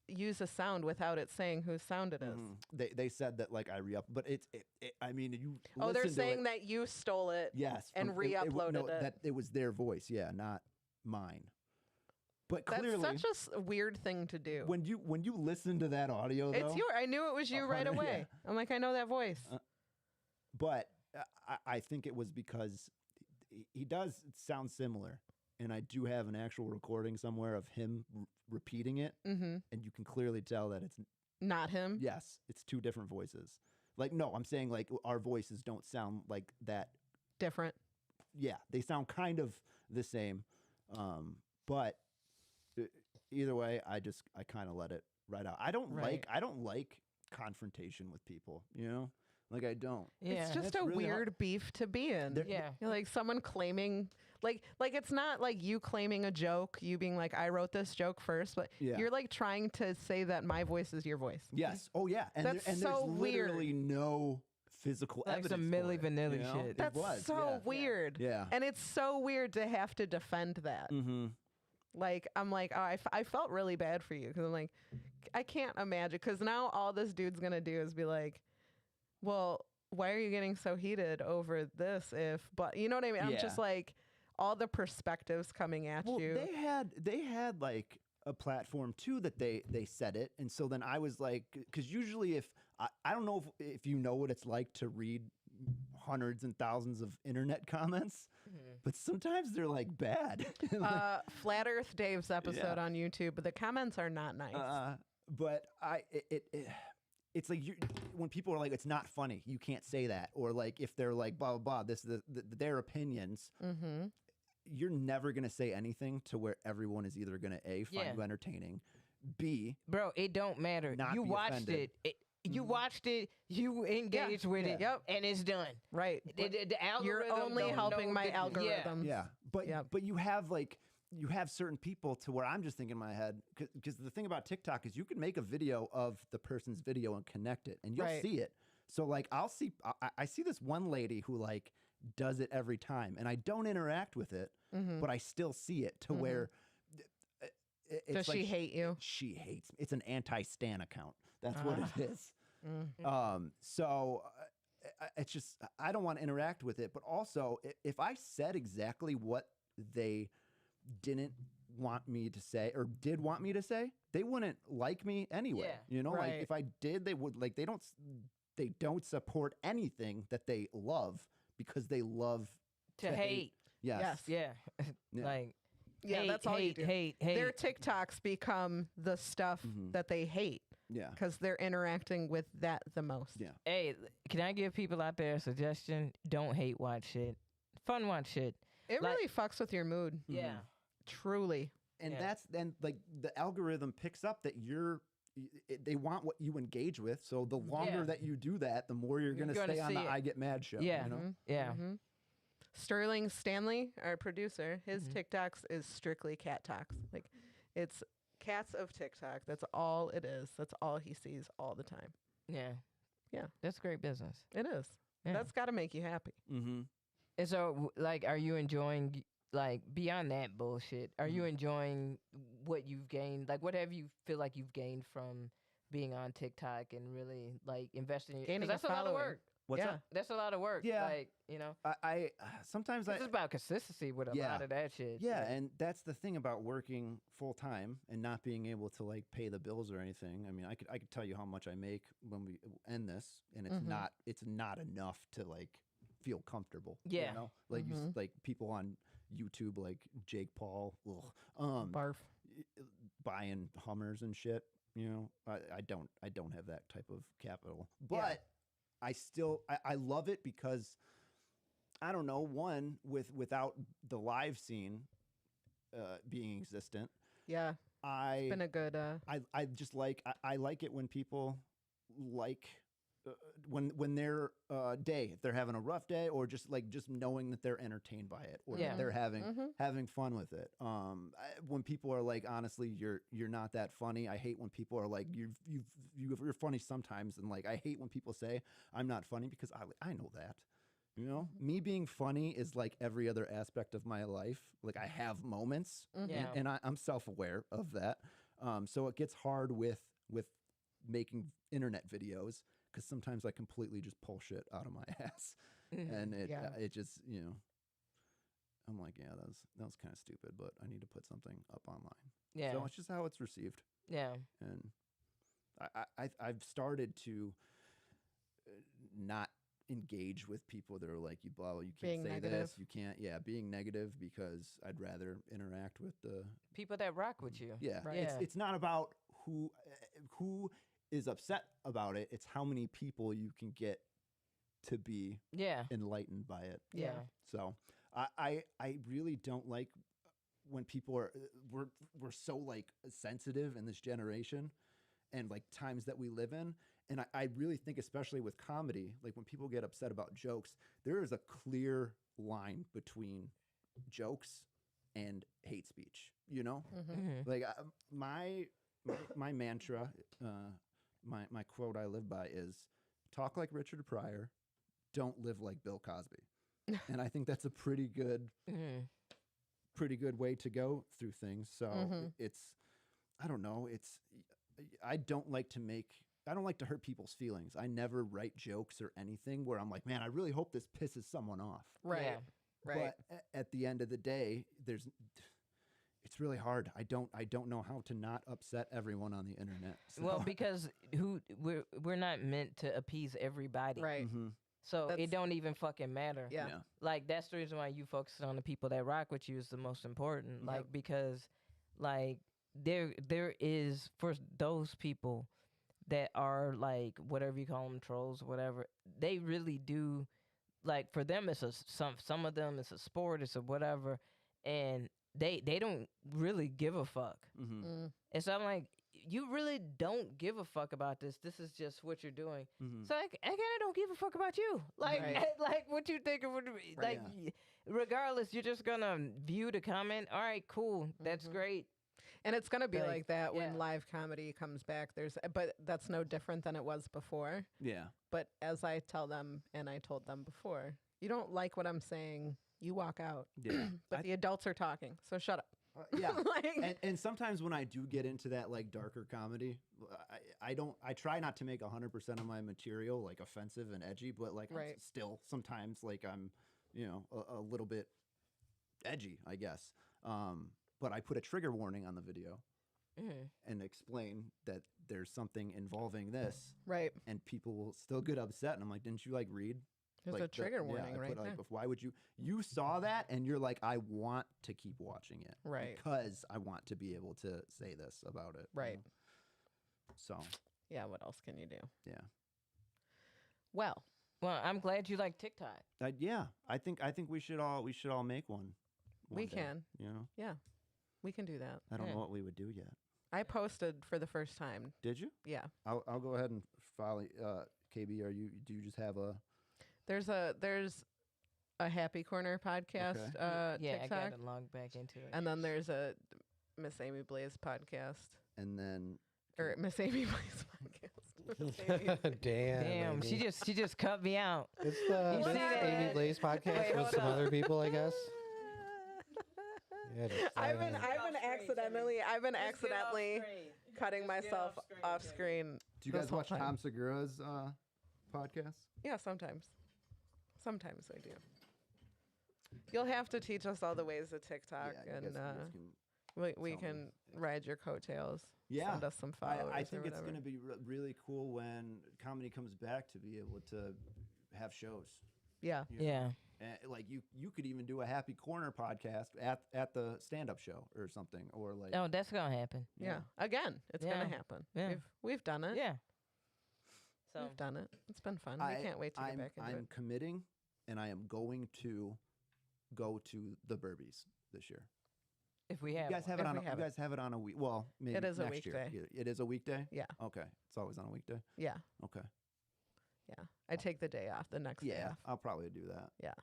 use a sound without it saying whose sound it is. Mhm. They said that like I re-up, but it I mean you. Oh, they're listen to saying it, that you stole it. yes and re-uploaded it. That it was their voice, yeah, not mine. But That's clearly, such a weird thing to do. when you listen to that audio, though, It's your. I knew it was you right 100, away. I'm like, I know that voice. but I think it was because he does sound similar, and I do have an actual recording somewhere of him repeating it, Mm-hmm. and you can clearly tell that it's Not him. yes, it's two different voices. Like, no, I'm saying like our voices don't sound like that. Different. Yeah, they sound kind of the same, but either way, I kind of let it ride out. I don't Right. like confrontation with people. Like I don't. Yeah. It's just that's a really hard. weird beef to be in. There- Yeah. You're like someone claiming, like it's not like you claiming a joke, you being like, I wrote this joke first, but Yeah. you're like trying to say that my voice is your voice. Yes. Oh yeah. And, That's and so there's weird. literally no physical Like evidence. some for Milli it, Vanilli you know? shit. It That's was, so weird. Yeah. And it's so weird to have to defend that. Mm-hmm. Like, I'm like, oh, I felt really bad for you because I'm like, I can't imagine. Because now all this dude's going to do is be like, well, why are you getting so heated over this but you know what I mean? I'm Yeah. just like, all the perspectives coming at Well, you. they had like a platform too that they said it, and so then I was like, because usually if I don't know if you know what it's like to read hundreds and thousands of internet comments, but sometimes they're like bad. Like, Flat Earth Dave's episode Yeah. on YouTube, but the comments are not nice. but it's like when people are like, it's not funny, you can't say that, or like if they're like blah blah blah, their opinions. Mm-hmm. You're never gonna say anything to where everyone is either gonna A, find Yeah. you entertaining, B, Bro, it don't matter. Not You be watched offended. it. You watched it. You engaged with it. Yep. And it's done. Right. The You're algorithm only don't helping know my the- algorithm. Yeah, but Yep. but you have certain people to where I'm just thinking in my head, because the thing about TikTok is you can make a video of the person's video and connect it, and you'll Right. see it. So like I see this one lady who like does it every time, and I don't interact with it, Mm-hmm. but I still see it to where. It's Does she hate you? She hates me. It's an anti-stan account. That's what it is. Mm. So it's just I don't want to interact with it. But also, if I said exactly what they didn't want me to say or did want me to say, they wouldn't like me anyway. Yeah. You know, Right. like if I did, they would like they don't support anything that they love because they love To hate. Yes. Yes. Yeah. Yeah. Like, Yeah, hate, that's all you hate, do. hate, Their hate. TikToks become the stuff Mhm. that they hate Yeah. because they're interacting with that the most. Yeah. Hey, can I give people out there a suggestion? Don't hate watch shit. Fun watch shit. It Like- really fucks with your mood. Yeah. Truly. And Yeah. that's then like the algorithm picks up that they want what you engage with. So the longer Yeah. that you do that, the more you're going to gonna stay on see the it. I Get Mad show. Yeah. You know? Mhm. Yeah. Mhm. Sterling Stanley, our producer, his Mhm. TikToks is strictly cat talks. Like, it's cats of TikTok. That's all it is. That's all he sees all the time. Yeah. Yeah. That's great business. It is. Yeah. That's got to make you happy. Mm-hmm. And so, like, are you enjoying, like, beyond that bullshit, are you enjoying what you've gained? Like, what have you feel like you've gained from being on TikTok and really, like, investing in 'cause Gaining a that's a lot of following. work. What's Yeah. up? That's a lot of work. Yeah. Like, you know, I sometimes it's about consistency with a Yeah. lot of that shit. yeah, Like, and that's the thing about working full time and not being able to like pay the bills or anything. I mean, I could tell you how much I make when we end this, and it's not enough to like feel comfortable. Yeah. You know? Like like people on YouTube like Jake Paul, Barf. buying Hummers and shit. You know, I don't have that type of capital, but I still I love it because I don't know, one without the live scene being existent, Yeah. I Been a good. I just like I like it when people like when their day, if they're having a rough day, or just knowing that they're entertained by it, or Yeah. that they're having fun with it. When people are like, honestly, you're not that funny. I hate when people are like, you're funny sometimes, and like I hate when people say I'm not funny because I know that. You know, me being funny is like every other aspect of my life. Like I have moments, Yeah. and I'm self-aware of that. So it gets hard with making internet videos because sometimes I completely just pull shit out of my ass, and it just I'm like, yeah, that was kind of stupid, but I need to put something up online. Yeah. So it's just how it's received, Yeah. and I've started to not engage with people that are like, you blah, you can't Being say negative. this, you can't, being negative, because I'd rather interact with the People that rock with you. yeah. Right. Yeah. It's not about who is upset about it. It's how many people you can get to be Yeah. enlightened by it. Yeah. So I really don't like when people are we're so like sensitive in this generation and like times that we live in. And I really think, especially with comedy, like when people get upset about jokes, there is a clear line between jokes and hate speech. You know, like my mantra, my quote I live by is talk like Richard Pryor, don't live like Bill Cosby. And I think that's a pretty good way to go through things. So it's, I don't know, I don't like to hurt people's feelings. I never write jokes or anything where I'm like, man, I really hope this pisses someone off. Right. Yeah. Right. But at the end of the day, it's really hard. I don't know how to not upset everyone on the internet. So. Well, because we're not meant to appease everybody. Right. So That's- it don't even fucking matter. Yeah. Like that's the reason why you focus on the people that rock with you is the most important. Like because like there is for those people that are like whatever you call them, trolls or whatever, they really do like for them it's some of them it's a sport, it's a whatever, and they don't really give a fuck. And so I'm like, you really don't give a fuck about this. This is just what you're doing. So I kind of don't give a fuck about you. Like, Right. like what you think of, like, regardless, you're just gonna view the comment. All right, cool, that's great. And it's going to be Like, like that when yeah. live comedy comes back. But that's no different than it was before. Yeah. But as I tell them, and I told them before, you don't like what I'm saying, you walk out. Yeah. But the adults are talking, so shut up. Yeah. Like- and sometimes when I do get into that like darker comedy, I try not to make 100% of my material like offensive and edgy, but like Right. I'm still sometimes like I'm, a little bit edgy, I guess. But I put a trigger warning on the video and explain that there's something involving this, Right. and people will still get upset. And I'm like, didn't you like read? There's like a trigger warning I right put, there. like, why would you saw that and you're like, I want to keep watching it, Right. Because I want to be able to say this about it, Right. So Yeah, what else can you do? yeah, Well, Well, I'm glad you like TikTok. yeah. I think we should all make one. We day, can. Yeah. we can do that. I don't Yeah. know what we would do yet. I posted for the first time. Did you? Yeah. I'll go ahead and follow. KB, do you just have a? There's a Happy Corner podcast Yeah, TikTok. I gotta log back into it. And then there's a Miss Amy Blaze podcast. And then Or Miss Amy Blaze podcast. Miss Amy. Damn, she just cut me out. It's the You Miss see that? Amy Blaze podcast Wait, with hold some up. other people, I guess. Yeah, just, I've been Just accidentally cutting myself off screen. do you guys this whole watch time. Tom Segura's podcast? Yeah, sometimes. Sometimes I do. You'll have to teach us all the ways of TikTok, Yeah, you and guys can we tell me. can ride your coattails. Yeah. Send us some followers. I or think it's whatever. going to be really cool when comedy comes back to be able to have shows. Yeah. Yeah. Like you could even do a Happy Corner podcast at the stand-up show or something, or like Oh, that's gonna happen. Yeah. Again, it's Yeah. gonna happen. Yeah. We've done it. Yeah. So We've done it. It's been fun. We can't wait to get back into I'm it. committing, and I am going to go to the Burbies this year. if we You have guys have If it on. we have you it. guys have it on a week. Well, maybe It is a next year. weekday. It is a weekday. Yeah. Okay, it's always on a weekday. Yeah. Okay. Yeah. I take the day off, the next day Yeah, off. I'll probably do that. Yeah.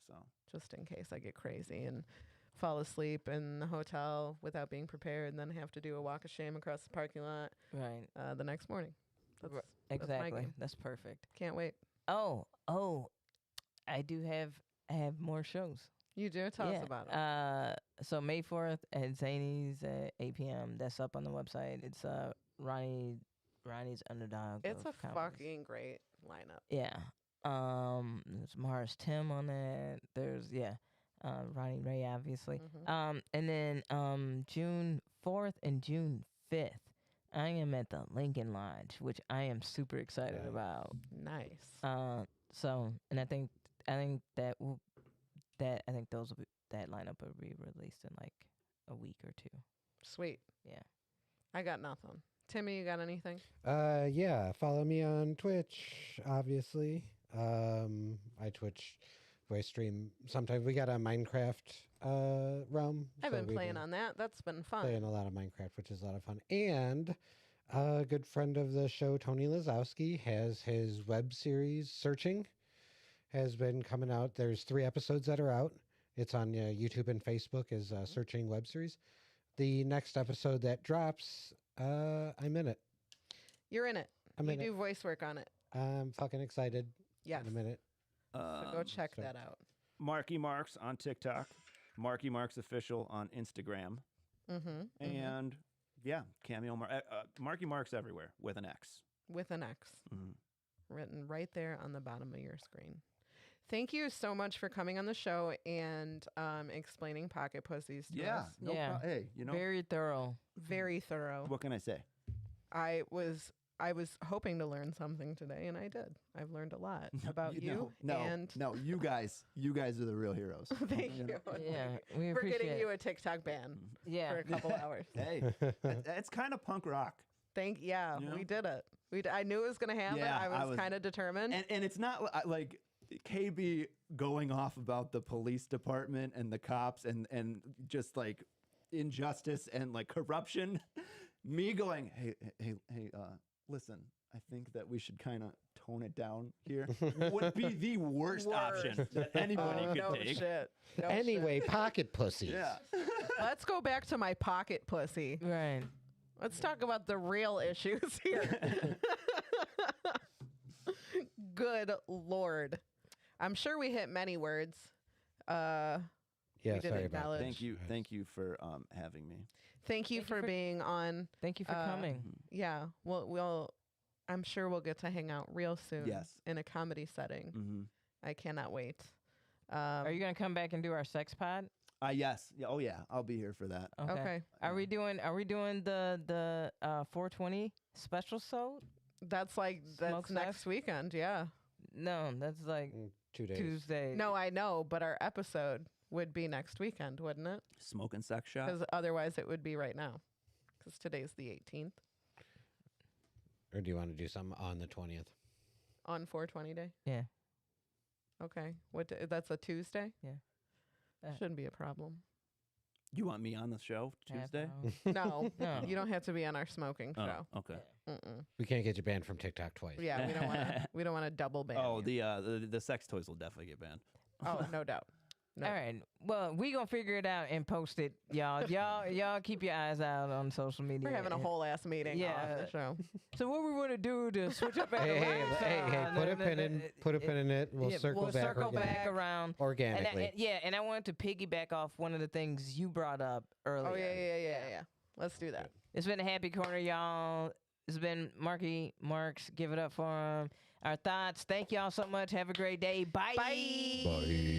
So Just in case I get crazy and fall asleep in the hotel without being prepared and then have to do a walk of shame across the parking lot right. the next morning. That's, Right. that's my Exactly. game. That's perfect. Can't wait. Oh, I do have more shows. You do? Tell us about it. So May 4th at Zany's at 8 p.m. That's up on the website. It's Ronnie's Underdog. It's a of comedies. fucking great lineup. Yeah. There's Mars Tim on that. There's Ronnie Ray obviously. Mhm. And then June 4th and June 5th, I am at the Lincoln Lodge, which I am super excited Nice. about. Nice. So, and I think that that lineup will be released in like a week or two. Sweet. Yeah. I got nothing. Timmy, you got anything? Yeah, follow me on Twitch, obviously. I Twitch voice stream. Sometimes we got a Minecraft realm. I've so been we've playing on that. That's been fun. Playing a lot of Minecraft, which is a lot of fun. And a good friend of the show, Tony Lazowski, has his web series Searching has been coming out. There's 3 episodes that are out. It's on YouTube and Facebook as Searching web series. The next episode that drops, I'm in it. You're in it. I'm You in do it. voice work on it. I'm fucking excited. Yes. In a minute. So go check that out. Marky Marks on TikTok, Marky Marks Official on Instagram, and yeah, Marky Marks everywhere with an X. With an X. Written right there on the bottom of your screen. Thank you so much for coming on the show and explaining pocket pussies to us. No Yeah. Hey, Very thorough. Very thorough. what can I say? I was hoping to learn something today, and I did. I've learned a lot about you. And you guys are the real heroes. thank you. Yeah, we For appreciate getting it. you a TikTok ban Yeah. for a couple hours. Hey, it's kind of punk rock, Yeah, You know? we did it. I knew it was going to happen. Yeah, I was kind of determined. and it's not like KB going off about the police department and the cops and just like injustice and like corruption. Me going, hey, listen, I think that we should kind of tone it down here. Would be the worst option that anybody could no take. shit. No Anyway, pocket pussies. Yeah. Let's go back to my pocket pussy. Right. Let's talk about the real issues here. Good Lord. I'm sure we hit many words. Yeah, We did sorry about acknowledge- that. Thank you for having me. Thank you for being on. Thank you for coming. Yeah, I'm sure we'll get to hang out real soon. Yes. In a comedy setting. Mm-hmm. I cannot wait. Are you gonna come back and do our sex pod? Yes. Yeah, oh yeah, I'll be here for that. Okay. Are we doing the 420 special show? That's Smoke next sex? weekend. Yeah. No, that's like 2 days. Tuesday. No, I know, but our episode would be next weekend, wouldn't it? Smoke and sex shop. Because otherwise it would be right now. Because today's the 18th Or do you want to do something on the 20th? on 420 day. Yeah. Okay. That's a Tuesday? Yeah. Shouldn't be a problem. You want me on the show Tuesday? No, No. you don't have to be on our smoking show. Oh, okay. Mm-mm. We can't get you banned from TikTok twice. Yeah, we don't want to double ban. Oh, you. the sex toys will definitely get banned. Oh, no doubt. No. All right. Well, we gonna figure it out and post it, y'all. Y'all keep your eyes out on social media. We're having a whole ass meeting Yeah. off the show. So what we want to do to switch up? Hey, put a pin in it. We'll circle We'll back. circle back around organically. And I wanted to piggyback off one of the things you brought up earlier. Oh, yeah. Let's do that. It's been a happy corner, y'all. It's been Marky Marks. Give it up for him. Our thoughts. Thank y'all so much. Have a great day. Bye. Bye. Bye.